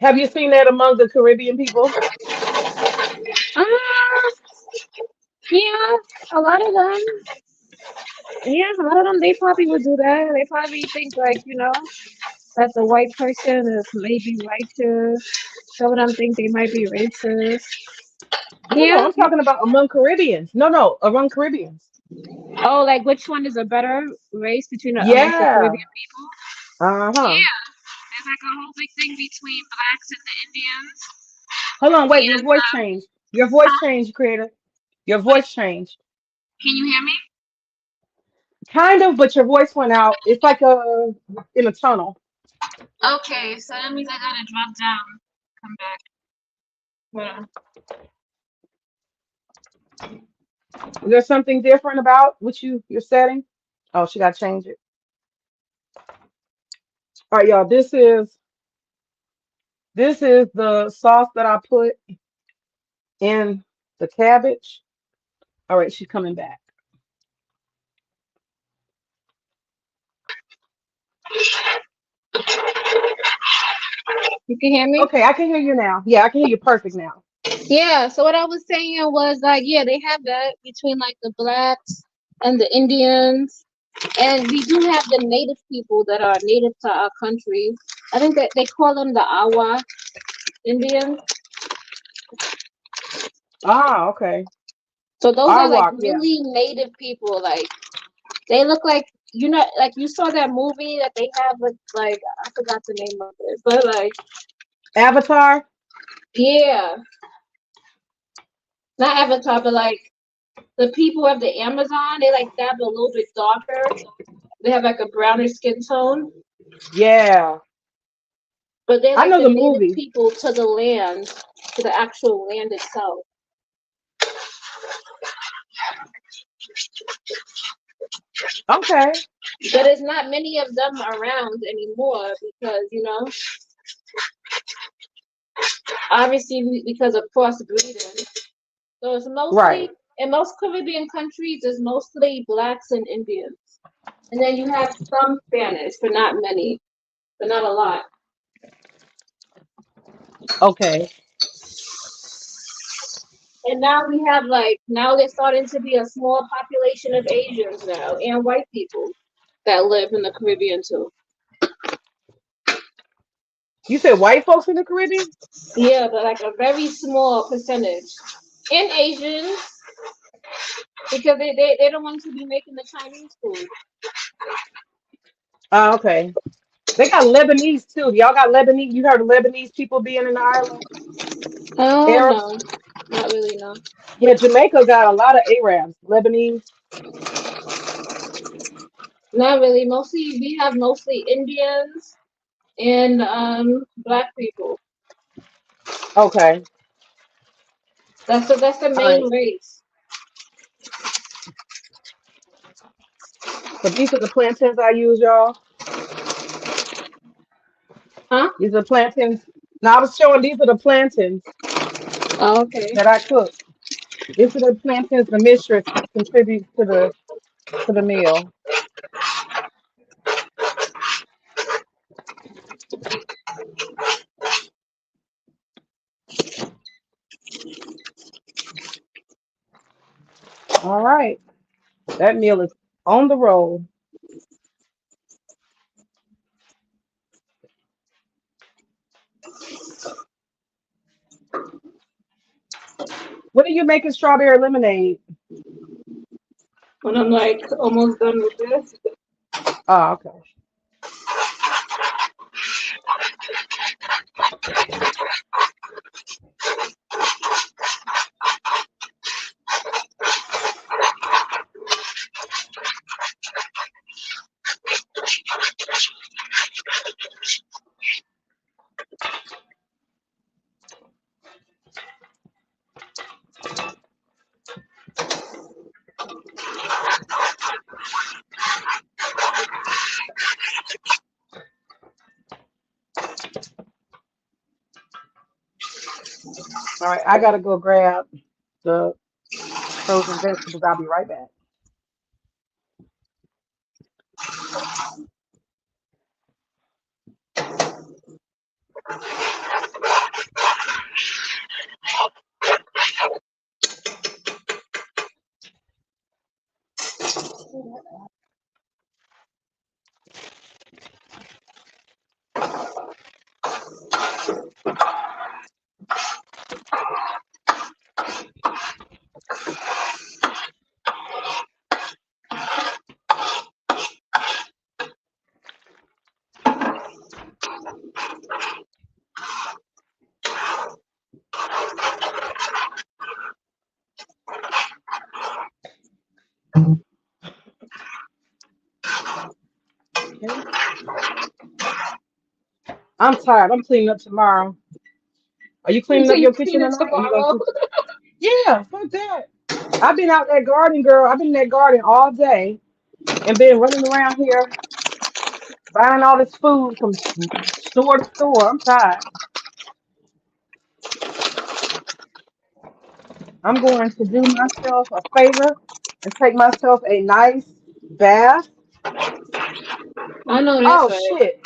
Have you seen that among the Caribbean people? Uh, yeah, a lot of them. Yeah, a lot of them, they probably would do that. They probably think, like, that the white person is maybe righteous. Some of them think they might be racist. No, no, Yeah. I'm talking about among Caribbeans. No, no, among Caribbeans. Oh, like which one is a better race amongst the Yeah. Caribbean people? Uh-huh. Yeah, there's like a whole big thing between blacks and the Indians. Hold on, wait, your And voice changed. Your voice huh? changed, Creator. Your What? voice changed. Can you hear me? Kind of, but your voice went out. It's like a in a tunnel. Okay, so that means I gotta drop down. Come back. Hold on. Is there something different about what you're setting? Oh, she got to change it. All right, y'all. This is the sauce that I put in the cabbage. All right, she's coming back. You can hear me? Okay, I can hear you now. Yeah, I can hear you perfect now. Yeah, so what I was saying was like, yeah, they have that between like the blacks and the Indians. And we do have the native people that are native to our country. I think that they call them the Awa Indians. Ah, okay. So those I are like walk. Yeah. really native people. Like they look like like you saw that movie that they have with like I forgot the name of it, but like Avatar. yeah, not Avatar, but like the people of the Amazon. They like that, but a little bit darker. They have like a brownish skin tone, Yeah, but they're I like know the the native movie. people to the land, to the actual land itself. Okay. But there's not many of them around anymore because obviously because of crossbreeding. So it's mostly Right. in most Caribbean countries, it's mostly blacks and Indians, and then you have some Spanish, but not many, but not a lot. Okay. And now we have like now there's starting to be a small population of Asians now and white people that live in the Caribbean too. You said white folks in the Caribbean? Yeah, but like a very small percentage. And Asians because they don't want to be making the Chinese food. Okay. They got Lebanese too. Y'all got Lebanese. You heard of Lebanese people being in Ireland? Oh Arabs? no, not really no. Yeah, Jamaica got a lot of Arabs. Lebanese. Not really. Mostly we have mostly Indians and black people. Okay. That's the All main right. race. So these are the plantains I use, y'all. Huh? These are plantains. Now I was showing these are the plantains Oh, okay. that I cook. These are the plantains the mistress contributes to the meal. All right. That meal is on the roll. When are you making strawberry lemonade? When I'm like almost done with this. Oh, okay. All right. I gotta go grab the frozen vegetables. I'll be right back. Okay. I'm tired. I'm cleaning up tomorrow. Are you cleaning Until up you your clean kitchen it tonight? Or you gonna tomorrow. cook? Yeah, fuck that. I've been out that garden, girl. I've been in that garden all day and been running around here buying all this food from store to store. I'm tired. I'm going to do myself a favor and take myself a nice bath. I know that's Oh right. shit.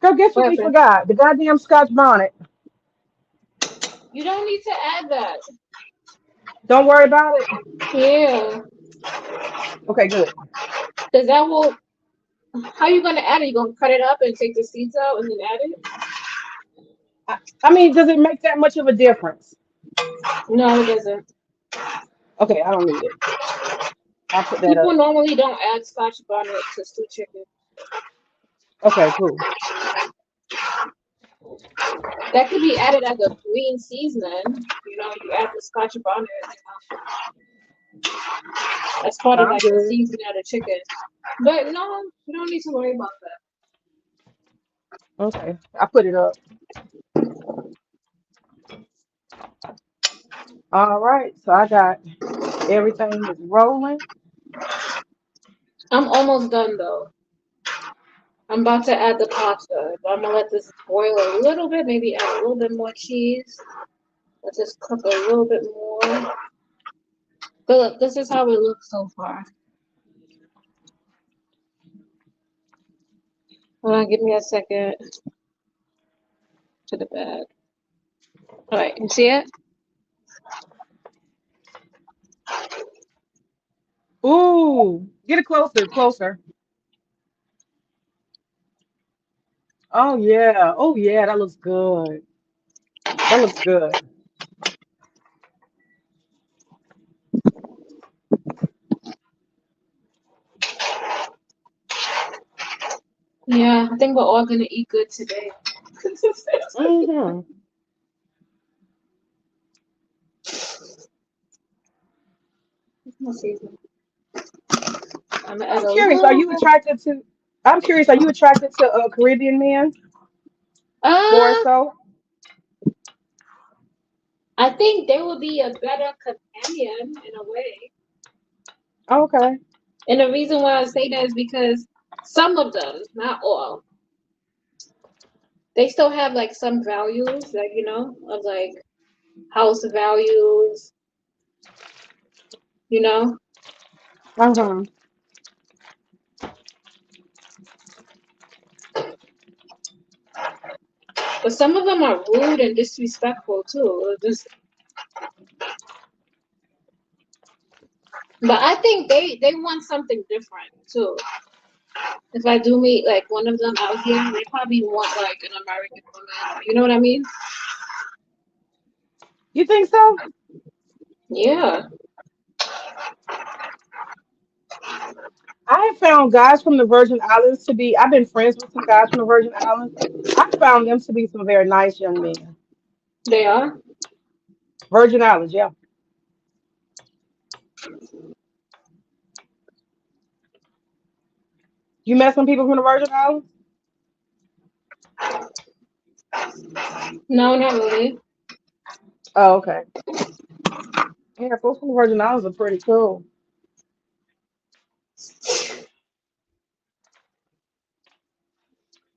Go guess What what we happened? forgot? The goddamn Scotch bonnet. You don't need to add that. Don't worry about it. Yeah. Okay, good. Cause that will. How you gonna add it? You gonna cut it up and take the seeds out and then add it? I mean, does it make that much of a difference? No, it doesn't. Okay, I don't need it. I'll put that People up. normally don't add Scotch bonnet to stew chicken. Okay, cool. That could be added as a green seasoning. You know, you add the Scotch bonnet as part of I'm like the good. seasoning of the chicken. But no, you don't need to worry about that. Okay, I put it up. All right, so I got everything is rolling. I'm almost done though. I'm about to add the pasta. I'm gonna let this boil a little bit, maybe add a little bit more cheese. Let this cook a little bit more. But look, this is how it looks so far. Hold on, give me a second to the bag. All right, you see it? Ooh, get it closer, closer. Oh yeah. Oh yeah, that looks good. That looks good. Yeah, I think we're all gonna eat good today. Hmm. Let's see. I'm gonna add I'm a curious. Are little you bit. attracted to? I'm curious. Are you attracted to Caribbean men more Uh, so? I think they would be a better companion in a way. Okay. And the reason why I say that is because some of them, not all, they still have like some values, like of like house values, you know. Uh-huh. But some of them are rude and disrespectful too. But I think they want something different too. If I do meet like one of them out here, they probably want like an American woman. You know what I mean? You think so? Yeah, I have found guys from the Virgin Islands to be. I've been friends with some guys from the Virgin Islands. I found them to be some very nice young men. they are. Virgin Islands, yeah. You met some people from the Virgin Islands? No, not really. Oh, okay. Yeah, folks from the Virgin Islands are pretty cool.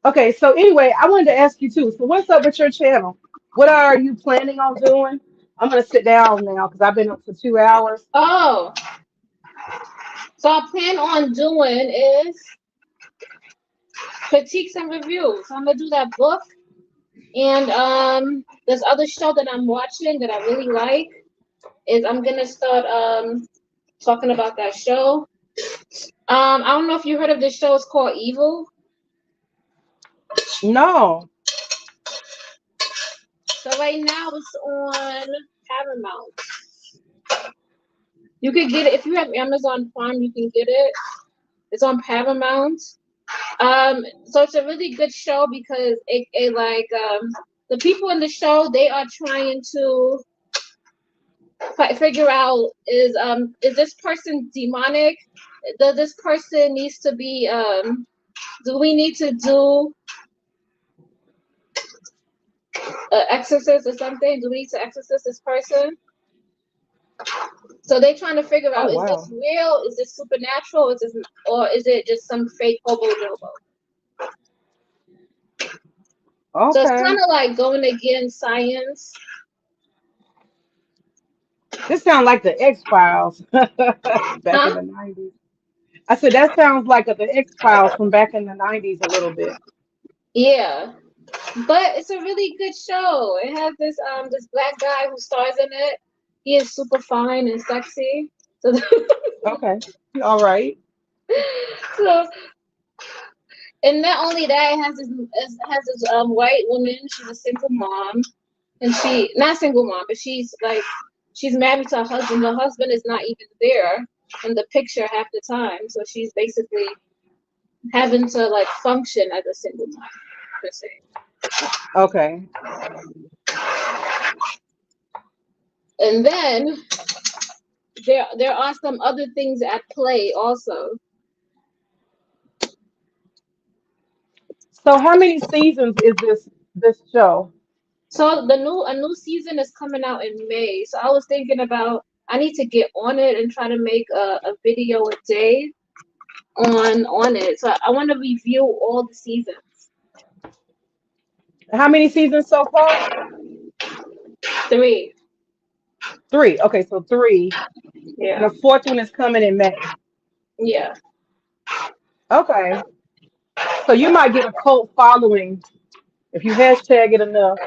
Okay, so anyway, I wanted to ask you too. So what's up with your channel? What are you planning on doing? I'm gonna sit down now because I've been up for 2 hours. Oh, so I plan on doing is critiques and reviews. So I'm gonna do that book and this other show that I'm watching that I really like is I'm gonna start talking about that show. I don't know if you heard of this show. It's called Evil. No. So right now it's on Paramount. You could get it if you have Amazon Prime. You can get it. It's on Paramount. So it's a really good show because it like the people in the show they are trying to figure out is this person demonic? Does this person needs to be do we need to do an exorcist or something? Do we need to exorcist this person? So they're trying to figure Oh out is this wow. real? Is this supernatural? Is this or is it just some fake hobo jobo? So it's kind Okay. of like going against science. This sounds like the X Files back in Huh? the 90s. I said that sounds like the X Files from back in the 90s a little bit. Yeah. But it's a really good show. It has this black guy who stars in it. He is super fine and sexy. So Okay. All right. so and not only that, it has this white woman. She's a single mom, and she not single mom, but she's married to a husband. The husband is not even there in the picture half the time. So she's basically having to like function as a single mom per se. Okay. And then there are some other things at play also. So how many seasons is this show? So a new season is coming out in May. So I was thinking about I need to get on it and try to make a video a day on it. So I want to review all the seasons. How many seasons so far? Three. Three. Okay, so three. And Yeah. the fourth one is coming in May. Yeah. Okay. So you might get a cult following if you hashtag it enough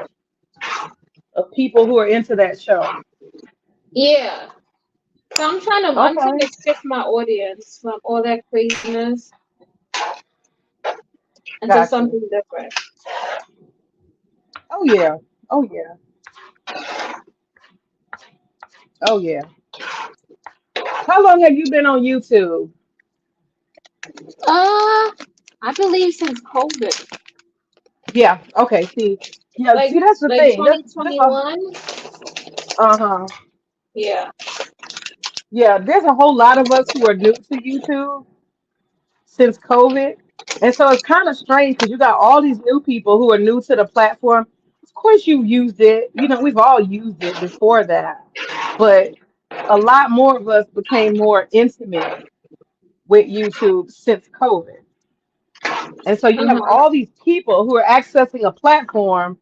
of people who are into that show. Yeah. So I'm trying Okay. to shift my audience from all that craziness into Gotcha. something different. Oh yeah. Oh yeah. Oh yeah. How long have you been on YouTube? I believe since COVID. Yeah. Okay. See. Yeah. Like See, that's the like thing. There's a 2021. uh-huh. Yeah. Yeah. There's a whole lot of us who are new to YouTube since COVID. And so it's kind of strange because you got all these new people who are new to the platform. Of course, you used it. You know, we've all used it before that. But a lot more of us became more intimate with YouTube since COVID. And so you have Uh-huh. all these people who are accessing a platform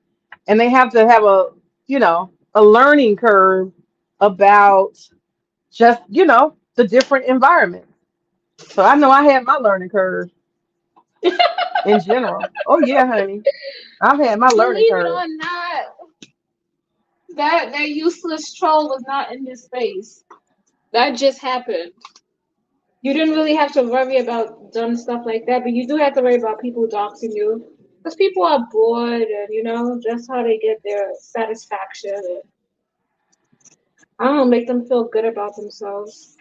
and they have to have a learning curve about just, the different environments. So I know I had my learning curve in general. Oh yeah, honey. I've had my learning Believe it curve. or not, that useless troll was not in this space. That just happened. You didn't really have to worry about dumb stuff like that, but you do have to worry about people doxing you. Because people are bored and, just how they get their satisfaction. And, I don't know, make them feel good about themselves.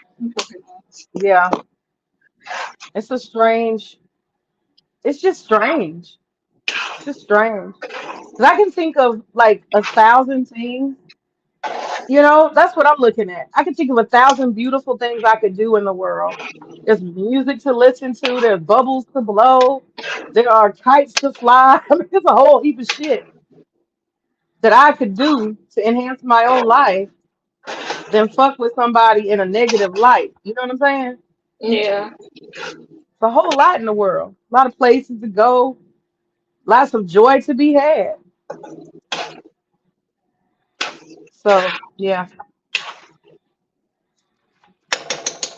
Yeah. It's a strange, it's just strange. It's just strange. 'Cause I can think of like 1,000 things. That's what I'm looking at. I can think of 1,000 beautiful things I could do in the world. There's music to listen to, there's bubbles to blow, there are kites to fly. I mean, there's a whole heap of shit that I could do to enhance my own life than fuck with somebody in a negative light. You know what I'm saying? Yeah. It's a whole lot in the world. A lot of places to go, lots of joy to be had. So yeah,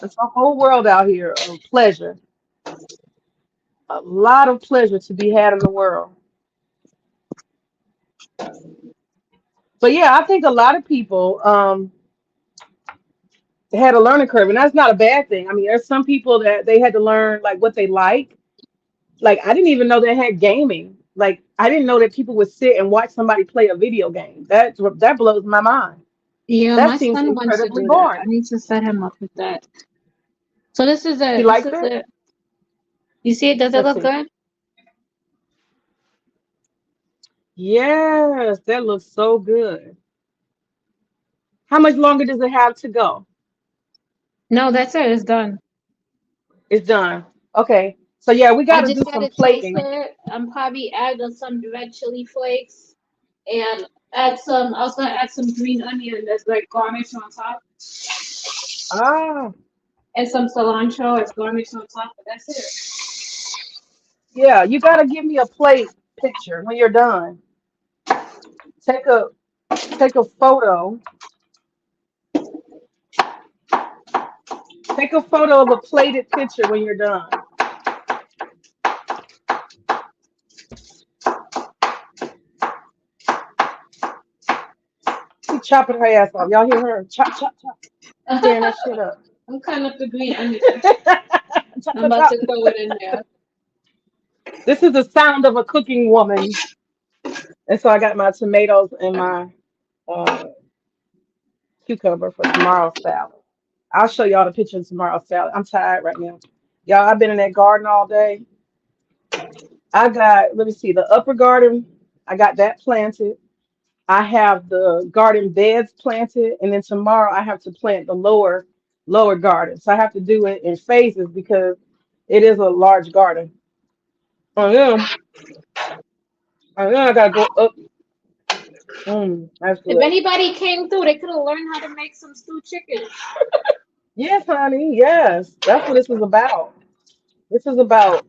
it's a whole world out here of pleasure. A lot of pleasure to be had in the world. But yeah, I think a lot of people had a learning curve, and that's not a bad thing. I mean, there's some people that they had to learn like what they like. Like I didn't even know they had gaming. Like I didn't know that people would sit and watch somebody play a video game. That blows my mind. Yeah, That my seems son wants to incredibly do that. I boring. need to set him up with that. So this is He it. This likes is it. it. You see it? Does it Let's look see. good? Yes, that looks so good. How much longer does it have to go? No, that's it. It's done. It's done. Okay. So yeah, we got I to just do had some it plating. toasted. I'm probably adding some red chili flakes and add some. I was gonna add some green onion that's like garnish on top, Ah, and some cilantro as garnish on top. But that's it. yeah, you got to give me a plate picture when you're done. Take a take a photo. Take a photo of a plated picture when you're done. She chopping her ass off. Y'all hear her? Chop, chop, chop. Tearing that shit up. I'm cutting up the green onion. Chop, I'm chop, about chop. to throw it in there. This is the sound of a cooking woman. And so I got my tomatoes and my uh, cucumber for tomorrow's salad. I'll show y'all the picture of tomorrow's salad. I'm tired right now. Y'all, I've been in that garden all day. I got, let me see, the upper garden, I got that planted. I have the garden beds planted, and then tomorrow I have to plant the lower garden. So I have to do it in phases because it is a large garden. Oh yeah, and then I gotta go up. That's If good. anybody came through, they could have learned how to make some stewed chicken. Yes, honey. Yes, that's what this is about. This is about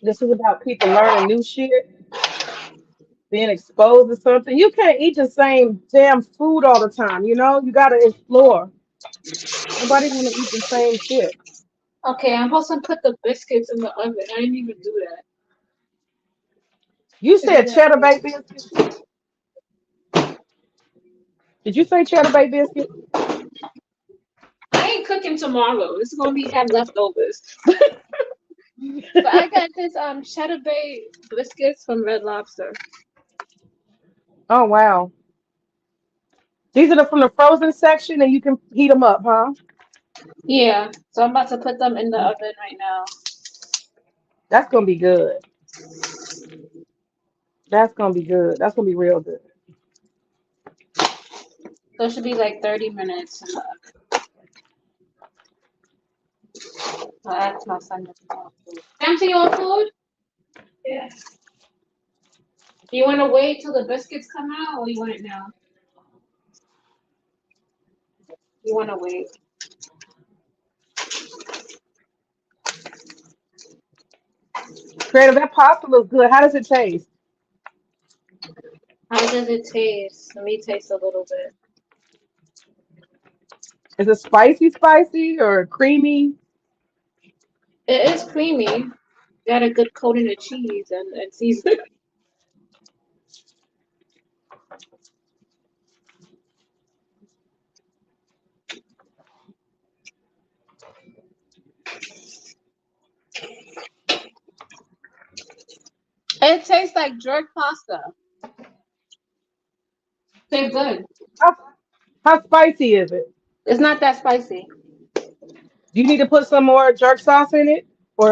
this is about people learning new shit, being exposed to something. You can't eat the same damn food all the time. You gotta explore. Nobody wanna eat the same shit. Okay, I'm supposed to put the biscuits in the oven. I didn't even do that. You To do said that cheddar baked first. biscuits. Did you say cheddar baked biscuits? I ain't cooking tomorrow. It's gonna be have leftovers. But I got this cheddar bay biscuits from Red Lobster. Oh wow. These are from the frozen section, and you can heat them up, huh? Yeah, so I'm about to put them in the oven right now. That's gonna be good. That's gonna be good. That's gonna be real good. So it should be like 30 minutes. I'll ask my son if he wants food. Empty your food? Yeah. You want to wait till the biscuits come out, or you want it now? You want to wait. Creative, that pasta looks good. How does it taste? How does it taste? Let me taste a little bit. Is it spicy or creamy? It is creamy. Got a good coating of cheese and seasoning. It tastes like jerk pasta. Tastes good. How, how spicy is it? It's not that spicy. Do you need to put some more jerk sauce in it?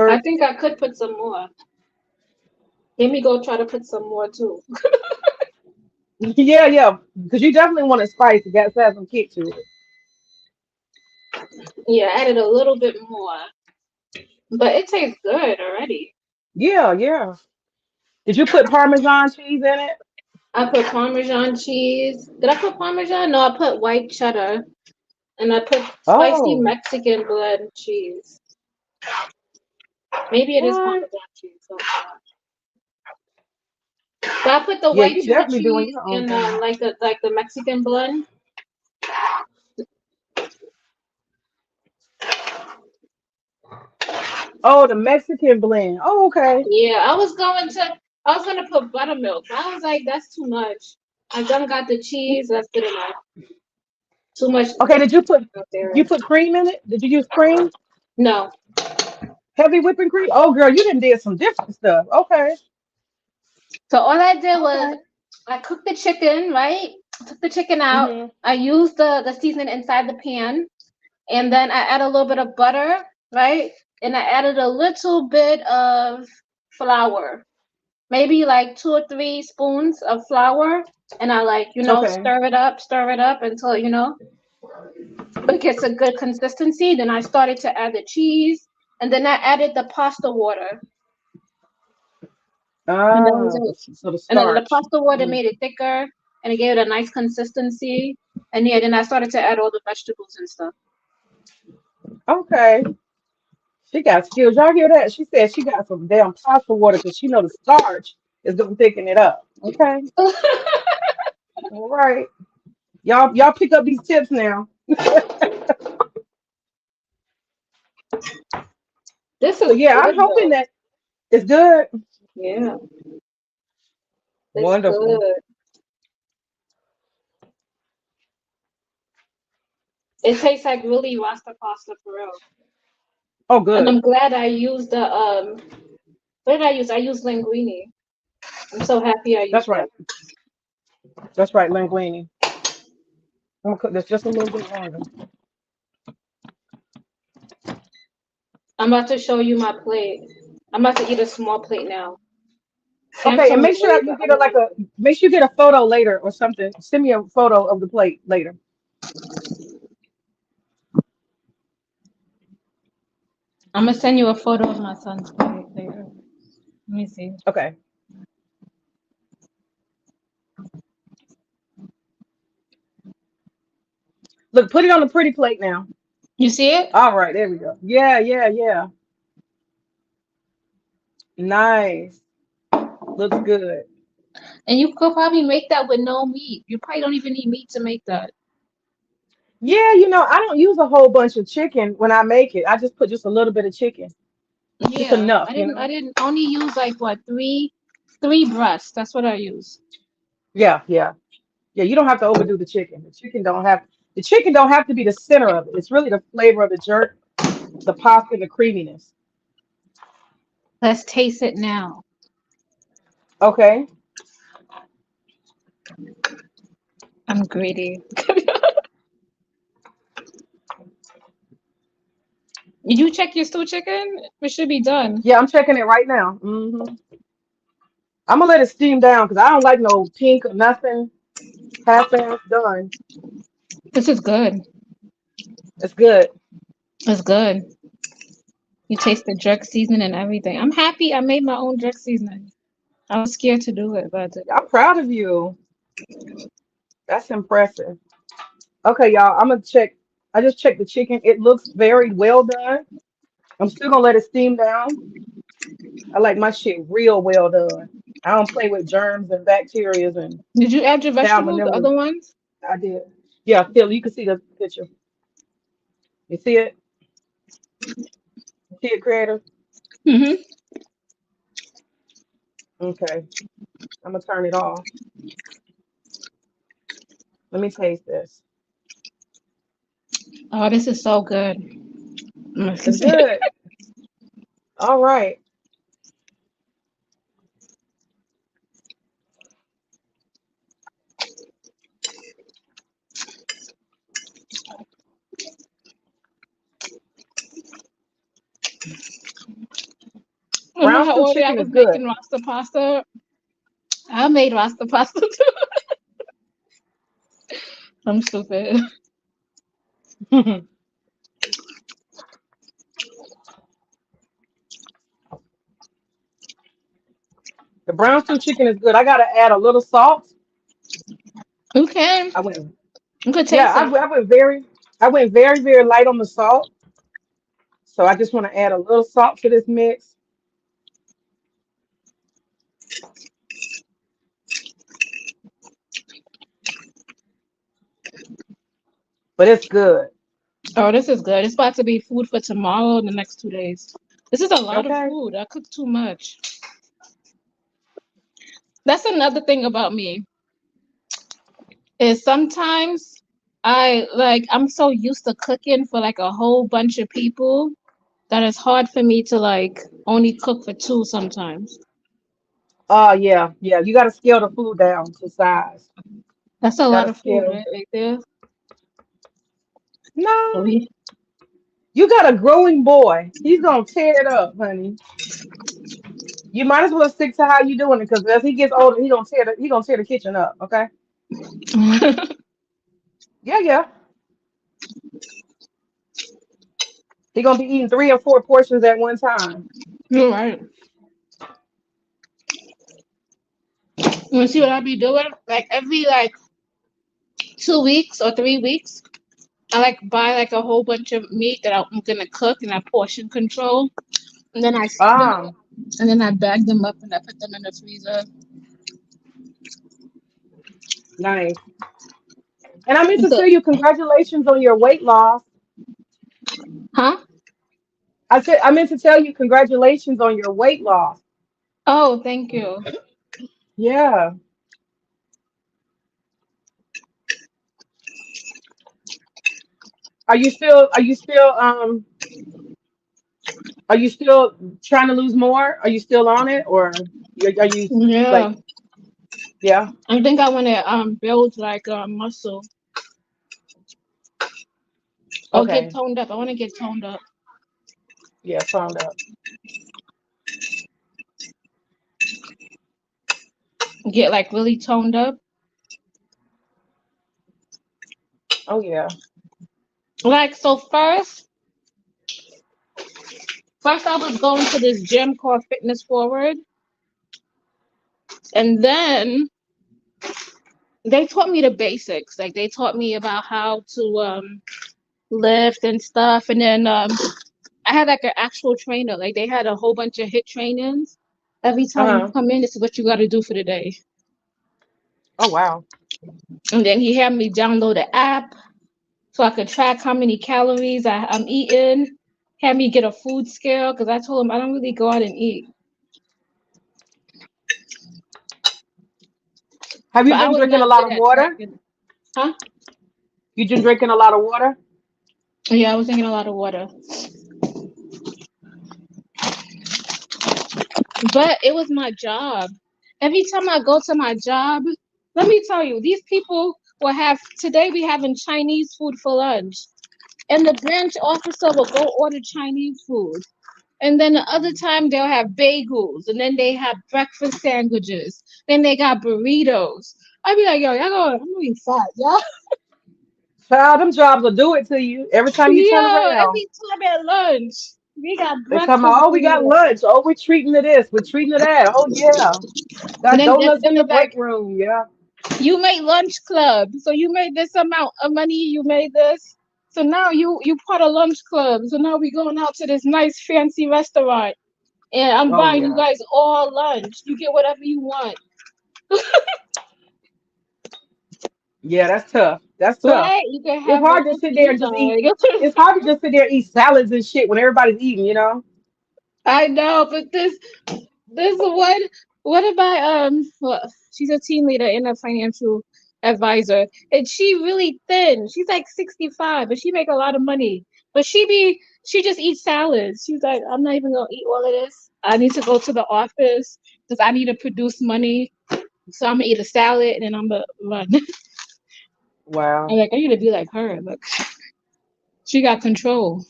I Or think I could put some more. Let me go try to put some more too. yeah, yeah, because you definitely want it spicy. Got to have some kick to it. Yeah, added a little bit more, but it tastes good already. Yeah, yeah. Did you put Parmesan cheese in it? I put Parmesan cheese. Did I put Parmesan? No, I put white cheddar, and I put spicy Oh, Mexican blend cheese. Maybe it is what? Parmesan cheese. So, but I put the Yeah, white you cheddar definitely doing cheese your own in thing. like the Mexican blend. Oh, the Mexican blend. Oh, okay. Yeah, I was gonna put buttermilk, but I was like, that's too much. I done got the cheese. That's good enough. Too much Okay, did out there. you put cream in it? Did you use cream? No. Heavy whipping cream? Oh, girl, you didn't did some different stuff. Okay, So all I did was okay. I cooked the chicken, right? Took the chicken out. Mhm. I used the seasoning inside the pan, and then I add a little bit of butter, right? And I added a little bit of flour, maybe like 2 or 3 spoons of flour, and I like Okay. stir it up until it gets a good consistency. Then I started to add the cheese, and then I added the pasta water, and that was Ah, it. so the And then the starch. pasta water Mm. made it thicker, and it gave it a nice consistency. And yeah, then I started to add all the vegetables and stuff. Okay. She got skills. Y'all hear that? She said she got some damn pasta water because she know the starch is gonna thicken it up. Okay. All right. Y'all pick up these tips now. This So is yeah, I'm good hoping though. that it's good. Yeah, it's Wonderful. good. It tastes like really Rasta pasta for real. Oh, And good. I'm glad I used the what did I use? I used linguine. I'm so happy I That's used that. right. That's right, linguine. I'm gonna cook this just a little bit longer. I'm about to show you my plate. I'm about to eat a small plate now. See, I'm Okay, so and make sure hungry, that but you I get a don't like want a to. make sure you get a photo later or something. Send me a photo of the plate later. I'm gonna send you a photo of my son's plate later. Let me see. Okay. Look, put it on a pretty plate now. You see it? All right, there we go. Yeah, yeah, yeah. Nice. Looks good. And you could probably make that with no meat. You probably don't even need meat to make that. Yeah, I don't use a whole bunch of chicken when I make it. I just put just a little bit of chicken. Just Yeah, enough, I you didn't. I know? didn't only use like what three breasts. That's what I use. Yeah, yeah. Yeah, you don't have to overdo the chicken. The chicken don't have to be the center of it. It's really the flavor of the jerk, the pasta, the creaminess. Let's taste it now. Okay. I'm greedy. Did you check your stew chicken? It should be done. Yeah, I'm checking it right now. I'm gonna let it steam down because I don't like no pink or nothing. Half-ass done. This is good. It's good. It's good. You taste the jerk seasoning and everything. I'm happy I made my own jerk seasoning. I was scared to do it, but I did I'm it. proud of you. That's impressive. Okay, y'all. I'm gonna check. I just checked the chicken. It looks very well done. I'm still gonna let it steam down. I like my shit real well done. I don't play with germs and bacteria and Did you add your vegetables, the salmonella. other ones? I did. Yeah, Phil, you can see the picture. You see it? You see it, creator? Mm-hmm. Okay. I'm gonna turn it off. Let me taste this. Oh, this is so good. It's good. All right. Remember Brown how stew earlier I chicken was is good. making Rasta pasta? I made Rasta pasta too. I'm stupid. The brown stew chicken is good. I gotta add a little salt. You can. I went, You could yeah, taste it. I went very, very light on the salt. So I just want to add a little salt to this mix, but it's good. Oh, this is good. It's about to be food for tomorrow and the next 2 days. This is a lot of Okay. food. I cook too much. That's another thing about me is sometimes I'm so used to cooking for like a whole bunch of people that it's hard for me to like only cook for two sometimes. Yeah, yeah. You gotta scale the food down to size. That's a lot Gotta of food scale. right there. No, We- you got a growing boy. He's gonna tear it up, honey. You might as well stick to how you doing it, because as he gets older, he gonna tear the kitchen up. Okay. Yeah, yeah. He gonna be eating 3 or 4 portions at one time. You're right. You see what I be doing? Like every like 2 weeks or 3 weeks, I like buy like a whole bunch of meat that I'm gonna cook and I portion control, and then I season Ah, it, and then I bag them up and I put them in the freezer. nice. And I meant to So, tell you, congratulations on your weight loss. huh? I meant to tell you, congratulations on your weight loss. Oh, thank you. Yeah. Are you still trying to lose more? Are you still on it, or are you Yeah, like, yeah? I think I want to build like muscle or get Okay. toned up. I want to get toned up, Yeah, toned up. get like really toned up. Oh yeah. Like so first I was going to this gym called Fitness Forward, and then they taught me the basics. Like they taught me about how to lift and stuff, and then I had like an actual trainer. Like they had a whole bunch of hit trainings. Every time you Uh-huh. come in, this is what you got to do for the day. Oh wow. And then he had me download the app so I could track how many calories I'm eating. Had me get a food scale because I told him I don't really go out and eat. Have you But I been was drinking a not lot good of at water? tracking. Huh? You been drinking a lot of water? Yeah, I was drinking a lot of water. But it was my job. Every time I go to my job, let me tell you, these people will have today we having Chinese food for lunch. And the branch officer will go order Chinese food. And then the other time they'll have bagels, and then they have breakfast sandwiches. Then they got burritos. I'd be like, yo, y'all going, I'm gonna be fat, y'all. Child, them jobs will do it to you every time you turn Yo, around. every time at lunch, we got They talking breakfast about, oh, we got burritos. lunch. Oh, we're treating to this. We're treating to that. Oh yeah. And Got donuts then in the it's like, break room. Yeah. you made lunch club, so you made this amount of money, you made this. So now you part of lunch club. So now we going out to this nice fancy restaurant, and I'm Oh buying you yeah. guys all lunch. You get whatever you want, Yeah, that's tough. That's tough. right? You can It's have hard to whatever sit there you and just eat. like. It's hard to just sit there and eat salads and shit when everybody's eating, you know? I know, but this what about well, she's a team leader and a financial advisor, and she really thin. She's like 65, but she make a lot of money. But she just eats salads. She's like, I'm not even gonna eat all of this. I need to go to the office because I need to produce money. So I'm gonna eat a salad and then I'm gonna run. I'm Wow. like, I need to be like her. Look, she got control.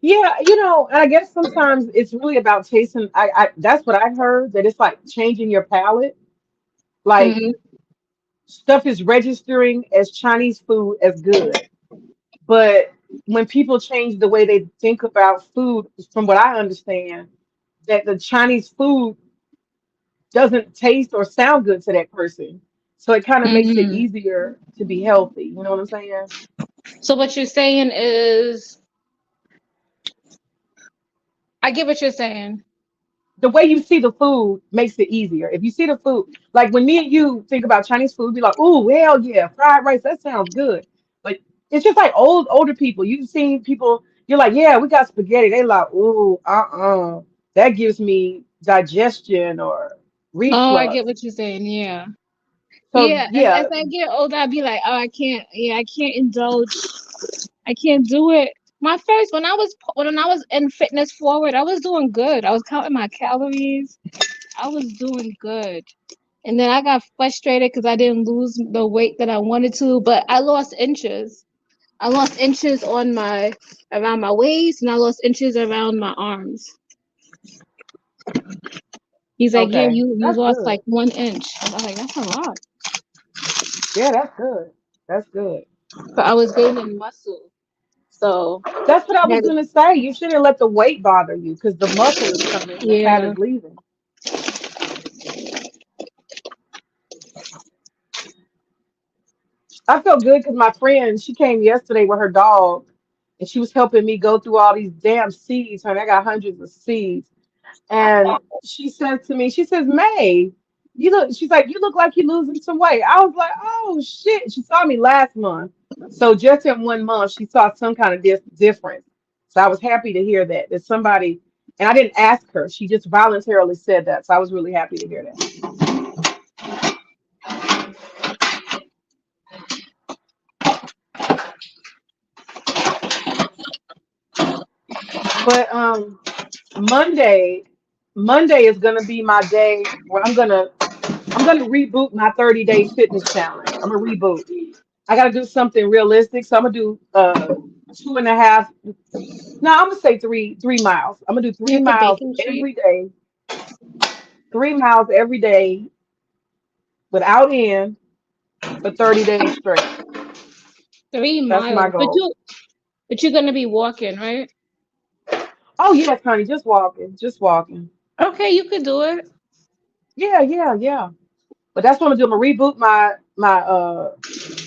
Yeah, I guess sometimes it's really about tasting. I that's what I've heard, that it's like changing your palate. Like Hmm. stuff is registering as Chinese food as good. But when people change the way they think about food, from what I understand, that the Chinese food doesn't taste or sound good to that person. So it kind of makes it Hmm. easier to be healthy. You know what I'm saying? So what you're saying is, I get what you're saying. The way you see the food makes it easier. If you see the food, like when me and you think about Chinese food, be like, "Oh, hell yeah, fried rice, that sounds good." But it's just like older people. You've seen people, you're like, "Yeah, we got spaghetti." They like, "Oh, that gives me digestion or Oh, I get reflux." what you're saying. Yeah. So Yeah, as yeah, I get older, I'd be like, oh, I can't. Yeah, I can't indulge. I can't do it. My first, when I was in fitness forward, I was doing good. I was counting my calories. I was doing good, and then I got frustrated because I didn't lose the weight that I wanted to. But I lost inches. I lost inches on my around my waist, and I lost inches around my arms. He's like, yeah, okay, you that's lost good. like 1 inch. I was like, that's a lot. Yeah, that's good. That's good. But I was gaining muscle, so That's what I I was had to, gonna say. You shouldn't let the weight bother you because the muscle is coming, the fat yeah. is leaving. I felt good because my friend, she came yesterday with her dog and she was helping me go through all these damn seeds. Honey, I got hundreds of seeds. And she says to me, she says, May, she's like, you look like you're losing some weight. I was like, oh shit. She saw me last month. So just in 1 month, she saw some kind of difference. So I was happy to hear that somebody, and I didn't ask her. She just voluntarily said that. So I was really happy to hear that. But Monday, Monday is gonna be my day where I'm gonna reboot my 30-day fitness challenge. I'm gonna reboot. I gotta do something realistic. So I'm gonna do 2.5. No, I'm gonna say 3 miles. I'm gonna do three Like a miles baking sheet. every day, 3 miles every day without end for 30 days straight. Three That's my miles. goal. But you're gonna be walking, right? Oh yes, honey, just walking, just walking. Okay, you could do it. Yeah, yeah, yeah. But that's what I'm gonna do. I'm gonna reboot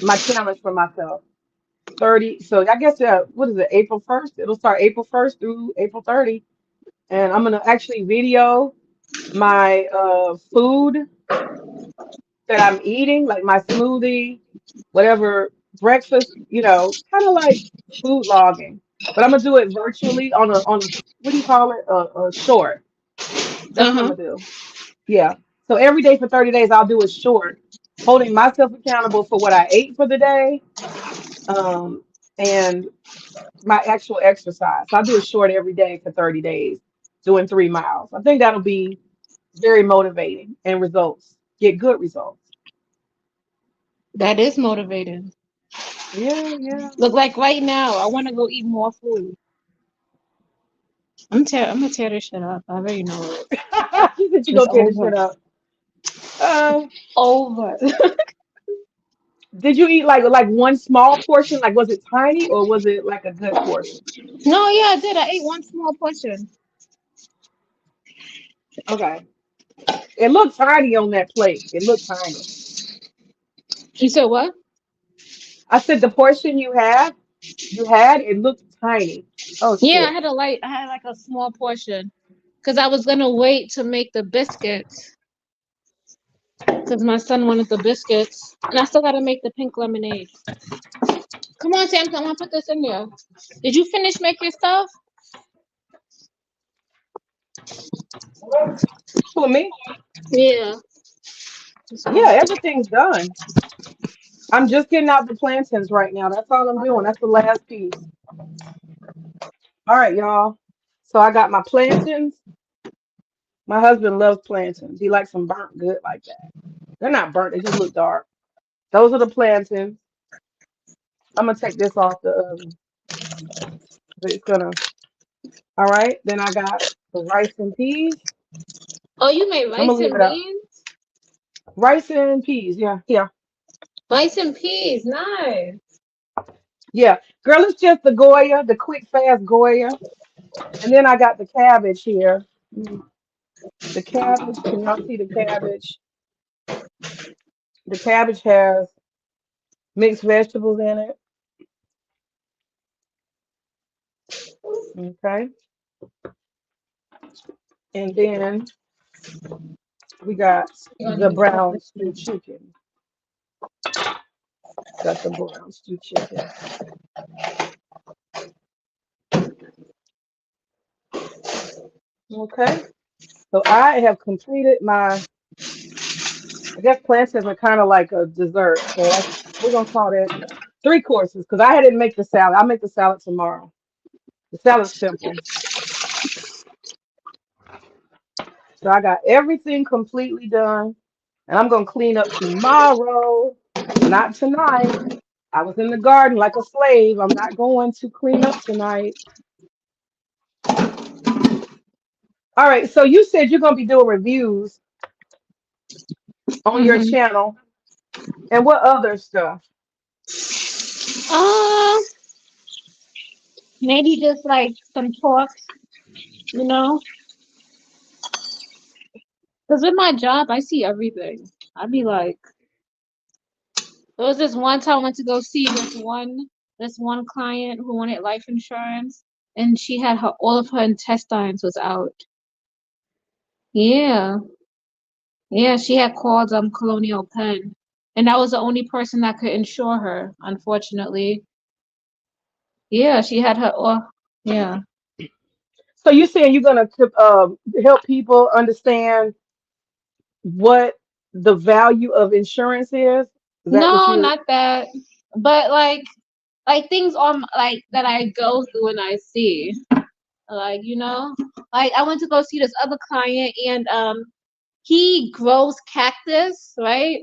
my challenge for myself. 30. So I guess what is it? April 1st. It'll start April 1st through April 30. And I'm gonna actually video my food that I'm eating, like my smoothie, whatever breakfast, kind of like food logging. But I'm gonna do it virtually on a what do you call it? A short. That's what I'm Uh-huh. gonna do. Yeah. So every day for 30 days, I'll do a short, holding myself accountable for what I ate for the day, um, and my actual exercise. So I do a short every day for 30 days, doing 3 miles. I think that'll be very motivating and get good results. That is motivating. Yeah, yeah. Look like right now, I want to go eat more food. I'm gonna tear this shit up. I already know it. She said you It's gonna tear this over. shit up. Uh, Over. did you eat like one small portion? Like was it tiny or was it like a good portion? No, yeah, I did. I ate one small portion. Okay. It looked tiny on that plate. It looked tiny. You said what? I said the portion you had, it looked tiny. Oh Yeah, shit. I had like a small portion because I was gonna wait to make the biscuits because my son wanted the biscuits, and I still gotta make the pink lemonade. Come on, Sam, come on, put this in there. Did you finish making stuff? For me? Yeah. Yeah, everything's done. I'm just getting out the plantains right now. That's all I'm doing. That's the last piece. All right, y'all. So I got my plantains. My husband loves plantains. He likes them burnt good like that. They're not burnt, they just look dark. Those are the plantains. I'm gonna take this off the oven. It's gonna, all right. Then I got the rice and peas. Oh, you made I'm gonna rice leave and it up. beans? Rice and peas, yeah, yeah, Rice and peas, nice. yeah. Girl, it's just the Goya, the quick fast Goya. And then I got the cabbage here. The cabbage, can y'all see the cabbage? The cabbage has mixed vegetables in it. Okay. And then we got the brown stew chicken. Got the brown stew chicken. Okay. So I have completed I guess plantains are kind of like a dessert. So we're gonna call that 3 courses because I didn't make the salad. I'll make the salad tomorrow. The salad's simple. So I got everything completely done. And I'm gonna clean up tomorrow, not tonight. I was in the garden like a slave. I'm not going to clean up tonight. All right, so you said you're gonna be doing reviews on your Mm-hmm. channel, and what other stuff? Uh, maybe just like some talks, you know? Because with my job, I see everything. I'd be like, There was this one time I went to go see this one client who wanted life insurance, and she had her all of her intestines was out. Yeah, yeah, she had called Colonial Penn, and that was the only person that could insure her. Unfortunately, yeah, she had her all. Yeah, So you saying you're gonna help people understand what the value of insurance is? Is that what no, you're? not that, but like things on like that I go through and I see. Like, like I went to go see this other client and he grows cactus, right?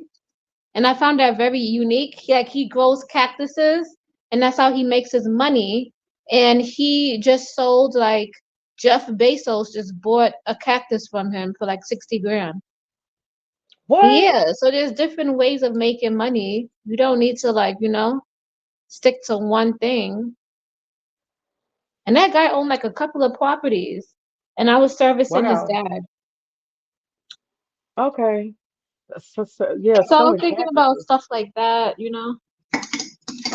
And I found that very unique. He grows cactuses and that's how he makes his money. And he just sold like Jeff Bezos just bought a cactus from him for like 60 grand. What? Yeah, so there's different ways of making money. You don't need to like, stick to one thing. And that guy owned like a couple of properties. And I was servicing his Wow. dad. Okay. Yeah, So I was selling thinking about cactuses. stuff like that.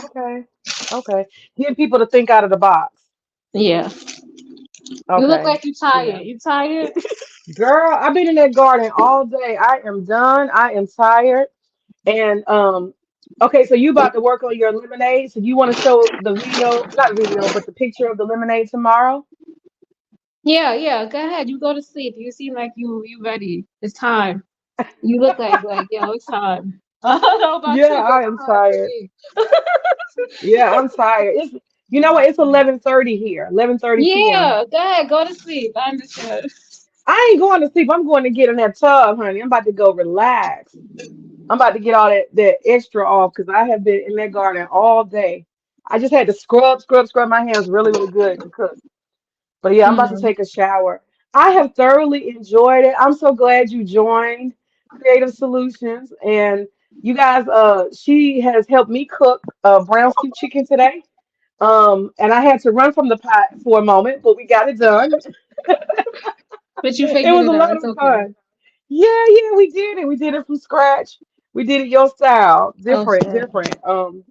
Okay. Okay. Get people to think out of the box. Yeah. You look Okay. like you're tired. Yeah. You tired? Girl, I've been in that garden all day. I am done. I am tired. And okay, so you about to work on your lemonade. So you want to show the video, not video, but the picture of the lemonade tomorrow? Yeah, yeah. Go ahead. You go to sleep. You seem like you ready. It's time. You look like yo, it's time. I don't know about Yeah, you, but I it's am time for tired. me. Yeah, I'm tired. It's you know what? It's 11:30 here. 11:30 p.m. Yeah, go ahead. Go to sleep. I understand. I ain't going to sleep. I'm going to get in that tub, honey. I'm about to go relax. I'm about to get all that extra off because I have been in that garden all day. I just had to scrub my hands really, really good to cook. But yeah, I'm about to Hmm. take a shower. I have thoroughly enjoyed it. I'm so glad you joined Creative Solutions. And you guys, she has helped me cook brown stew chicken today. And I had to run from the pot for a moment, but we got it done. But you It figured was a it out. lot It's of okay. fun. Yeah, yeah, we did it. We did it from scratch. We did it your style, Oh different, shit. different.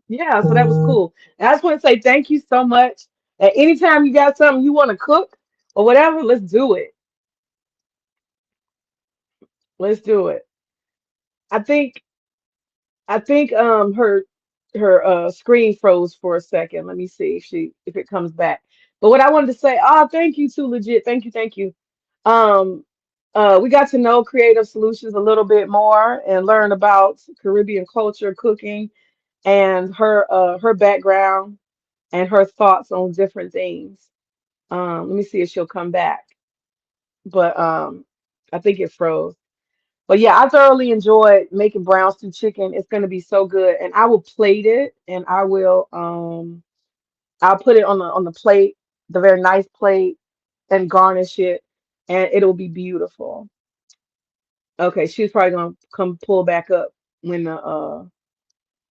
Yeah, so that was cool. And I just want to say thank you so much. And anytime you got something you want to cook or whatever, let's do it. Let's do it. I think her screen froze for a second. Let me see if it comes back. But what I wanted to say, thank you too, legit. Thank you, thank you. Um we got to know Creative Solutions a little bit more and learn about Caribbean culture, cooking, and her background and her thoughts on different things. Let me see if she'll come back. But I think it froze. But yeah, I thoroughly enjoyed making brown stew chicken. It's gonna be so good. And I will plate it and I'll put it on the plate, the very nice plate, and garnish it, and it'll be beautiful. Okay, she's probably gonna come pull back up when the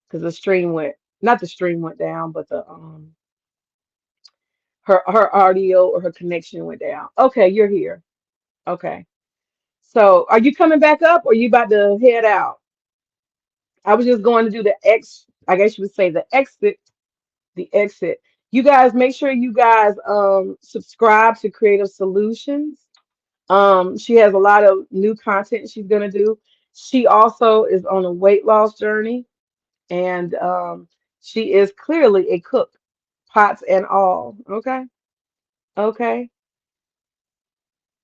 because the stream went not the stream went down, but the her audio or her connection went down. Okay, you're here. Okay. So are you coming back up or you about to head out? I was just going to do the I guess you would say the exit. You guys make sure you guys subscribe to Creative Solutions. She has a lot of new content she's gonna do. She also is on a weight loss journey, and she is clearly a cook, pots and all. Okay, okay.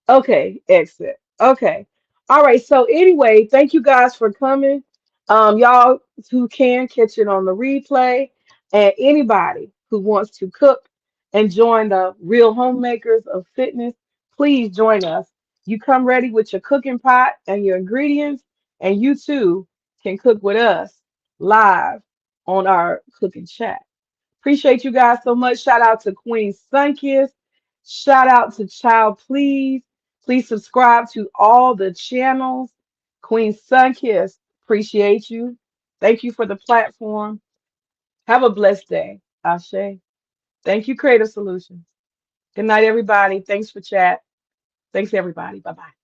Okay, exit. Okay. All right. So anyway, thank you guys for coming. Y'all who can catch it on the replay, and anybody who wants to cook and join the real homemakers of fitness, please join us. You come ready with your cooking pot and your ingredients, and you too can cook with us live on our cooking chat. Appreciate you guys so much. Shout out to Queen Sunkiss. Shout out to Child Please. Please subscribe to all the channels. Queen Sunkiss, appreciate you. Thank you for the platform. Have a blessed day. Ashe. Thank you, Creative Solutions. Good night, everybody. Thanks for chat. Thanks, everybody. Bye bye.